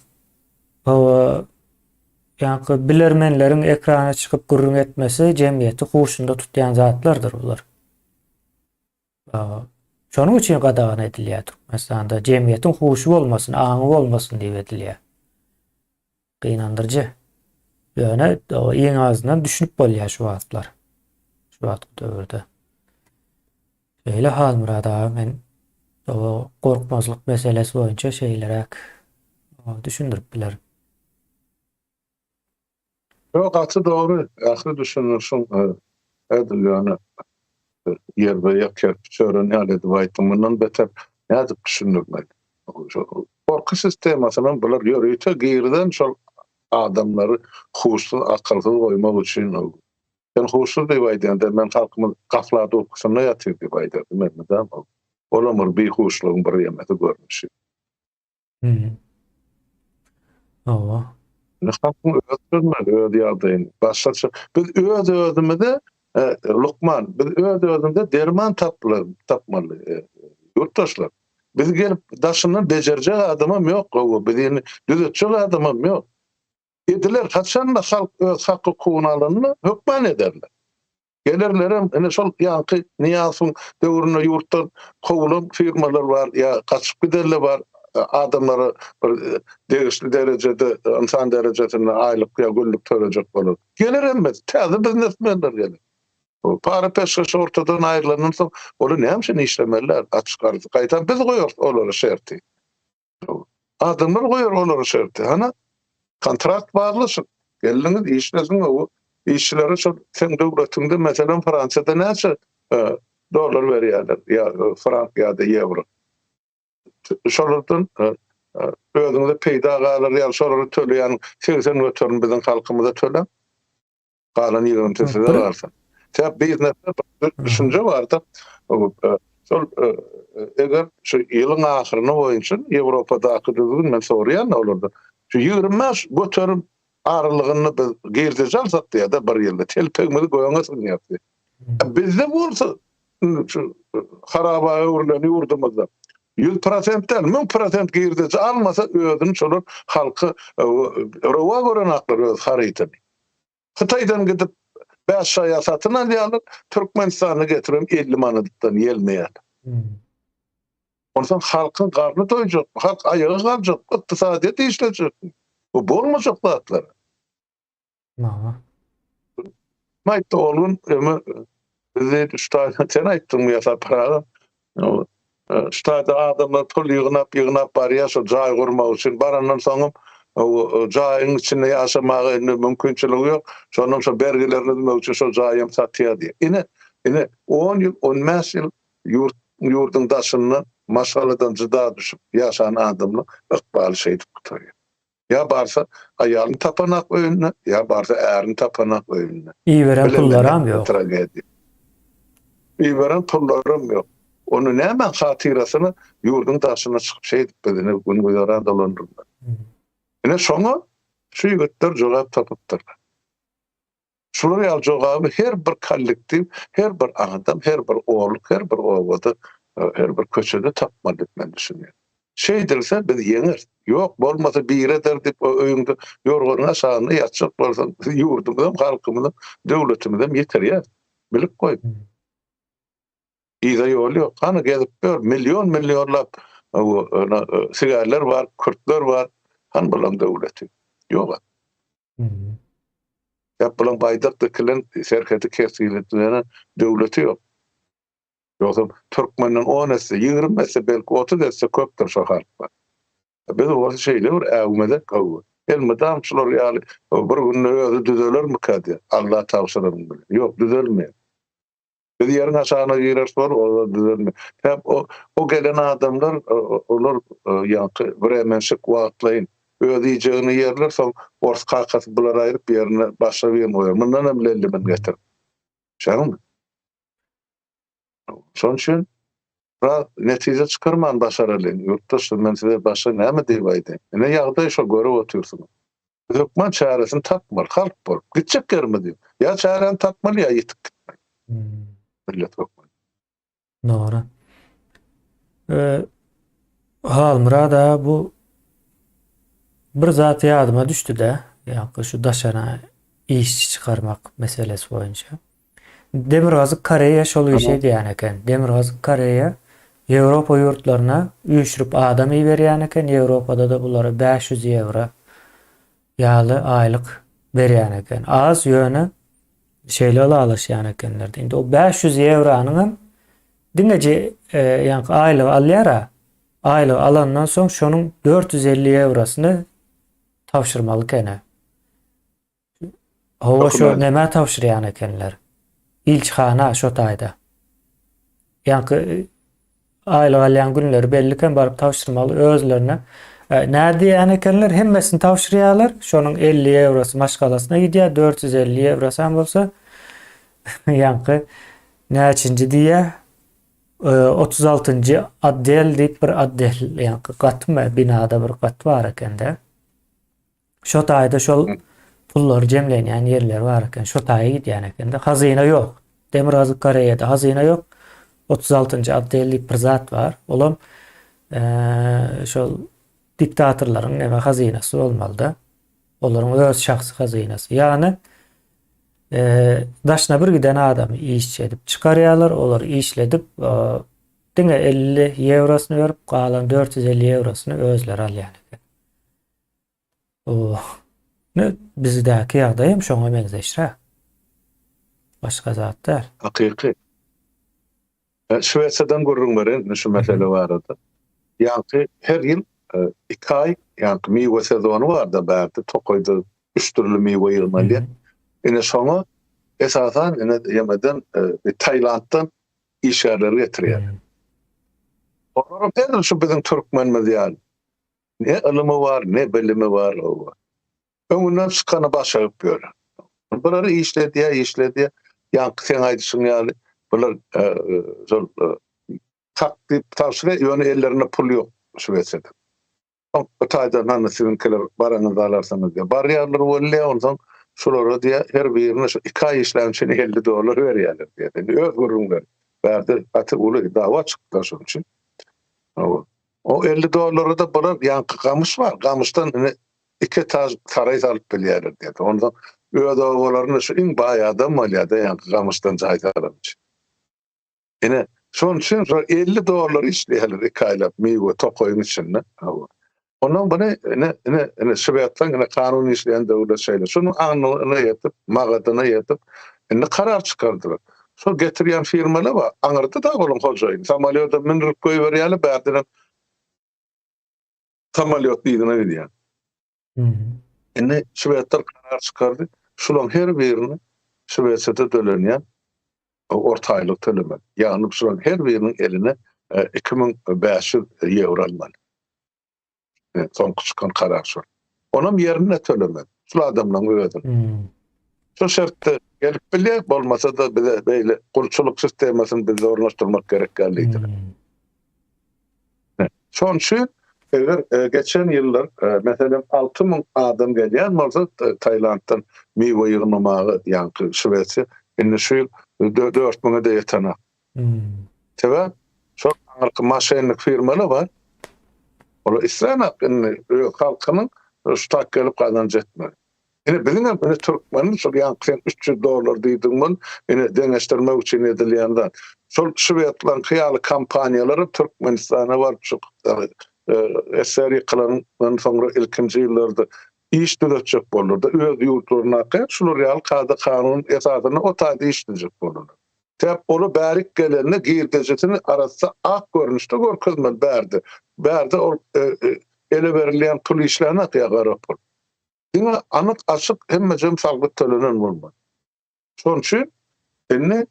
ýani bilermenleriň ekrana çykyp gurrun etmesi jemgyýeti huşunda tutýan zatlardyr bular. Şonuň üçin gadagan edilýär Türkmenistanda jemgyýetiň huşu bolmasyn, aňy bolmasyn diýip edilýär. Gynandyrjy. Ýöne iň azyndan düşünip bolýar şu wagtlar. Şu wagt döwürde. Öyle hal murada men o korkmazlyk meselesi boýunça şeýlerek düşündirip bilerim.
Yok, atı doğru. Aklı düşünürsün. Edil yani yer ve yakar çören ýaly baytymyndan beter nädip düşündirmek. Korku sistemasynyň bular ýöreýte girden şol adamlary huşsuz, akylsız goýmak üçin ben huşsuz diýip aýdýanda men halkymy gaflada okusyna ýatyr diýip aýdardy men. Olamur bir huşlugyň bir ýemeti görnüşi. Halkyň öz ýagdaýyny başlaça biz öz özümizde Lukman, biz öz özümizde derman tapmaly ýurtdaşlar. Biz gelip daşyny bejerjek adamam ýok, birini düzetjek adamam ýok. Ediler haçan da halk öz hakkı kuğunalarını hükman ederler. Gelirlerim, yani şol yankı Niyaz'ın dövrüne yurttan kovulan firmalar var, ya kaçıp giderler var, adamları değişli derecede, insan derecesinde aylık ya günlük törecek olur. Gelir emmez, taze biznesmenler gelir. Para peşkeş ortadan ayrılanırsa, onu ne hemşin işlemeler, açık arızı kaytan, biz koyuyor onları şerti. Adamlar koyuyor onları şerti. Hani kontrakt bağlısın. Geliniz işlesin o işçilere sen devletinde mesela Fransa'da neyse dolar veriyorlar ya frank ya da euro. Şolardan özünde peyda galar ya şoları töleyen 80 götürün bizim halkımıza tölen. Kalan yığıntısıda varsa. Tabi biznesde düşünce vardı. Eğer şu yılın ahırına boyunca Avrupa'da akıdığın men soruyan ne olurdu? Şu 25 götürüm ağırlığını biz girdice alsak diye de bir yılda telpekmedi koyanasın yaptı. Bizde olsa şu harabaya uğurlanı yurdumuzda 100% değil, 1000% girdisi almasa özünü çolur halkı rova gören aklar öz harytyn. Hytaýdan gidip 5 şaya satyn alýarlar, Türkmenistany getirip 50 manatdan gelmeýär.
Hmm.
Ondan halkın karnı doyacak, halk ayağı kalacak, iktisadiyet işleyecek. Bu bolmayacak zatlar.
Mama.
Maytta olun, ömü bizi üstad sen aýtdyň ýasa paraga. Üstad adamlar pul ýygnap barýar, şo jaý gurmak üçin barandan soňam o jaýyň içinde ýaşamagy mümkinçiligi ýok. Şonun şo bergilerini ödemek üçin şo jaýym satýar diýär. Ine 10 ýyl, 15 ýyl ýurdun daşyndan maşgaladan jyda düşüp ýaşan adamlar ykbaly şey edip gitýär. Ya barsa aýalyny tapanak öýüne, ya barsa ärini tapanak öýüne.
İyi veren pullarım yok.
İyi veren pullarım yok. Onu näme hatyrasyny ýurdun daşyna çykyp şey edip bedene gün goýaran dolandyrlar. Ine şoňa şu ýigitler jogap tapypdyrlar. Şular ýa jogaby her bir kollektiv, her bir adam, her bir oğluk, her bir owada, her bir köçede tapmaly diýip men düşünýär. Şey dilse biz yeňir. Yok bolmasa bir eder dip o öýüňde ýorganyň aşagyna ýatjak bolsan ýurdumyzam, halkymyzam, döwletimizam ýeter ýa. Bilip goý. Ýa ýol ýok. Hany gezip gör, milyonlap sigarlar var, Kürtler var. Han bilen döwleti. Ýok. Ýa bilen baýdak dikilen serketi kesgiletlerine döwleti ýok. Ýoksa Türkmenden 10 esse, 20 esse, belki 30 esse köpdir şo halk var. Biz o şeyler äwmede gawy. Elmedamçylar ýaly bir gün özü düzelermi kadi? Allah tawşyryn bilen. Ýok, düzelmeýär. Biz ýerine aşagyna girer sor, o düzelmeýär. Hep o gelen adamlar olar ýa-da bir emenşik wagtlaýyn. Özü ýeňi ýerler soň ors kakasy bular aýryp ýerine başga bir goýar. Mundan hem lellimen getir. Şeňmi? Şoň üçin netije çıkarman başaralyň. Ýurtdaşlar men size başga näme diýip aýdym? Ine ýagdaý şo görüp otursunuz. Hökümet çaresini tapmaly, halk bolup gitjek germi diýip. Ya çareni tapmaly ya ýetip gitmeli. Millet hökümet.
Doğru. Halmurada bu bir zat ýadyma düşdi-de, ýa-da şu daşana iş çıkarmak meselesi boýunça. Demirgazy Koreýa şol işe diýen eken. Demirgazy Koreýa Ýewropa ýurtlaryna üýşürip adam berýän eken. Ýewropada da bulara 500 euro ýaly aýlyk berýän eken. Az ýöne şeýle alaşýan ekenler. Indi o 500 euronyň diňeje ýa-ni aýlyk alýara. Aýlyk alandan soň şonuň 450 eurosyny tawşyrmaly kene. Hawa şo näme tawşyrýan ekenler? İlçhana şo taýda. Ýa-ni aýlyk alýan günleri belliken baryp tawşyrmaly özlerine. Näde ýa-ni ekenler hemmesini tawşyrýarlar. Şonuň 50 eurosy maşgalasyna gidýär, 450 eurosy hem bolsa ýa-ni näçinji diýe 36-njy addel diýip bir addel ýa-ni gatmy binada bir gat bar eken-de. Şo taýda şol pullar jemlenýän ýerler bar eken. Şo taýa gidýän eken-de. Hazyna ýok. Demirgazy Koreýada hazyna ýok. 36-njy addel diýip bir zat bar. Olam şol diktatorlaryň näme hazynasy bolmaly-da. Olaryň öz şahsy hazynasy. Ýani daşna bir giden adam iş edip çıkarýarlar, olar işledip diňe 50 eurosyny berip galan 450 eurosyny özleri alýar. Ne bizdäki ýagdaýym şoňa benzeşir. Başga zatlar.
Hakyky. Şweýçardan görüň beren şu mesele barada. Ýa-ni her ýyl 2 ay ýa-ni meýwe sezonu bar da bärde tokoýda 3 türlü meýwe ýygnalýar. Ine şoňa esasan ine ýemeden Taýlanddan işgärler getirýär. Onuň pedal şu biziň türkmenimiz ýaly. Ne ilymy bar, ne bilimi bar o. Öňünden çykany başaryp görýär. Bular işledi. Ýa-ni sen aýdyşyň ýaly bular şol takdip tawşyry ýöne ellerine pul ýok şu wetsede. O taýda nanny sizinkiler baranyňyzy alarsanız diýär. Barýarlar bolle ondan şolara diýär her birine şu 2 ay işlem üçin $50 berýärler diýär. Öz gurrunlar. Bärde aty uly dawa çykdy şoň üçin. O 50 dolara da bular yankı gamış var. Gamıştan iki taray alıp bilýärler diýdi. Ondan öýde olaryny şu iň baýada malýada yankı gamıştan jaýda almış. Ine şoň üçin 50 dolar işleýärler iki aýlap meýwe tokoýun içinde. Ondan bana ne şübeyatlan ne kanun işleyen devlet şeyler. Şunu anına yatıp, mağadına yatıp ne karar çıkardılar. So getiriyen firmalar var. Anırdı da olun hocayın. Samalyota minirip koyuveriyeli berdinen samalyot diýdiňe gidiyor. Ne şübeyatlar karar çıkardı. Şulan her birini şübeyatda dölenýän ortaýlyk tölemek. Yani şulan her birinin eline 2500 euro almaly. Son çıkan karar şu. Onun yerine tölemek. Şu adamla ödül. Şu şartta gelip bilýär bolmasa da bize böyle kulçuluk sistemasını bize ornaştırmak gereklidir. Şoň şu eger geçen ýyllar mesela 6000 adam gelýän bolsa Taylanddan meýwe ýygnamagy ýanky Şwetsiýa indi şu ýyl 4000'e de ýetene. Sebäp şu maşinlik firmalar var. Ola İsrail halkının ştak gelip kazanç etmeli. Yine bizim Türkmenin şu yankıyan 300 dolar diýdiňmen yine deňeşdirmek üçin edilýänler. Şol şübeyatlaryň hyýaly kampanýalary Türkmenistana barıp şu eseri kılandan sonra ilkinji ýyllarda iş düzetjek bolurdy. Öz ýurtlaryna käp şular ýaly kada kanun esasyna o taýda iş düzetjek bolurdy. Tep onu bärik gelenine giýirdejetini arasa ak görnüşde görkezmel berdi. Berdi o ele berilýän pul işlerine ýagarap. Diňe anyk açyk hemme jem salgyt төлenen bolmaly. Şoň üçin indi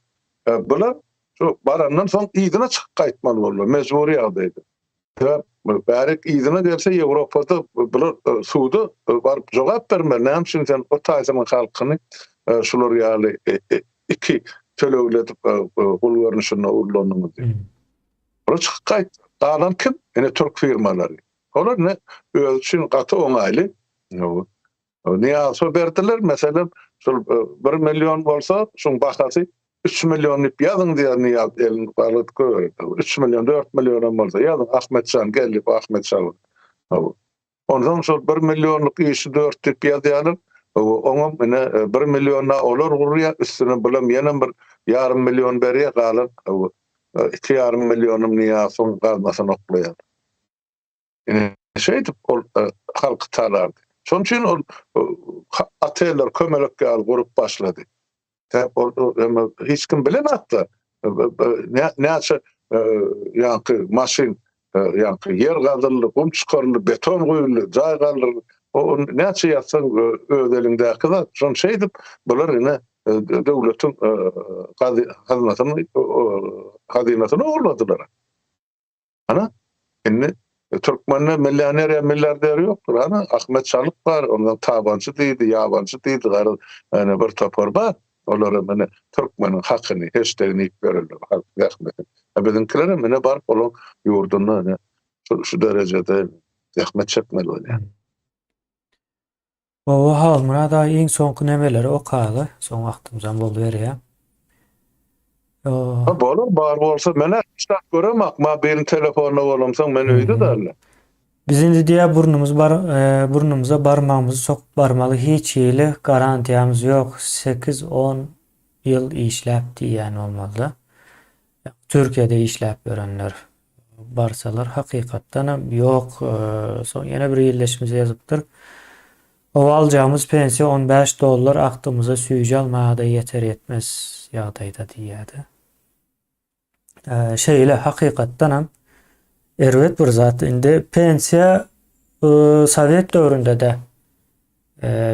bular şu barandan soň ýygyna çykyp gaýtmaly bolýar, mejburi ýagdaýda. Bärik ýygyna gelse Ýewropada bular suwda baryp jogap bermeli. Näme üçin sen o taýzanyň halkyny şular ýaly iki tölegletip gol görnüşine urlanymy diýip. Bular çykyp gaýt. Galan kim? Ene Türk firmalary. Olar ne öz üçin gaty oňaýly. Niýe berdiler mesela 1 milyon bolsa şoň bahasy 3 milyon ip ýazyň diýär niýe elin galyp koýar. 3 milyon 4 milyon bolsa ýazyň Ahmetcan gelip Ahmetcan. Ondan şol 1 milyonluk işi 4 ip ýazýarlar. Oňa mene 1 milyona olar gurýar üstüne bilen ýene bir ýarym milyon berýär galan 2,5 milyonum niýe soň galmasyny oklaýar. Şeydi halk talardı. Şoň üçin ol atelyar kömelekge al gurup başlady. Hiç kim bilemekdi. Näçe ýanky maşin ýanky yer gazdyly, kum çykarly, beton goýuly, jaý galyr. O näçe ýatsaň öz elindäki zat. Şoň şeydi bular ine döwletiň hazynatyny ogladylar. Ana indi Türkmenler milyarder yoktur. Ana Ahmet Çalık var, ondan tabancı diýdi, ýabancı diýdi, gary bir topar bar. Olara mene Türkmenin hakyny heçlerini berildi. Rahmet. Bizimkiler mene barıp olan ýurduny şu derejede rahmet çekmeli bolýar.
O halmana da iň soňky nemeleri okaly, soň wagtymyzdan bolup berýär.
Bolur, bar bolsa mene iştak göremek, ma benim telefonuna bolamsaň men öýde derler.
Biz indi diýä burnumuza barmağımızı sokup barmaly hiç ýyly garantiýamyz ýok. 8-10 ýyl işläp diýen bolmaly. Türkiýede işläp görenler barsalar hakykatdan ýok. Soň ýene bir ýerleşmede ýazypdyr. O aljağımız pensiya 15 dolar aktımıza süýje almağa da yeter etmez ýagdaýda diýýärdi. Şeýle hakykatdan hem erwet bir zat. Indi pensiya Sowet döwründe de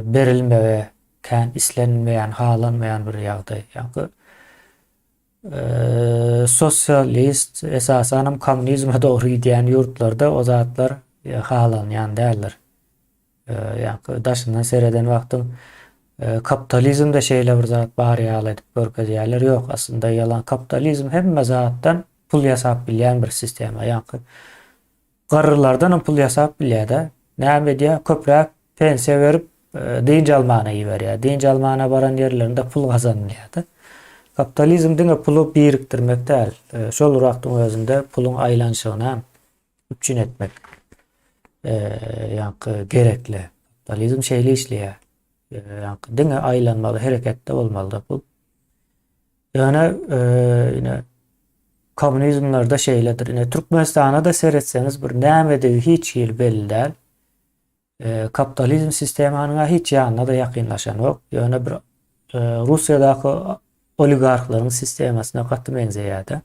berilmegi, kän islenmeýän, halanmaýan bir ýagdaý. Ýa-ni sosialist esasen komünizme dogry gidýän ýurtlarda o zatlar halanýan däldir. Yani daşından seyreden vaktim kapitalizmde şeyle bir zat bari edip görkezýärler yok. Aslında yalan kapitalizm hemme zatdan pul ýasap bilýän bir sistem. Yani garrylardan pul ýasap bilýär-de. Näme diýär? Köpräk pensiya berip diňç almana ýiberýär. Diňç almana baran ýerlerinde pul gazanylýar-da. Kapitalizm diňe pulu birikdirmek däl. Şol wagtyň özünde pulun aýlanşygyna üpçün etmek yankı gerekli. Kapitalizm şeyle işliyor. Yankı dine aylanmalı, harekette olmalı bu. Yani yine komünizmlerde şeyledir. Yine Türkmenistan'a da seyretseniz bir nämedeги hiç yıl belli değil. Kapitalizm sistemine hiç yanına da yakınlaşan yok. Yani bir Rusya'daki oligarkların sistemasına katı benzeyedi.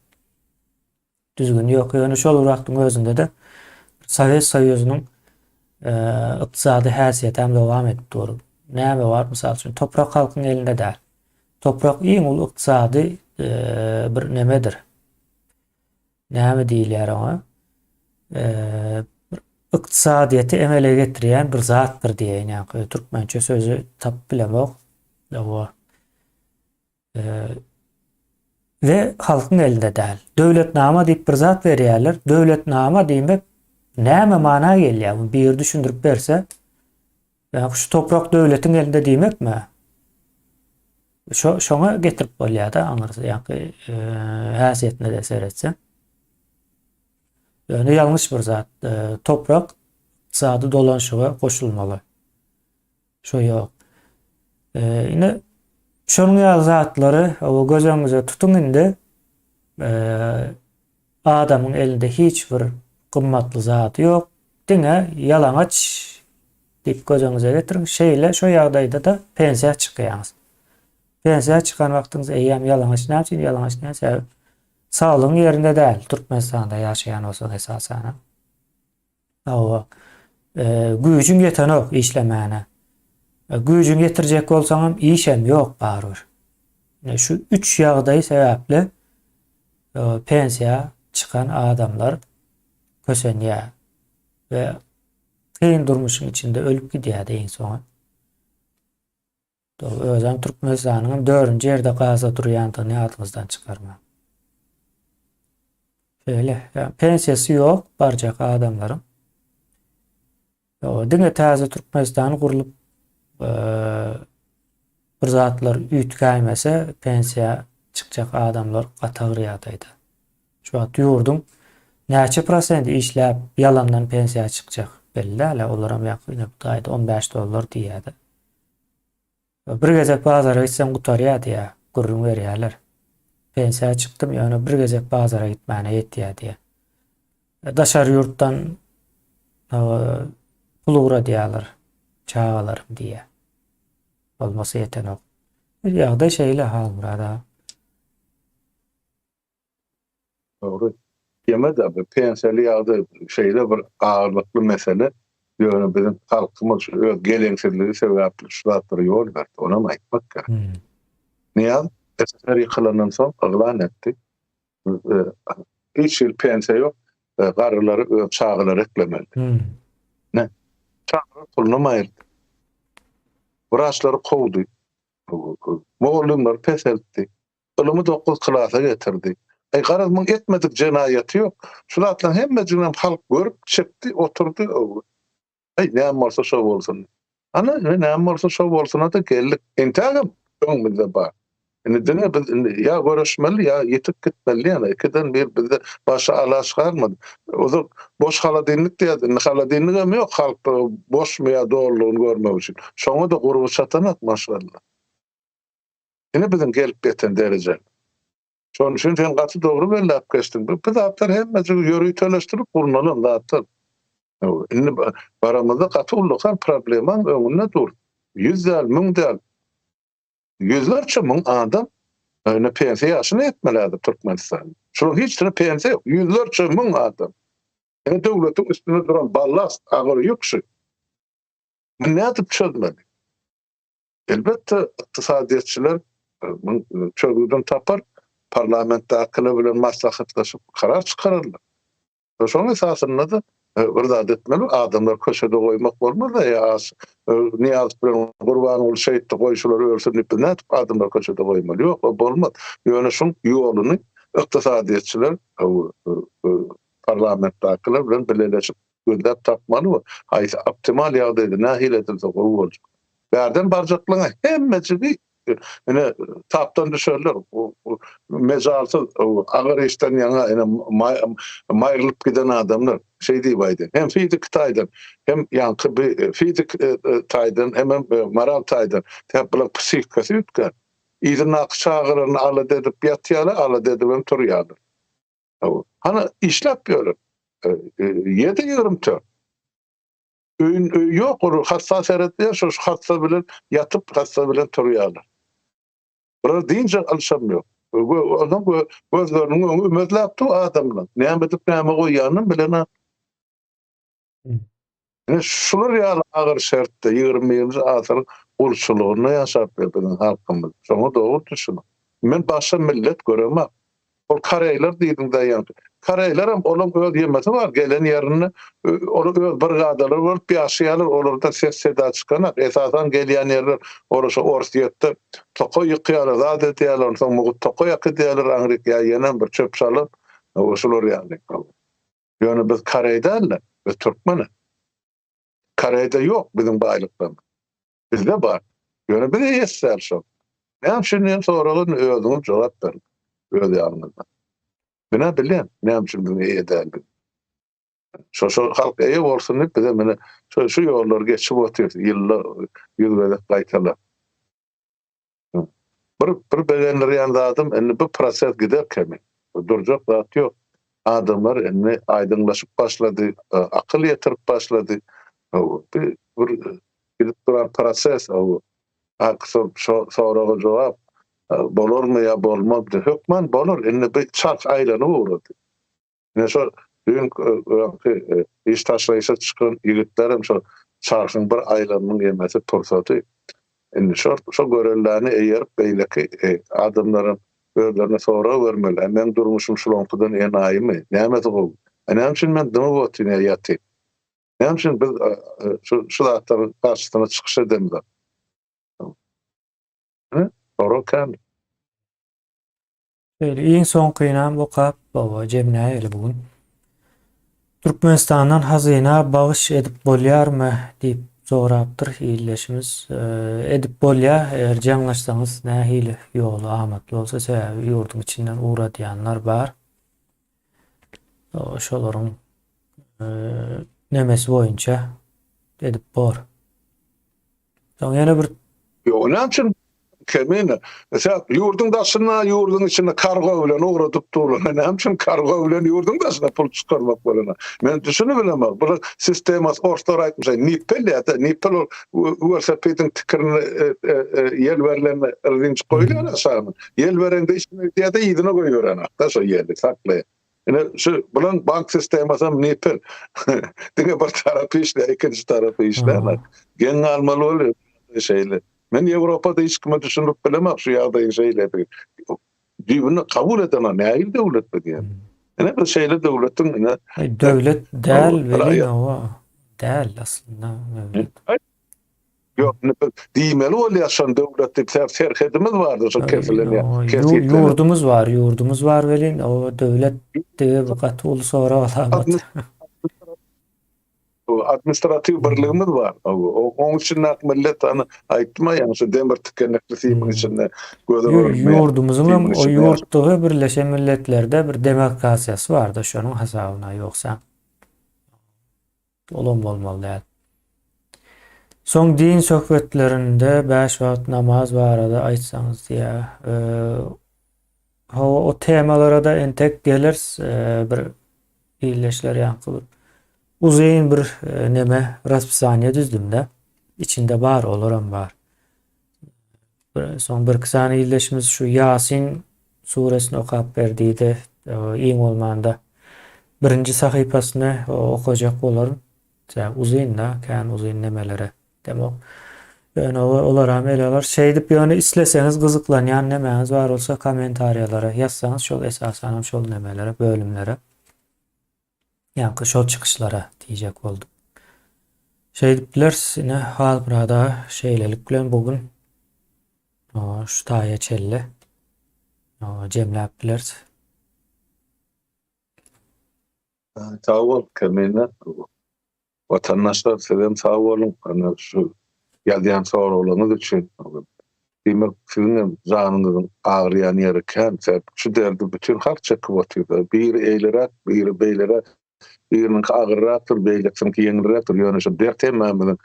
Düzgün yok. Yani şu olarak özünde de Sovet Soyuzu'nun iktisadi häsiýeti hem devam etti doğru. Näme var? Misal üçün toprak halkın elinde değil. Toprak iň ulu iktisadi bir nemedir. Näme diýilýär ona? İktisadiyeti emele getirýän bir zatdır diýen. Yani Türkmençe sözü tap bilemok. Ve halkın elinde değil. Döwletnama diýip bir zat berýärler. Döwletnama diýmek näme mana gelýär? Bir ýer düşündirip berse, yani şu toprak döwletin elinde diýmek mi? Şoňa getirip bolýar da aňyrsy, yani häsiýetine de seretsen. Yani yanlış bir zat. Toprak iktisady dolanşyga koşulmaly. Şo ýok. Ine şonuň zatlary o gözüňize tutun indi. Adamın elinde hiç bir kımmatlı zat yok. Dine yalanaç deyip gözüňize getirin. Şeýle şo ýagdaýda da pensiýa çykýaňyz. Pensiýa çykan wagtyňyz eýem yalanaç näçe yalanaç näçe sağlygyň ýerinde däl. Türkmenistanda ýaşaýan bolsa esasen. Güýjüň ýetenok işlemäne. Güýjüň ýetirjek bolsaňam işem ýok barýar. Şu 3 ýagdaý sebäpli pensiýa çykan adamlar kösenýär ve kıyın durmuşun içinde ölüp gidýär deň soň. Özüm Türkmenistanyň 4-nji ýerde gaza durýandygyny ýadymyzdan çykarma. Şöyle, yani pensiýasy ýok barjak adamlaryň. Diňe täze Türkmenistan gurulyp bir zatlar üýtgäýmese pensiýa çykjak adamlar gatagyrýardyýdy. Şu wagt ýurdum näçe prosent işläp yalandan pensiýa çykjak belli däl. Olaram ýakyn daýda $15 diýýärdi. Bir gezek bazara gitsem gutarýardy ýa, gurrun berýärler. Pensiýa çyktym, ýöne bir gezek bazara gitmäne ýetýär diýe. Daşary ýurtdan pul uğradýarlar, çağalarym diýe. Olmasa ýetenok. Ýagdaý şeýle hal burada.
Doğru. Yeme de bu pensiýali ýagdaý şeýle bir agyrlykly mesele. Ýöne bizim halkymyz öz geleňsizligi sebäpli şu zatlara ýol berdi. Ona aýtmak gerek. Niýe? SSR ýykylandan soň aglan etdi. Hiç ýyl pensiýa ýok. Garylary öz çağılary eklemeli. Ne? Çağılar pulunu aýyrdy. Wraçlary kowdy. Moğollar peseldi. Ulumy 9 klasa getirdi. Garazmyň etmedik jenaýaty ýok. Şulatlaryň hemmejiniň halk görüp çekdi, oturdy. Näme bolsa şo bolsun. Ana näme bolsa şo bolsun da geldik. Entägem öňümizde bar. Dine biz ya görüşmeli ya yetip gitmeli yani. İkiden bir bizde başa ala çıkarmadı. O da boş haladinlik diýdi. Haladinlik hem yok halk boş mu ya doğruluğunu görmek için. Şoňa da gurup çatanak maşallah. Yine bizim gelip geten derece. Şoň üçin sen gaty dogry bellap geçtin. Bu zatlar hemmesi ýörüý töleşdirip gurnalan zatlar. Indi baramyzda gaty ulluklar probleman öňünde dur. 100 däl, 1000 däl. Yüzlerce min adam pensiya ýaşyna etmelärdi Türkmenistan. Şoň hiç tane pensiya ýok. Yüzlerce min adam. Döwletiň üstüne duran ballast agyr ýokşy. Nädip çözmeli? Elbette iktisadiyetçiler çözgüden tapar, parlamentdakiler bilen maslahatlaşyp karar çykararlar. Şoň esasynda da bir etmeli, adamlar köşede koymak bolmaz da ya niyaz bilen Gurban ol şeýitdi goýşular ölsün diýip nädip adamlar köşede koymaly ýok, bolmaz. Ýöne şoň ýoluny iktisadiyetçiler parlamentdakiler bilen birleşip gözläp tapmaly we haýsy optimal ýagdaýda nähil edilse gowy boljak. Bärden barjaklaryň hemmesi ene tapdan düşerler. O mezalsız agar işten yana ene mayrılıp giden adamlar şey diýip aýdy. Hem fizik taýdan hem yankı bir fizik taýdan hem moral taýdan täp bilen psihikasy ütkä. İzin akşağırını ala dedip yatýalar, ala dedip hem turýalar. Hana işlep ýörür. 7-24. Öýün yok, hassas eretler, şu hassa bilen yatıp hassa bilen turýarlar. Bura diýince alşamýar. Adam gözlerini öňü ümitläpdi adamlar. Näme edip näme goýanyny bilen. Şular ýaly agyr şertde 20-nji asyryň ulçulugyny ýaşap berdiň halkymyz. Şoňa dogry düşünün. Men başga millet göremem. Ol Karaylar diýdim-de ýa-da. Karaylar hem olan öz ýemesi bar. Gelen ýerine onu öz bir gadalar bolup ýaşaýarlar. Olarda ses seda çykanak. Esasan gelýän ýerler orası Orsiýetde tokoy ýykýarlar, zat edýärler, soň mugut tokoy ýykýarlar, Amerika ýenen bir çöp salyp, şular ýaly. Ýöne biz Karayda we Türkmeni. Karayda ýok bizim baýlyklarymyz. Bizde bar. Ýöne bir ýetsär şo. Näme şundan soragyň özüňiz jogap berin. Öz ýalňyzda. Bina bilen, näme üçin bunu eýdäl. Şo halk eýe bolsun diýip bize mene şu ýollar geçip otyr, ýyllar ýüzgede gaýtalar. Bir begenler ýandadım, indi bu proses giderken durjak zat ýok. Adamlar indi aýdynlaşyp başlady, akyl ýetirip başlady. Bir gidip duran proses o. Aksam soragy jogap bolurmy ya bolmapdy? Hökmen bolur. Indi bir çark aýlanyp uğradı. Ne şo dün iş taşlayışa çıkan ýigitlerim şo çarkyň bir aýlanynyň gemesi tursaty. Indi şo görelläni eýerip beýleki adamlaryň özlerine sora vermeli. Men durmuşum şulankydan enaýymy? Näme bu? Näme üçin men dymy botýan ýaty? Näme üçin biz şu zatlaryň karşysyna çykyş edemiz? Orokan.
Iň soňkynam okap baba jemnäýeli bugün. Türkmenistandan hazyna bagyş edip bolýarmy diýip sorapdyr ýylleşimiz. Edip bolýar, eger jaňlaşsaňyz nähili ýoly amatly bolsa sebäbi ýurdun içinden uğradýanlar bar. Şolaryň nemesi boýunça edip bor. Soň ýene bir
Näme üçin kemine? Mesela ýurdun daşyna, ýurdun içinde karga bilen uğradyp durlar. Näme üçin karga bilen ýurdun daşyna pul çykarmak bolan? Men düşünüp bilemem. Bu sistemas ortadan aýtmasa, nipel ýa-da nipel welosipediň tikirini ýel berilen rinç goýulýar aşağı. Ýel berende işini ýa-da ýydyna goýýar anakda şo ýerde saklaýar. Ene şu bulan bank sistemasy nipel. Diňe bir tarapy işler, ikinji tarapy işler. Gen almaly bolar şeýle. Men Ýewropada hiç kime düşünüp bilemem şu ýagdaýy şeýle. Diýini kabul eden näil döwlet diýen. Ene bir şeýle döwletiň
döwlet däl welin o. Däl aslında döwlet.
Yok, diýmeli bolýar şon döwlet diýip serhedimiz bardy şo kefilenýär.
Ýurdumuz var welin o döwlet diýip bu gaty ulusara alamat.
Administrativ birligimiz var. Onun için millet aýtma ýa-ni şu demir tikenekli siýmiň içinde gözü
ýurdumyzyň o ýurtdagy Birleşen Milletlerde bir demokrasiýasy bar da şonuň hasabyna ýoksa olam bolmaly däl. Soň din söhbetlerinde 5 wagt namaz barada aýtsaňyz diýä. O temalara da entek gelers bir ýylleşler ýankı uzayn bir neme raspsaniýa düzdüm-de. İçinde bar olaram bar. Soň bir kysany ýylleşimiz şu Yasin suresini okap berdiýdi. Iň bolmanda birinji sahypasyny okajak bolarym. Uzayn-da, kän uzayn nemelere demek. Yani olaram eleler şey dip ýöne isleseňiz gyzyklanýan nemäňiz bar bolsa kommentariýalara ýazsaňyz şol esasan şol nemelere, bölümlere. Yani şol çıkışlara diyecek oldum. Şey dipler yine hal burada şeylelik bilen bugün şu taýa çelle jemläpdiler.
Sağ ol kemine. Vatandaşlar sizden sağ olun. Şu geldiğin sorularınız için Demek sizin janyňyzyň agyrýan ýeri känsä şu derdi bütün halk çekip oturdy. Biri eýlerek, biri beýlerek, biriniň agyrrakdyr, beýleksinki ýeňirekdir. Ýöne şu dert hemmemiziň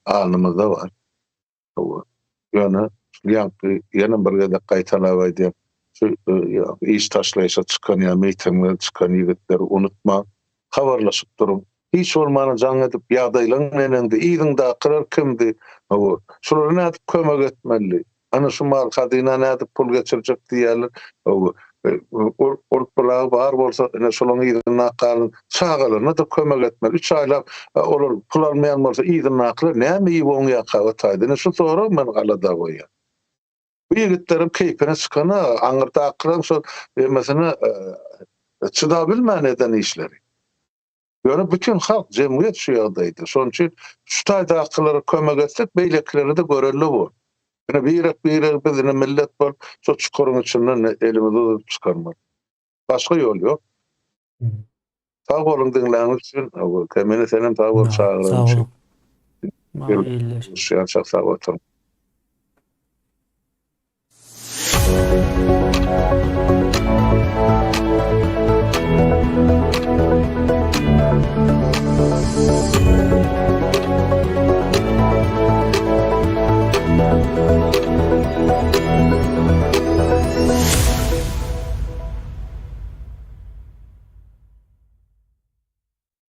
alnymyzda bar. Ýöne ýene bir gede gaýtalap aýdym. Şu iş taşlaýşa çykan ýa meýtemge çykan ýigitleri unutma, habarlaşyp durun. Hiç olmany jaň edip ýagdaýlaryň menende iýdiň dakyrar kimdi? Şolary nädip kömek etmeli? Ana şu markadyna nädip pul geçirjek diýerler. Ol pulagy bar bolsa, ene şolaryň iýdiň nakalyn çağalaryna da kömek etmeli. 3 aýlap olar pul almaýan bolsa iýdiň nakly näme iýip oň ýaka gaýtaýdy? Şu soru men galada goýýar. Bu ýigitlerim keýpine çykana, aňyrda akran şu mesela çyda bilmän eden işleri. Ýöne bütün halk jemgyýet şu ýagdaýda. Şoň üçin şu taýda akylary kömek etsek, beýlekleri de görelli bol. Ýöne bir bizine millet bol, şu çukuryň içinden elimizi tutup çykarmak. Başga ýol ýok. Sag bolun diňläňiz üçin, kemene senem sag bol
Sağ
çağıran.
olun. Iyleş.
Şu ýa sag oturup.